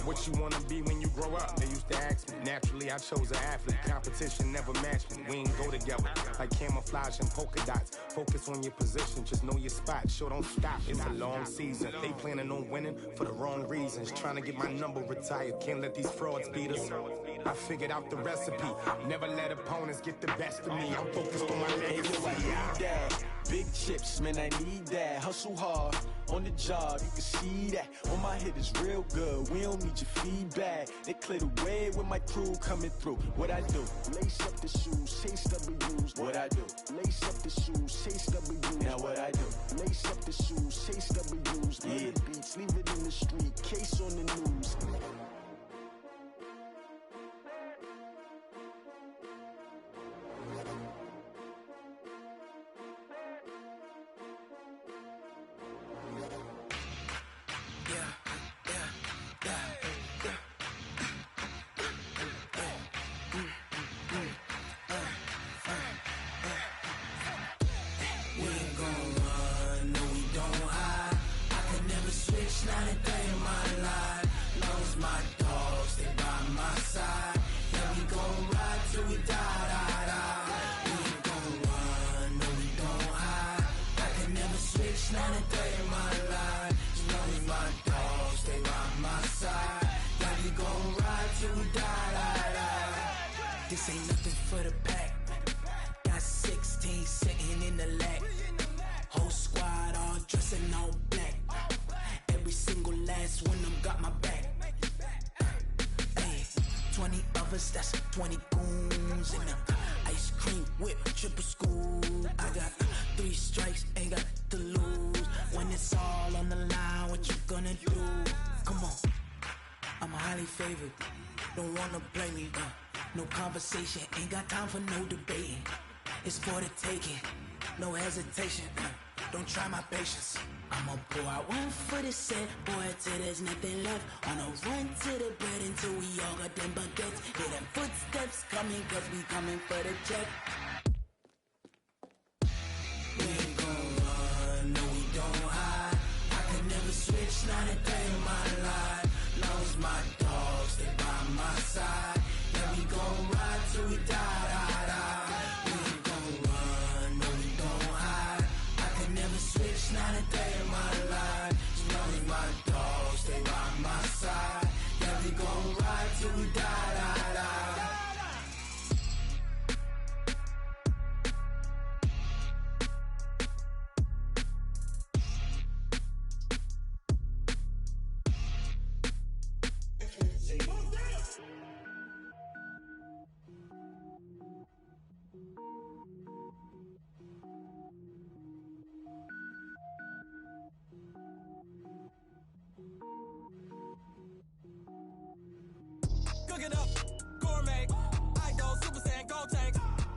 What you wanna be when you grow up? They used to ask me. Naturally, I chose an athlete. Competition never matched me. We ain't go together like camouflage and polka dots. Focus on your position, just know your spot. Sure, don't stop. It's a long season. They planning on winning for the wrong reasons. Trying to get my number retired. Can't let these frauds beat us. I figured out the recipe. Never let opponents get the best of me. I'm focused on my legacy. Big chips, man, I need that. Hustle hard on the job, you can see that. On my head is real good, we don't need your feedback. They clear the way with my crew coming through. What I do? Lace up the shoes, chase W's. What I do? Lace up the shoes, chase W's. Now what I do? Lace up the shoes, chase W's. Yeah, beats, leave it in the street, case on the news. This ain't nothing for the pack. Got 16 sitting in the lap. Whole squad all dressing all black. Every single last one of them got my back. Hey, 20 of us, that's 20 goons in the ice cream whip, triple school. I got 3 strikes, ain't got to lose. When it's all on the line, what you gonna do? Come on, I'm highly favored. Don't wanna blame me, no conversation, ain't got time for no debating. It's for the taking, no hesitation. Don't try my patience. I'ma pour out one for the set, boy, till there's nothing left. On a run to the bed until we all got them baguettes. Hear them footsteps coming, cause we coming for the check. We ain't gon' run, no we don't hide. I could never switch, not a day in my life. Lost my dogs, they by my side. Yeah, we gon' ride till we die. We ain't gon' run, no we don't hide. I could never switch, not a day in my life. As long as my dogs stay by my side. Yeah, we gon' ride till we die. Cook it up, gourmet. I go Super Saiyan, go tank.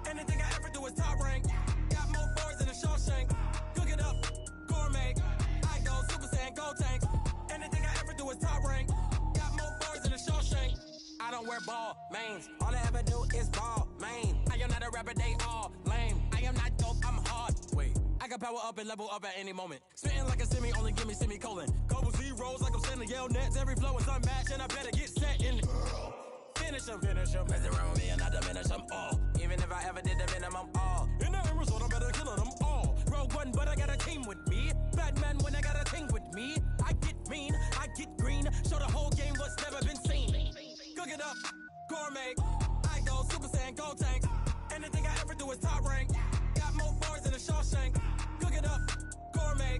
Anything I ever do is top rank. Got more boards than a Shawshank. Cook it up, gourmet. I go Super Saiyan, go tank. Anything I ever do is top rank. Got more boards than a Shawshank. I don't wear ball mains. All I ever do is ball main. I am not a rapper, they all lame. I am not dope, I'm hard. Wait, I can power up and level up at any moment. Spitting like a semi, only give me semicolon. Couple zeros like I'm sending Yale Nets. Every flow is unmatched and I better get set in. Finish them. Mess around with me and I diminish them all. Even if I ever did the minimum all. In the result, I'm better killing them all. Rogue One, but I got a team with me. Batman when I got a team with me. I get mean, I get green. Show the whole game what's never been seen. Cook it up, gourmet. I go Super Saiyan, go tank. Anything I ever do is top rank. Got more boards than a Shawshank. Cook it up, gourmet.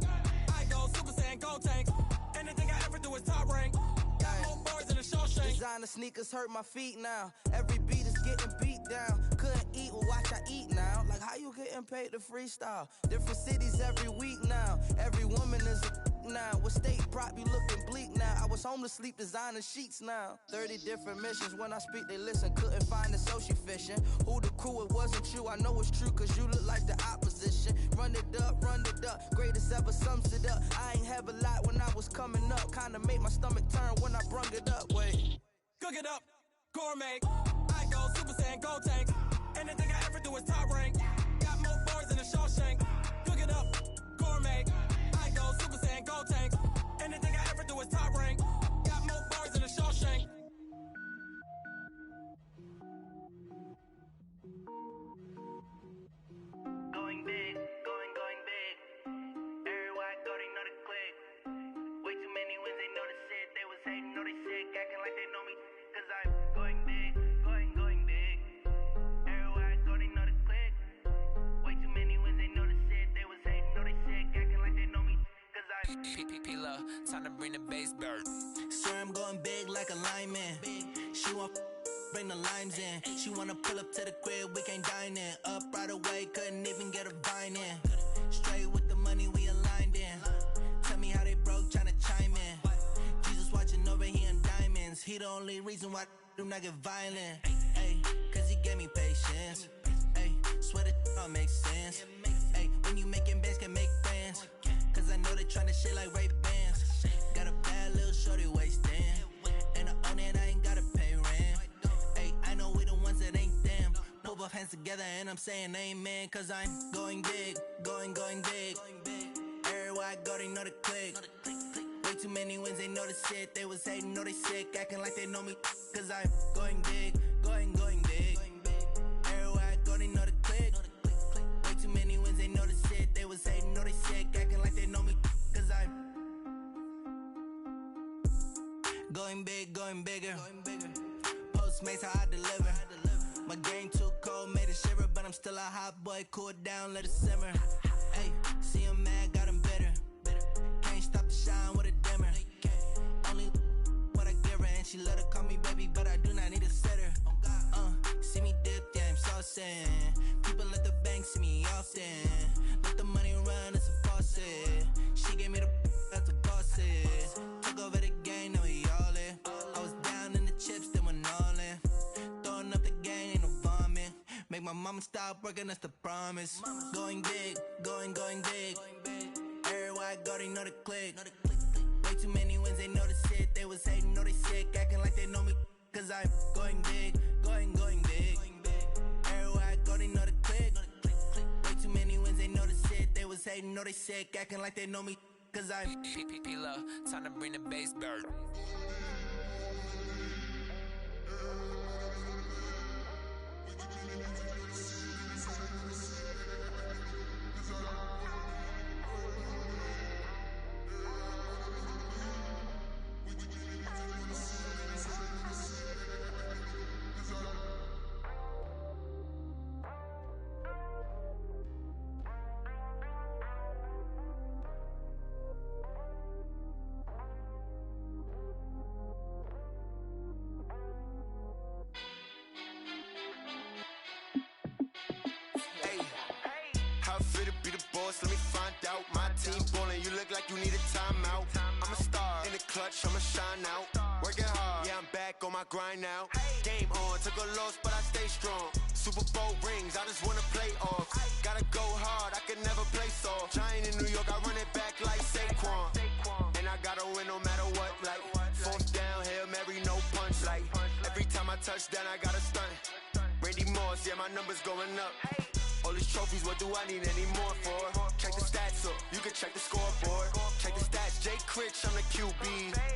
I go Super Saiyan, go tank. Anything I ever do is top rank. Got more boards than a Shawshank. Designer sneakers hurt my feet now. Every beat is getting beat down. Couldn't eat, well watch I eat now. Like how you getting paid to freestyle? Different cities every week now. Every woman is a now. What state prop you looking bleak now? I was home to sleep designer sheets now. 30 different missions. When I speak they listen. Couldn't find the social fishing. Who the crew, it wasn't you. I know it's true cause you look like the opposition. Run it up. Greatest ever sums it up. I ain't have a lot when I was coming up. Kinda made my stomach turn when I brung it up. Wait. Cook it up, gourmet. I go Super Saiyan, go tank. Anything I ever do is top rank. Got more boards than a Shawshank. Cook it up, gourmet. I go Super Saiyan, go tank. Anything I ever do is top rank. Got more boards than a Shawshank. Going big, going big. Everywhere I go, they know the click. Way too many wins, they know the shit. They was hating, know they sick, acting like they know me. Cause I'm going big, going big. Everywhere I go, they know the click. P-Love, time to bring the bass bird. Swear I'm going big like a lineman. She want bring the limes in. She wanna pull up to the crib, we can't dine in. Up right away, couldn't even get a vine in. Straight with the money we aligned in. Tell me how they broke, tryna chime in. Jesus watching over here in diamonds. He the only reason why I do not get violent. Ay, cause he gave me patience. Ay, swear that all makes sense. Ay, when you making bands, can make friends. Cause I know they tryna shit like Ray-Bans. Got a bad little shorty wasting. And I own it, I ain't gotta pay rent. Ay, I know we the ones that ain't them. Put both hands together and I'm saying amen. Cause I'm going big, going big. Everywhere I go, they know the click. Way too many wins, they know the shit. They was hating, know they sick, acting like they know me. Cause I'm going big, going big. Everywhere I go, they know the click. Way too many wins, they know the shit. They was hating, know they sick, acting like they know me. Cause I'm going big, going bigger. Postmates how I deliver. My game too cold, made it shiver. But I'm still a hot boy, cool it down, let it simmer. Hey, see him mad, got him bitter. Can't stop the shine with a dimmer. Only what I give her, and she let her call me baby, but I do not need a sitter. See me dip, yeah, I'm saucing. People let the bank see me often. Let the money run, it's a faucet. She gave me the that's a boss is. Took over the game, now we all in. I was down in the chips, then went all in. Throwing up the game, ain't no vomit. Make my mama stop working, that's the promise. Going big, going big. Everywhere I go, they know the click. Way too many wins, they know the shit. They was hating, know they sick, acting like they know me. Cause I'm going big, going big. Everywhere I go, they know the click. Way too many wins, they know the shit. They was hating, know they sick, acting like they know me. Cause I'm P-Love, time to bring the bass bird. Let me find out. My team ballin', you look like you need a timeout. I'm a star in the clutch, I'ma shine out. Working hard, yeah, I'm back on my grind now. Game on, took a loss, but I stay strong. Super Bowl rings, I just wanna play off. Gotta go hard, I can never play soft. Giant in New York, I run it back like Saquon. And I gotta win no matter what, like fourth down, Hail Mary, no punch. Like every time I touch down, I gotta stunt. Randy Moss, yeah, my numbers going up. All these trophies, what do I need any more for? Check the stats up, you can check the scoreboard. Check the stats, Jay Critch, I'm the QB.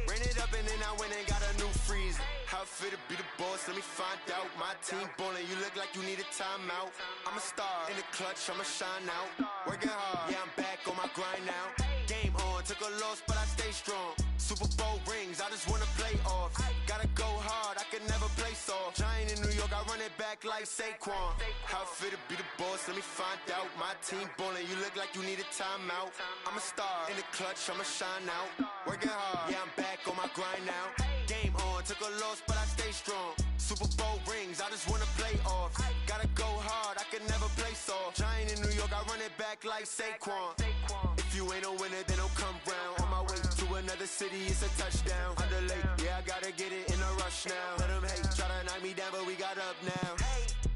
Ran it up and then I went and got a new freeze. How fit to be the boss, let me find out. My team ballin', you look like you need a timeout. I'm a star in the clutch, I'ma shine out. Working hard, yeah, I'm back on my grind now. Game on, took a loss, but I stay strong. Super Bowl rings, I just wanna play off. Gotta go hard, I can never play soft. Giant in New York, I run it back like Saquon. How fit to be the boss, let me find out. My team ballin', you look like you need a timeout. I'm a star in the clutch, I'ma shine out. Working hard, yeah, I'm back on my grind now. Game on, took a loss, but I stay strong. Super Bowl rings, I just wanna play off. Gotta go hard, I can never play soft. Giant in New York, I run it back like Saquon. If you ain't a winner, then don't come round. On my way to another city, it's a touchdown. Underlay, yeah, I gotta get it in a rush now. Let them hate, try to knock me down, but we got up now.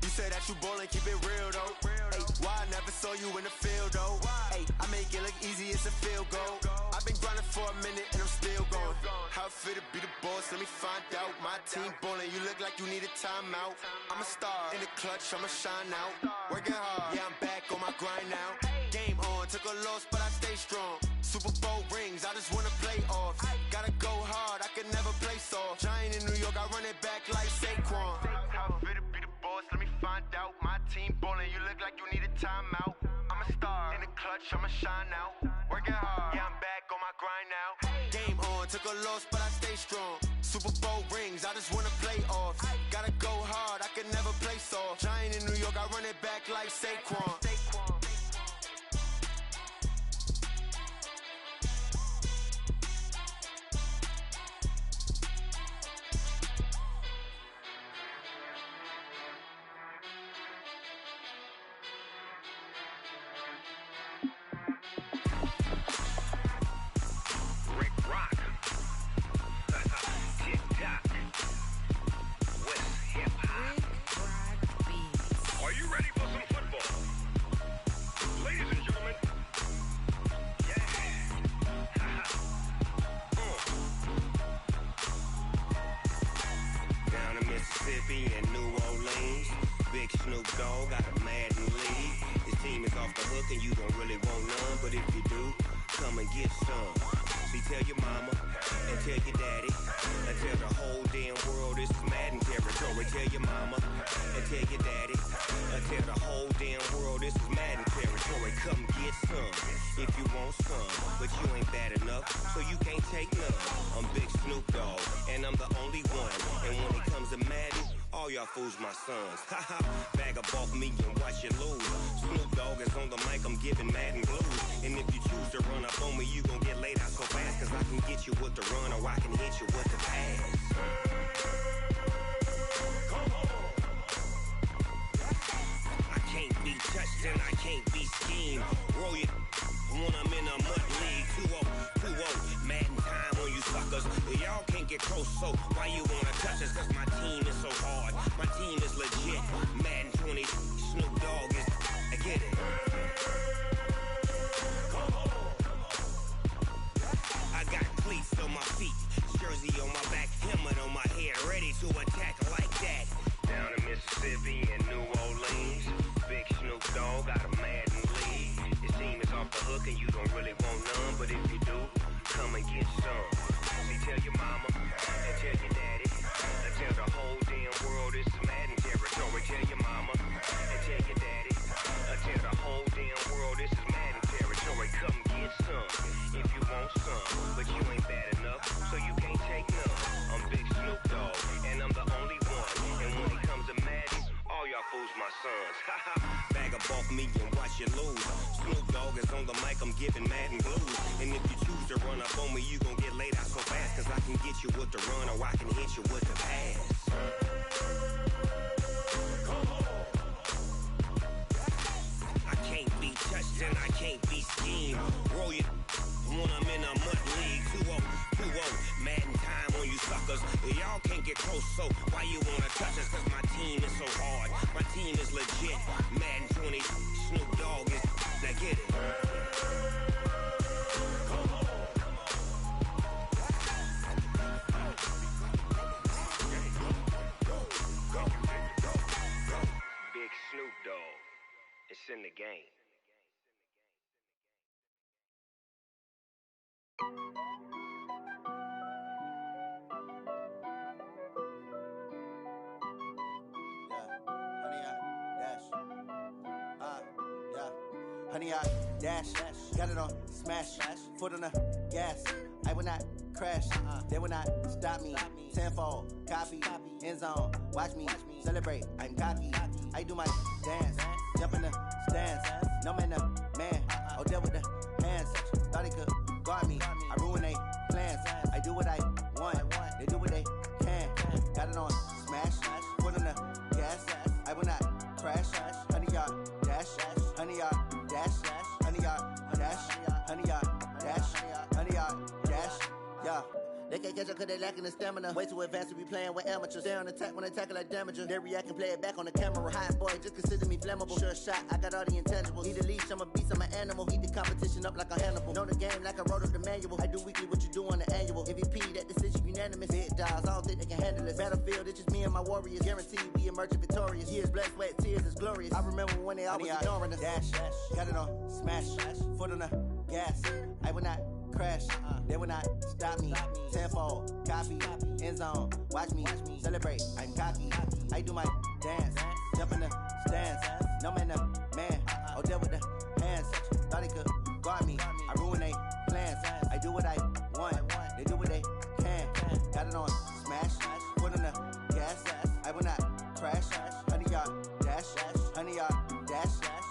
You say that you ballin', keep it real though. Hey, why I never saw you in the field though? Hey, I make it look easy, it's a field goal. I've been grinding for a minute and I'm still going. How fit to be the boss, let me find out. My team ballin', you look like you need a timeout. I'm a star in the clutch, I'ma shine out. Working hard, yeah, I'm back on my grind now. Game on, took a loss, but I stay strong. Super Bowl rings, I just wanna play off. Gotta go hard, I can never play soft. Giant in New York, I run it back like Saquon. How fit to be the boss, let me find out. My team ballin', you look like you need a timeout. I'm a star in the clutch, I'ma shine out. Working hard, yeah, I'm back on my grind now. Game on, took a loss, but I stay strong. Super Bowl rings, I just wanna play off. Gotta go hard, I can never play soft. Giant in New York, I run it back like Saquon. Mississippi and New Orleans. Big Snoop Dogg got a Madden lead. His team is off the hook and you don't really want none, but if you do, come and get some. See, tell your mama and tell your daddy and tell the whole damn world this is Madden territory. Tell your mama and tell your daddy and tell the whole damn world this is Madden territory. Come get some if you want some, but you ain't bad enough, so you can't take none. I'm Big Snoop Dogg and I'm the only one, and when it comes to Madden, all y'all fools my sons. Haha, bag up off me and watch you lose. Snoop Dogg is on the mic, I'm giving Madden blues. And if you choose to run up on me, you gon' get laid out so fast, cause I can get you with the run or I can hit you with the pass. I can't be touched and I can't be schemed. Roll you when I'm in a mud league. 2-0, Madden time on you suckers. Y'all can't get close, so why you wanna touch us? Cause my team is so hard, my team is legit. Madden 20, Snoop Dogg is, I get it. I got cleats on my feet, jersey on my back, helmet on my head, ready to attack like that. Down in Mississippi and New Orleans, Big Snoop Dogg got a Madden lead. His team is off the hook and you don't really want none, but if you do, come and get some. See, tell your mama and tell your daddy and tell the whole damn world this is Madden territory. Tell your mama and tell your daddy and tell the whole damn world this is Madden territory. Come get some if you want some, but you ain't bad enough, so you can't take none. I'm Big Snoop Dogg and I'm the only one, and when it comes to Madden, all y'all fools my sons. Haha, bag up off me and watch you lose. Snoop Dogg is on the mic, I'm giving Madden blues. And if you choose to run up on me, you gon' get laid out so fast, cause I can get you with the run or I can hit you with the pass. I can't be touched and I can't be schemed. Roll you when I'm in a mud league. 2-0, Madden time on you suckers. Y'all can't get close, so why you wanna touch us? Cause my team is so hard, my team is legit. Madden 20, Snoop Dogg is, now get it. Big Snoop Dogg, it's in the game. Honey, I dash, got it on smash, foot on the gas. I will not crash, they will not stop me. Tenfold, copy, end zone, watch me celebrate. I'm cocky, I do my dance, jump in the stands. No man, man, oh deal with the hands. Thought he could guard me, I ruin they plans. I do what I want, they do what they can. Got it on smash, foot on the gas. I will not crash, honey, y'all dash, honey, y'all dash, honey, y'all dash, honey, y'all dash, honey, y'all dash, yeah. They can't catch up cause they lacking the stamina. Way too advanced to be playing with amateurs. Stay on attack when they tackle like damager. They react and play it back on the camera. Hot boy, just consider me flammable. Sure shot, I got all the intangibles. Need a leash, I'm a beast, I'm an animal. Eat the competition up like a Hannibal. Know the game like I wrote up the manual. I do weekly what you do on the annual. MVP, that decision unanimous. Big dogs, I don't think they can handle it. Battlefield, it's just me and my warriors. Guaranteed we emerge victorious. Years, blood, sweat, tears, is glorious. I remember when they always ignoring us. Dash, got it on smash, foot on the gas. I will not crash, they will not stop me. Tenfold, copy, end zone, watch me celebrate. I'm cocky, I do my dance, jump in the stands. No man, man, oh deal with the hands. Thought he could guard me, I ruin they plans. I do what I want, they do what they can. Got it on smash, foot on the gas. I will not crash, honey, y'all dash, honey, y'all dash,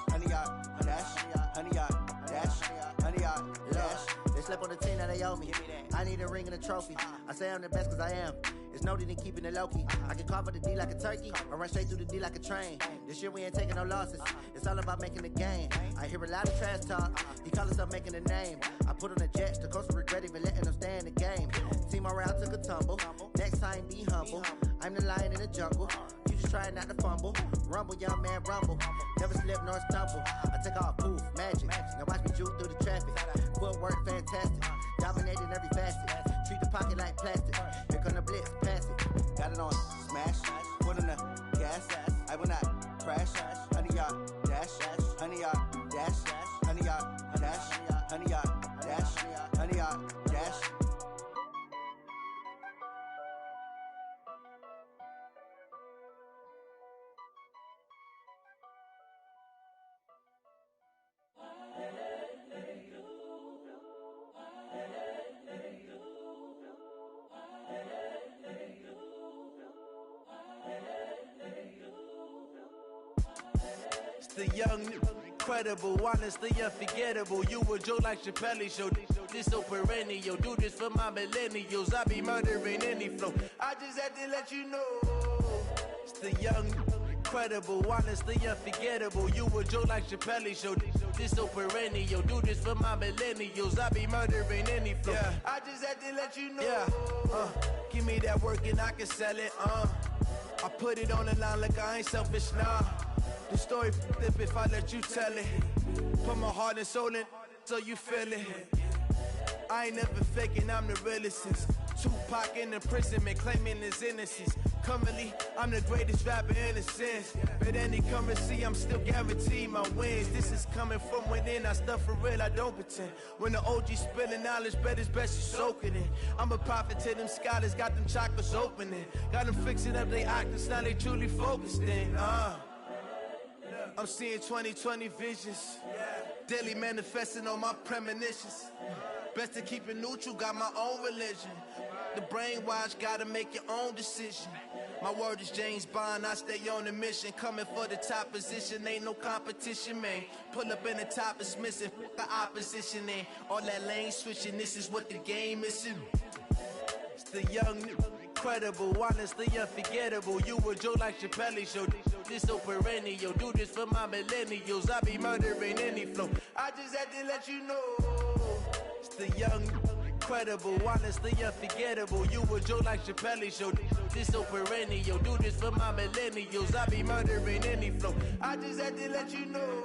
honey, y'all dash, honey, y'all dash, honey, y'all dash. They slept on the team that they owe me. I need a ring and a trophy. I say I'm the best cause I am. It's no need in keeping it low-key. I can carve up the D like a turkey or run straight through the D like a train. This year we ain't taking no losses. It's all about making the game. I hear a lot of trash talk. He call himself making a name. I put on the Jets. The coach will regret even letting them stay in the game. Team morale took a tumble. Next time be humble. I'm the lion in the jungle. You just try not to fumble. Rumble, young man, rumble. Never slip nor stumble. I take off, poof, magic. Now watch me juke through the traffic. Footwork fantastic. Dominating every facet. Treat the pocket like plastic. Here come the blitz, pass it. Got it on smash. Foot on the gas. I will not crash. Honey, y'all dash. Honey, y'all dash. Honey, y'all dash. Honey, y'all dash. Honey, y'all dash. The young, incredible, honestly unforgettable. You a joke like Chappelle show. This so perennial. Do this for my millennials. I be murdering any flow. I just had to let you know. It's the young, incredible, honestly unforgettable. You a joke like Chappelle show. This so perennial. Do this for my millennials. I be murdering any flow. Yeah. I just had to let you know. Yeah. Give me that work and I can sell it. I put it on the line like I ain't selfish, nah. The story flip if I let you tell it. Put my heart and soul in so you feel it. I ain't never faking, I'm the realest since Tupac in imprisonment, claiming his innocence. Currently, I'm the greatest rapper in a sense. But any currency, I'm still guaranteed my wins. This is coming from within, I stuff for real, I don't pretend. When the OG spilling knowledge, bet it's best you soak it in. I'm a prophet to them scholars, got them chakras opening. Got them fixing up they octaves, now they truly focused in. I'm seeing 2020 visions. Daily manifesting on my premonitions. Best to keep it neutral, got my own religion. The brainwash, gotta make your own decision. My word is James Bond, I stay on a mission. Coming for the top position, ain't no competition, man. Pull up in the top is missing, the opposition ain't. All that lane switching, this is what the game is. It's the young, incredible, honestly unforgettable. You a joke like Chappelle show. This so perennial. Do this for my millennials. I be murdering any flow. I just had to let you know. It's the young, incredible, honestly unforgettable. You a joke like Chappelle show. This so perennial. Do this for my millennials. I be murdering any flow. I just had to let you know.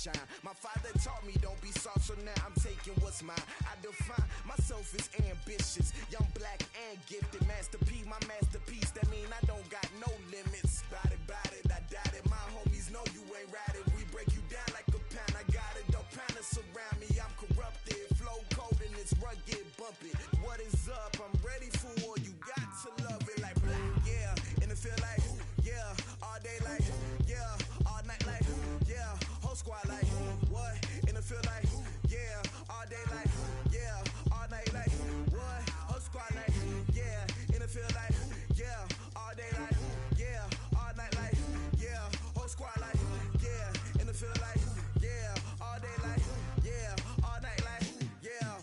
shine. My father taught me don't be soft, so now I'm taking what's mine. I define myself as ambitious, young, black, and gifted. Master P, my masterpiece, that mean I don't got no limits. Bout it, I doubt it. My homies know you ain't ratted. We break you down like a pound. I got it, don't pound us around me. I'm corrupted, flow cold and it's rugged, bumpy. What is up? I'm ready for war. You got to love it like black, yeah. And it feel like, yeah. All day like, yeah. All night like, yeah. Whole squad like, what? And it feel like, yeah. All day like, yeah. All night like, what? Whole squad like, yeah. And it feel like, yeah. All day like, yeah. All night like, yeah. Whole squad like, yeah. And it feel like, yeah. All day like, yeah. All night like, yeah.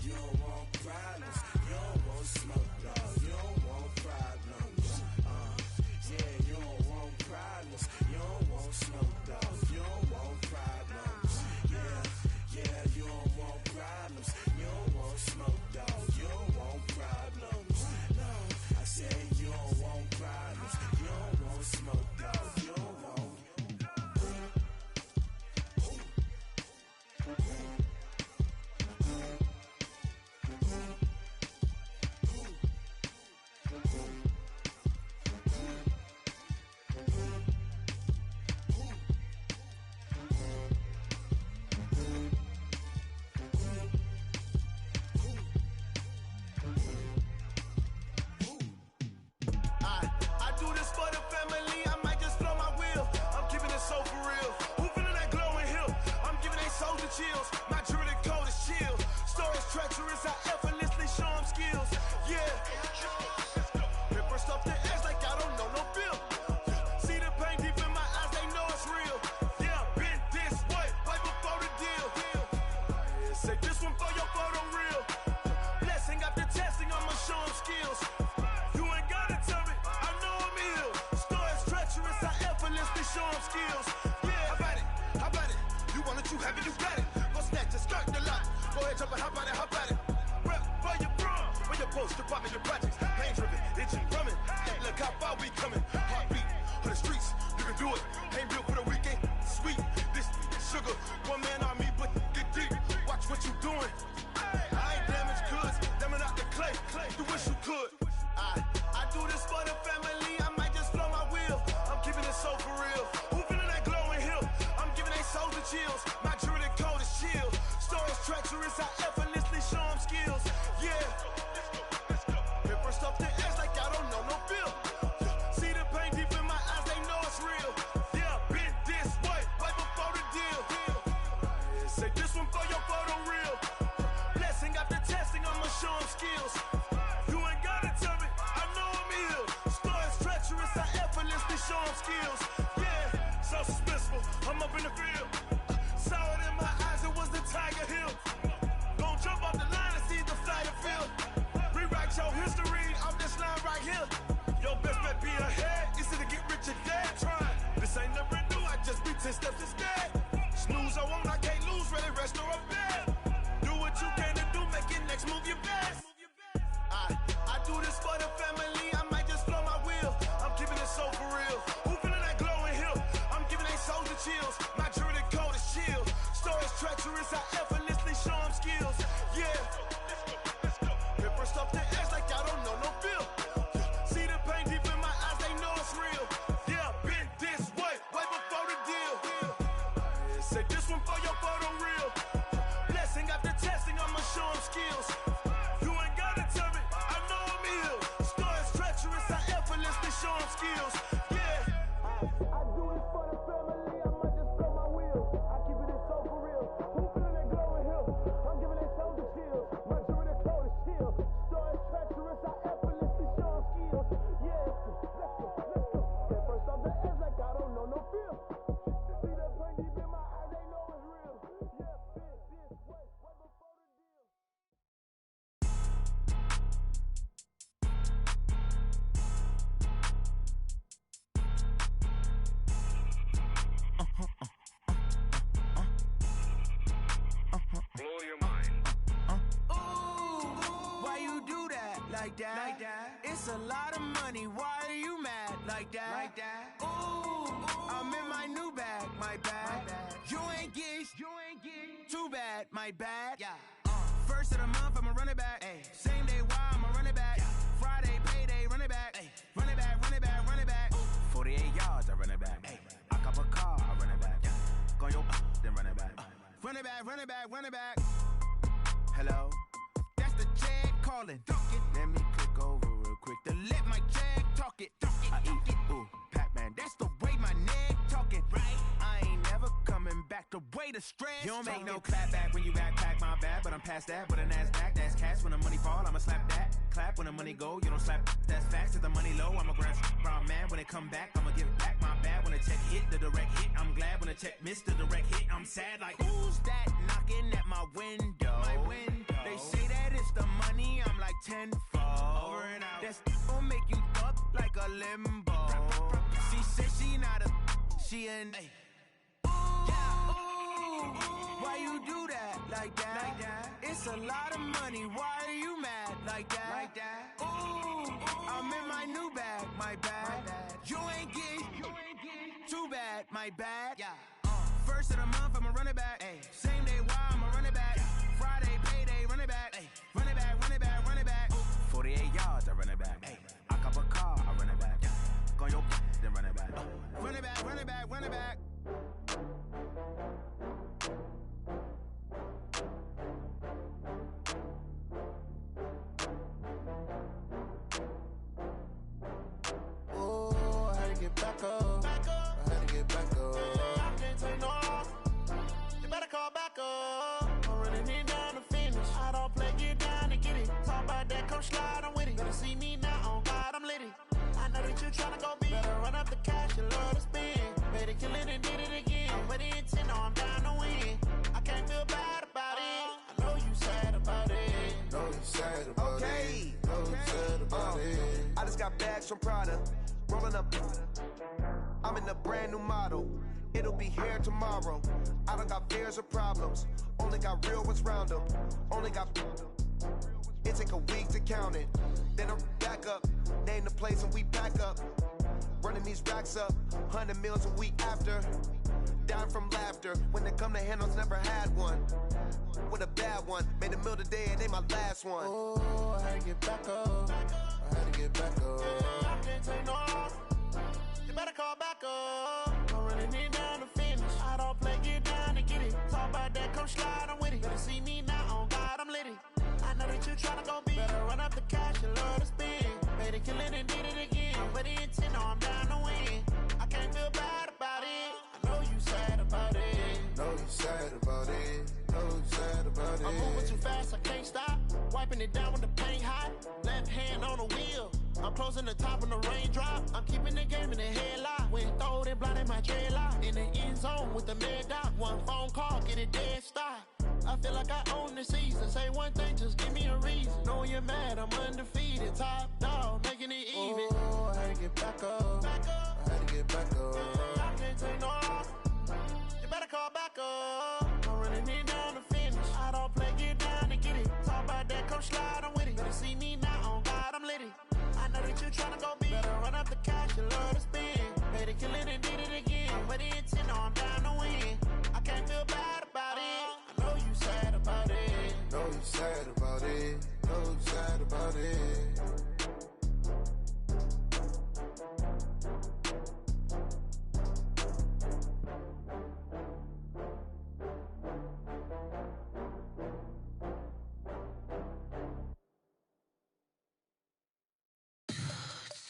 You don't want problems. You don't want smoke, dog. You don't want problems. Yeah, you don't want problems. You don't want smoke, dog. You don't want problems. Yeah, you don't want problems. You don't want smoke, dog. You don't want problems. No, I said you don't want problems. You don't want smoke, dog. You don't want. I do this for the family, I might just blow my wheel. I'm keeping it so for real. Who feeling that glowing hill? I'm giving they souls the chills. My jewelry code is chill. Stories treacherous, I effortlessly show them skills. Yeah. Paper stuff the edge like I don't know no bill. See the pain deep in my eyes, they know it's real. Yeah, been this way, right before the deal. Say this one for your photo real. Blessing after testing, I'ma show them skills. You ain't gotta tell me, I know I'm ill. Stories treacherous, I effortlessly show them skills. Yeah, how about it? You want it, you have it, you got it. Go snatch it, skirt the lot. Go ahead, jump it, how about it? Rep for your brum, where your post, department, your projects. Pain driven, itching, drumming. Hey, look how far we coming. Heartbeat on the streets, you can do it. Ain't built for the weekend, sweet. This sugar, one man army, but get deep. Watch what you doing. I ain't damaged goods, damn out the clay. You wish you could. I do this for the family, I might just blow my wheel. I'm keeping it so for real. Who feeling that glowing hill? I'm giving they souls the chills. My jewelry code is chill. Stories treacherous, I effortlessly show them skills. Yeah. Paper stuff the edge like I don't know no bill. See the pain deep in my eyes, they know it's real. Yeah, been this way, right before the deal. Say this one for your photo real. Blessing after testing, I'ma show them skills. You ain't gotta tell me, I know I'm ill. Stories treacherous, I effortlessly show them skills. Yeah, so suspenseful, I'm up in the field. Saw it in my eyes, it was the Tiger Hill. Gon' jump off the line and see the flight of field. Rewrite your history, I'm this line right here. Your best bet be ahead, easy to get rich or dead. Trying, this ain't never new, I just be 10 steps instead. Snooze I won't, I can't lose, ready, rest or a bed. Do what you can to do, make it next move your best. I do this for the family, I might just blow my wheel. I'm keeping it so for real. Who feeling that glowing hill? I'm giving they souls the chills. My jewelry code is chill. Stories treacherous, I effortlessly show them skills. Yeah. Paper stuff the edge like I don't know no bill. See the pain deep in my eyes, they know it's real. Yeah, been this way, right before the deal. Say this one for your photo real. Blessing after testing, I'ma show them skills. You ain't gotta tell me, I know I'm ill. Stories treacherous, I effortlessly show them skills. Yeah. I do it for the family, I might just blow my wheel. I keep it so for real. Who feeling that glowing hill? I'm giving they souls the chills. My jewelry code is chill. Stories treacherous, I effortlessly show them skills. Yeah, let's go. Paper stuff the edge like I don't know no feel. See that pain deep in my eyes, they know it's real. Yeah, been this way, right before the deal. Blow your mind. Ooh, why you do that? Like that? It's a lot of money, why are you mad? Like that? Ooh, I'm in my new bag. my bad. Yeah. First of the month, I'ma run it back. Ay. Same day, why I'ma run it back. Friday, payday, run it back. Ay. Run it back, run it back, run it back. 48 yards, I run it back. Ay. I cop a car, I run it back. Go your then run it back. Run it back, run it back, run it back. Hello? That's the Jag calling. Let me click over real quick to let my Jag talk it. I eat it, ooh, Pac-Man. That's the way my neck talking. Right? I ain't never coming back the way the stress. You don't make no clap back when you backpack, my bad. But I'm past that with a NASDAQ. That's cash when the money fall, I'ma slap that. Clap when the money go, you don't slap. That's facts. If the money low, I'ma grab brown man. When it come back, I'ma give it back. My bad when the check hit, the direct hit. I'm glad when the check missed the direct hit. I'm sad like, who's that knocking at my window? My window. They say that it's the money, I'm like tenfold. Over and out. That's gon' make you up like a limbo. She said she not a, she an. Why you do that like that? It's a lot of money. Why are you mad like that? Ooh, I'm in my new bag, my bad. You ain't getting too bad, my bad. First of the month, I'ma run it back. Ay. Same day, why I'ma run it back. Friday, payday, run it back. Ay. Run it back, run it back, run it back. 48 yards, I run it back. Ay. I cop a car, I run it back. Go your then run it back. Run it back, run it back, run it back. Oh, I had to get back up. I had to get back up. I can't take no off. You better call back up. I'm running it down to finish. I don't play, get down to get it. Talk about that, come slide, I'm with it. Better see me now, on God, I'm litty. I know that you tryna go big. Better run up the cash, you love to spend. Better kill it and did it again. I'm with the intent, no, I'm down to win. I can't feel bad about it. I know you sad about it. Know you sad about it. Know you sad about it. I just got bags from Prada. Rolling up. I'm in a brand new model. It'll be here tomorrow. I don't got fears or problems. Only got real ones round them. Only got. It take a week to count it. Then I'm back up. Name the place and we pack up. Running these racks up. 100 meals a week after. Down from laughter. When they come to handles, never had one. With a bad one. Made a meal today and they my last one. Oh, I had to get back up. I had to get back up. I can't take no off. You better call back up. I'm running it down to finish. I don't play, get down to get it. Talk about that, come slide, I'm with it. Better see me now, on God, I'm litty. I know that you tryna go big. Better run up the cash, you love to spend. Better kill it and did it again. I'm with the intent, no, I'm down to win. I can't feel bad about it. I know you sad about it. Know you sad about it. Know you sad about it. I'm moving too fast, I can't stop. Wiping it down when the paint hot. Left hand on the wheel. I'm closing the top when the raindrop. I'm keeping the game in the headlock. When throwed and blinded my dreadlock. In the end zone with the mad dot. One phone call, get it dead stop. I feel like I own the season. Say one thing, just give me a reason. Knowing you're mad, I'm undefeated. Top dog, making it even. Oh, I had to get back up. I had to get back up. I can't take no off. You better call back up. I'm running it down to finish. I don't play, get down to get it. Talk about that, come slide, I'm with it. Better see me now, on God, I'm litty. I know that you tryna go big. Better run up the cash, you love to spend. Better kill it and did it again. I'm with the intent, no, I'm down to win. I can't feel bad about it. I know you sad about it. Know you sad about it. Know you sad about it.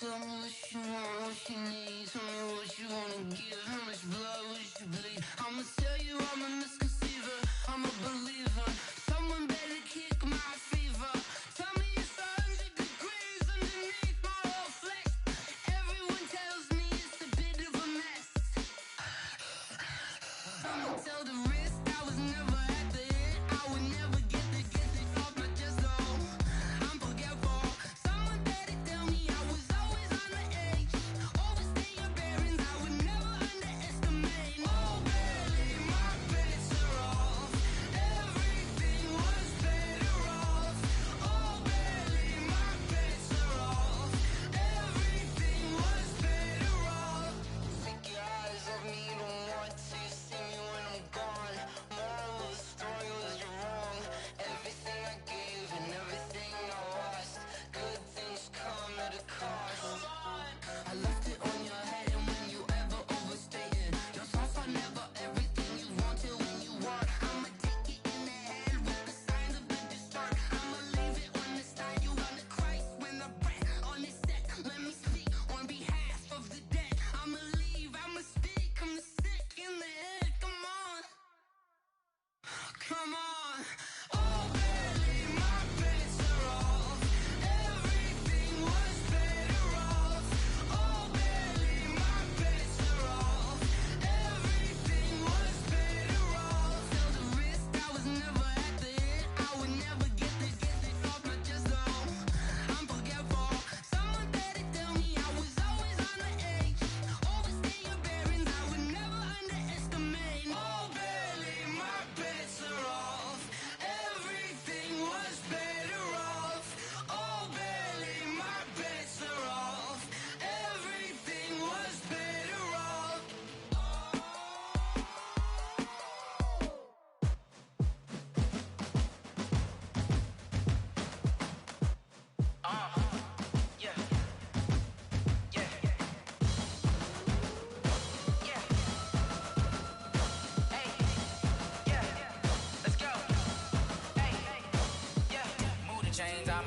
Tell me what you want, what you need. Tell me what you wanna give. How much blood would you bleed? I'ma tell you I'm a misconceiver. I'm a believer. Someone better kick my fever. Tell me it's 100 degrees underneath my whole flesh. Everyone tells me it's a bit of a mess. I'ma tell the risk I was never at the end. I would never get it off my chest though. I'm forgetful. Someone better tell me I was always on the edge.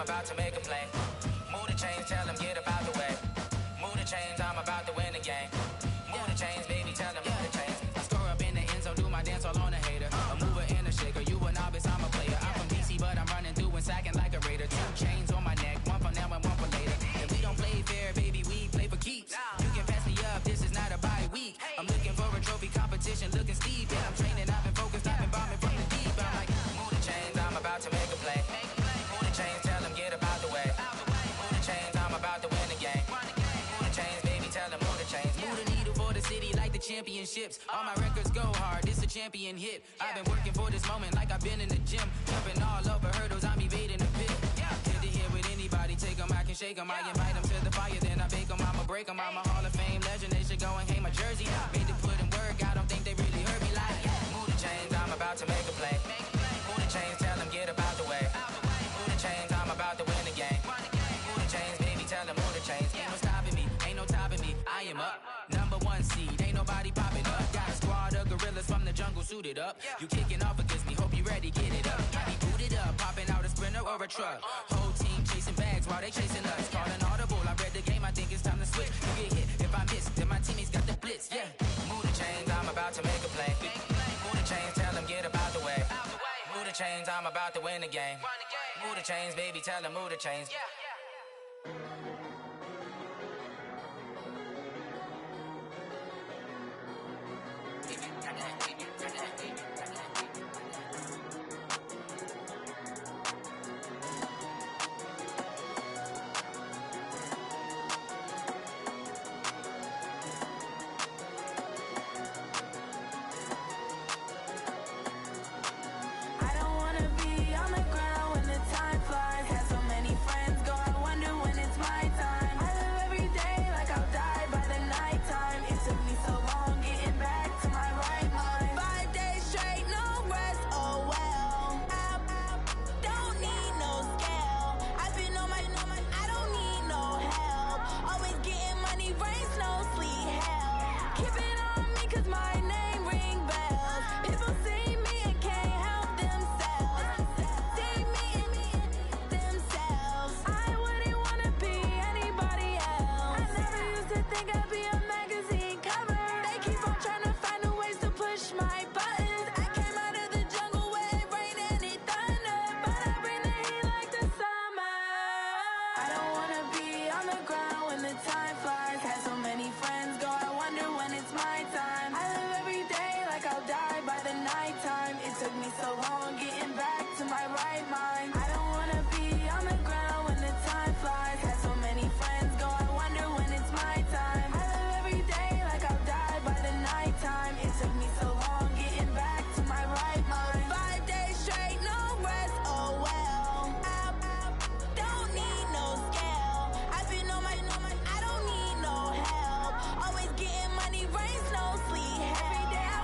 I'm about to make a play. Move the chains, tell them get up out the way. Move the chains, I'm about to win the game. Move the chains, baby, tell them move the chains. I score up in the end zone, do my dance all on a hater. A mover and a shaker, you a novice, I'm a player. I'm from DC, but I'm running through and sacking like a raider. 2 chains on my neck, one for now and one for later. And we don't play fair, baby, we play for keeps. You can pass me up, this is not a bye week. I'm looking for a trophy competition, looking steep. And I'm training, I've been focused, I've been bombing from the deep. I'm like, move the chains, I'm about to make a play. Move the chains, tell them get up out the way. Move the chains, I'm about to win the game. Move the chains, baby, tell them move the chains. Move the needle for the city like the championships. All my records go hard, this a champion hit. I've been working for this moment like I've been in the gym. Jumping all over hurdles, I'm evading the pit. Good to hear with anybody, take them, I can shake them. I invite them to the fire, then I bake them, I'ma break them. I'm a Hall of Fame legend, they should go and hang my jersey. Made to put in work, I don't think they really heard me like. Move the chains, I'm about to make a play. Move the chains, tell them get up out the way. Move the chains, I'm about to win the game. Move the chains, baby, tell them move the chains. Ain't no stopping me, ain't no topping me, I am up. #1 seed, ain't nobody popping up. Got a squad of gorillas from the jungle suited up. You kicking off against me, hope you ready, get it up. I be booted up, popping out a sprinter or a truck. Whole team chasing bags while they chasing us. Calling audible, I read the game, I think it's time to switch. You get hit, if I miss, then my teammates got the blitz, yeah. Move the chains, I'm about to make a play. Move the chains, tell them get up out the way. Move the chains, I'm about to win the game. Move the chains, baby, tell them move the chains. I don't wanna be on the ground when the time flies. Had so many friends go, I wonder when it's my time. I live every day like I'll die by the nighttime. It took me so long getting back to my right mind. 5 days straight, no rest, oh well. I don't need no scale. I've been on my, I don't need no help. Always getting money, rain, snow, sleet, hell. Keep it on me 'cause my name ring bells. People see me and can't help themselves. See me and themselves. I wouldn't wanna be anybody else. I never used to think I'd be a magazine cover. They keep on trying to find new ways to push my buttons. I came out of the jungle where it rained and it thundered, but I bring the heat like the summer. I don't wanna be on the ground when the time flies. Had so many friends go, I wonder when it's my time. I live every day like I'll die by the nighttime. It took me so long getting back to my right mind. I don't wanna be on the ground when the time flies. Had so many friends go, I wonder when it's my time. I live every day like I'll die by the nighttime. It took me so long getting back to my right mind. 5 days straight, no rest, oh well. I don't need no scale. I've been on my, I don't need no help. Always getting money, rain, snow, sleet, hell. Every day I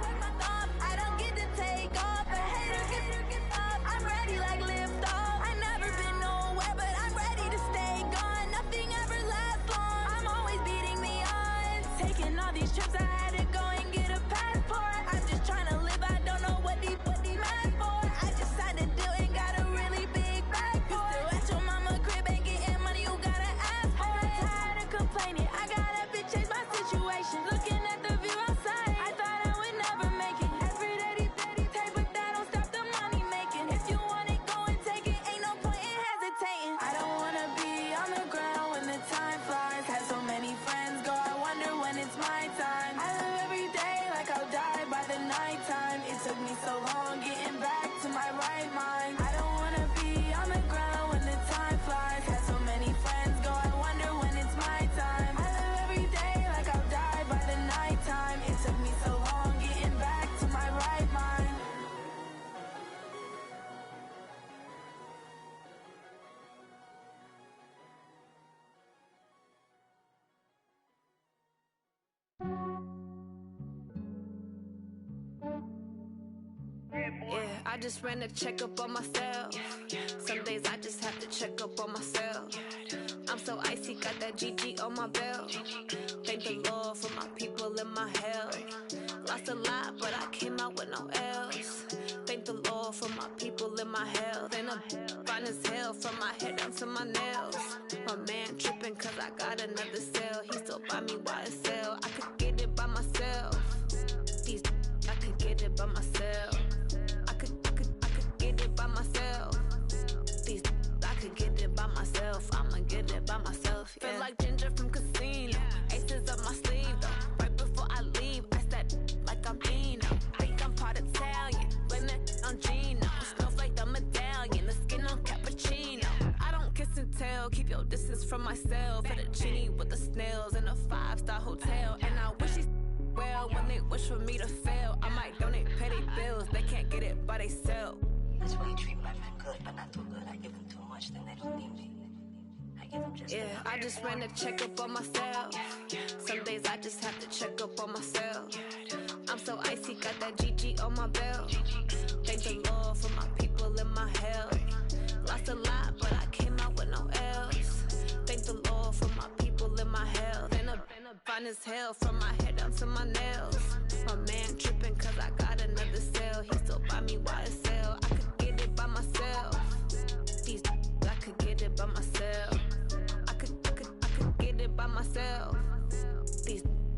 work my thumb, I don't get to take off. A hater get up, I'm ready like lift off. I never been nowhere, but I'm ready to stay gone. Nothing ever lasts long, I'm always beating the odds. Taking all these trips, I had to go and get a passport. I'm just trying to live, I don't know what they mad for. I just signed a deal and got a really big bag for it. You still at your mama crib, ain't getting money, you gotta ask for it. I'm tired of complaining, I gotta change my situation. Looking at the view outside, I thought I would never make it. Every day they take, but that don't stop the money making. If you want it, go and take it, ain't no point in hesitating. I don't wanna be on the ground when the time flies. Had so many friends go, I wonder when it's my time. I live every day like I'll die by the nighttime. It took me so long getting back to my right mind. I don't wanna be on the ground when the time flies. Had so many friends go, I wonder when it's my time. I live every day like I'll die by the nighttime. It took me so long getting back to my right mind. Yeah, I just ran a checkup on myself. Some days I just have to check up on myself. I'm so icy, got that GG on my belt. Thank the Lord for my people and my health. Lost a lot, but I came out with no L's. Thank the Lord for my people and my health. And I'm fine as hell from my my head down to my nails. My man tripping cause I got another sale. He still buy me YSL. I could get it by myself. I could get it by myself. I could get it by myself. I could get it by myself. I'ma get it by myself. Yeah. Feel like Ginger from Casino. Aces up my sleeve though. Right before I leave, I said like I'm Dino. Think I'm part Italian. Blame it on Gino. Snowflake the medallion. The skin on cappuccino. I don't kiss and tell. Keep your distance from myself. Fettuccine with the snails in a 5-star hotel. And I wish he's well when they wish for me to fail. I might donate, pay their bills. They can't get it by they sell. That's why you treat my friend good, but not too good. I give them too much, then they don't need me. I give them just enough. I just ran a checkup on myself. Some days I just have to check up on myself. I'm so icy, got that GG on my belt. Thank the Lord for my people in my health. Lost a lot, but I came out with no L's. Thank the Lord for my people in my health. Been a fine as hell from my head down to my nails. My man tripping cause I got another sale. He still buy me YSL. I could get it by myself. I could get it by myself. I could get it by myself.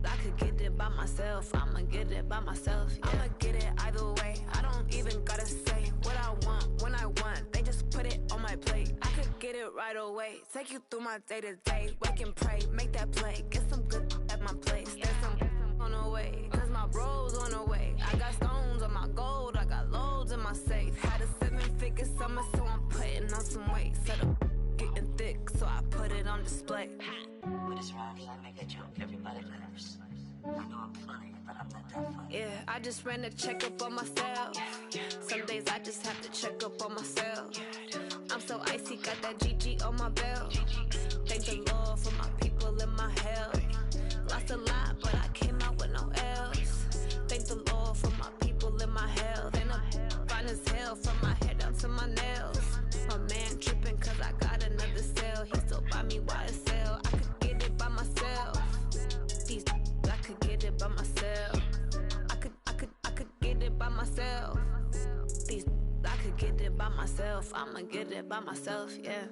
I could get it by myself. I'ma get it by myself. Yeah. I'ma get it either way. I don't even gotta say what I want when I want. They just put it on my plate. I could get it right away. Take you through my day to day. Wake and pray, make that play. Get some good at my place. There's some on the way, cause my bros on the way. I got stones on my gold. I got loads in my safe. Had a 7-figure summer, so I'm putting on some weight. Set up getting thick, so I put it on display. With this round, I make a joke. Everybody laughs. I know I'm funny, but I'm not that funny. Yeah, I just ran a checkup on myself. Some days I just have to check up on myself. I'm so icy, got that GG on my belt. Thank the Lord for my people in my health. Lost a lot, but I came out with no L's. Thank the Lord for my people in my health. And I'm fine as hell from my head down to my nails. My man tripping cause I got another sale. He still buy me YSL. I could get it by myself. I could get it by myself. I could get it by myself. I could get it by myself. I'ma get it by myself, yeah.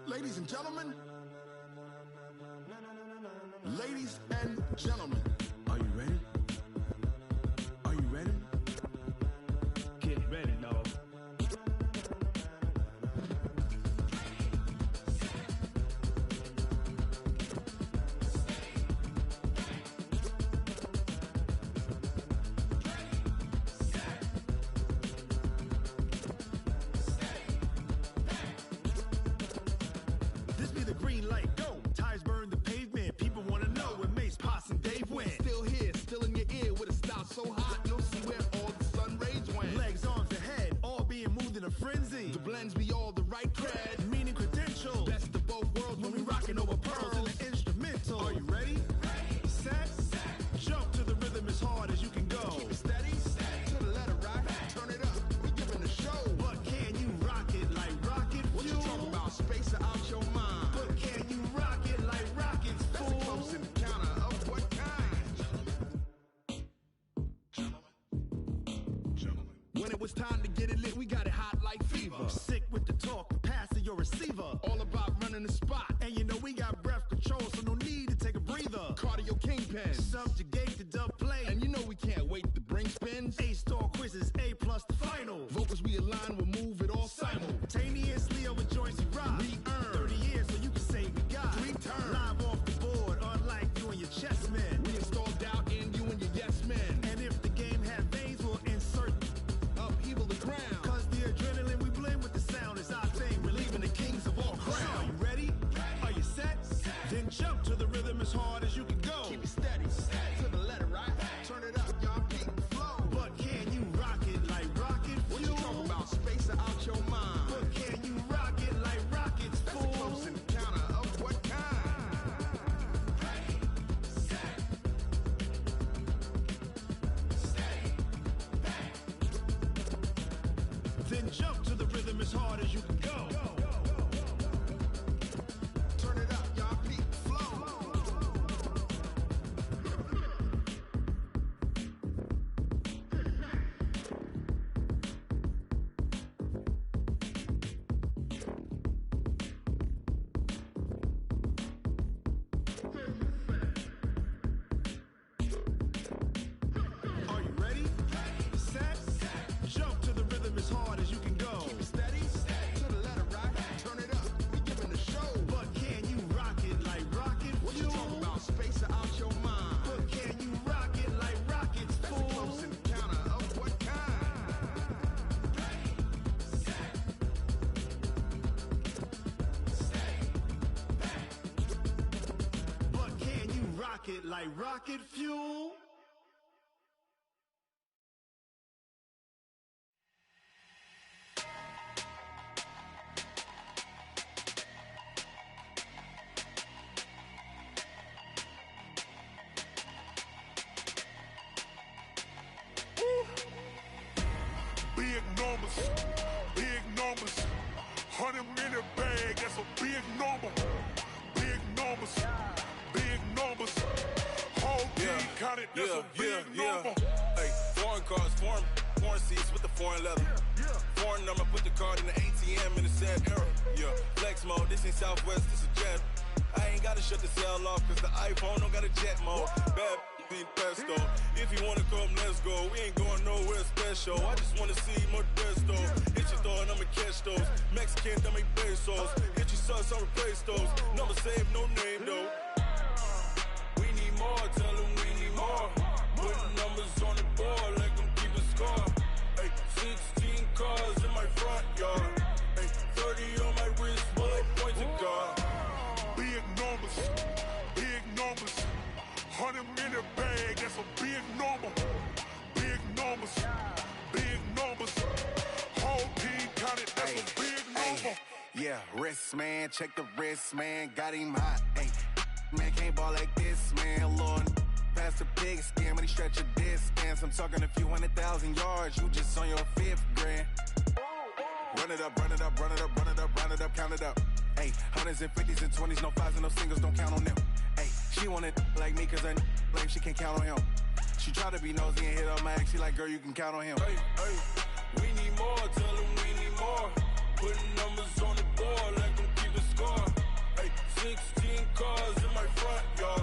Ladies and gentlemen, ladies and gentlemen, are you ready? Are you ready? Get ready, dog. This be the green light, go. Tires burn the pavement. People wanna know where Mace, Potts, and Dave went. Still here, still in your ear with a style so hot, you'll see where all the sun rays went. Legs, arms, ahead, all being moved in a frenzy. The blends be all the right cred, meaning credentials. Best of both worlds when we rockin' over pearls in the instrumental. Are you ready? Set, jump to the rhythm as hard as you can go. Keep it steady, to the letter right. Turn it up, we giving the show. But can you rock it like rocket fuel? What you talking about? Space out your mind. But can you rock it like rockets, fool? That's a close encounter of what kind? When it was time to get it lit, we got it hot like fever. Sick with the talk, pass to your receiver. All about running the spot. And you know we got breath control, so no need to take a breather. Cardio kingpin, subjugate the dub play. And you know we can't wait to bring spins. A-star quizzes, A+ the final. Vocals we align, we'll move it all simultaneously over joints we rock. We earn 30 years so you can say we got 3 turns. Live off the board, unlike you and your chess men. We install doubt in you and your yes men. And if the game had veins, we'll insert upheaval the ground. Cause the adrenaline we blend with the sound is our thing, relieving the kings of all crowns. So are you ready? Are you set? Then jump to the rhythm as hard as you can go. Keep it steady, to the letter right. Turn it up, y'all, keep the flow. But can you rock it like rocket fuel? What you talking about? Space or Jump to the rhythm as hard as you can go. Turn it up, y'all. Peak flow. Are you ready? Set. Jump to the rhythm as hard as you can go. Keep it steady. To the letter, right? Turn it up. We giving the show. But can you rock it like rocket? What you talking about? Space out your mind. But can you rock it like rockets, fool? That's a close encounter of what kind? Ready, set, stay back. But can you rock it like rocket fuel? Big numbers, big numbers. 100-minute bag, that's a big number. Big numbers, big numbers. Whole team counted, that's a big number. Hey, foreign cars, foreign seats with the foreign leather. Foreign number, put the card in the ATM in the sad era. Yeah, flex mode, this ain't Southwest, this a jet. I ain't gotta shut the cell off, cause the iPhone don't got a jet mode. Bad in pesto. If you wanna come, let's go. We ain't going nowhere special. I just wanna see Modesto. Hit your thought, I'ma catch those. Mexican, I make pesos. Hit your sus, I'll replace those. Number saved, no name though. We need more, tell them we need more. Putting numbers on the board like I'm keeping score. Hey, 16 cars in my front yard. Hey, 30 on my wrist while I point to God. Big numbers, big numbers. 100-minute bag, that's a big number. Big numbers, big numbers. Whole team counted, that's a big number. Yeah, wrist man, check the wrist man, got him hot. Ay, man can't ball like this, man. Lord, past the pig skin, but he stretch a distance. I'm talking a few 100,000 yards, you just on your 5th grand. Run it up, run it up, run it up, run it up, run it up, count it up. Ay, 100s and 50s and 20s, no 5s and no singles, don't count on them. Ay, she want it like me, cause her lame, she can't count on him. She try to be nosy and hit on my ex, she like, girl, you can count on him. Hey, hey, we need more, tell them we need more. Putting numbers on the board like I'm keeping score. Hey, 16 cars in my front yard.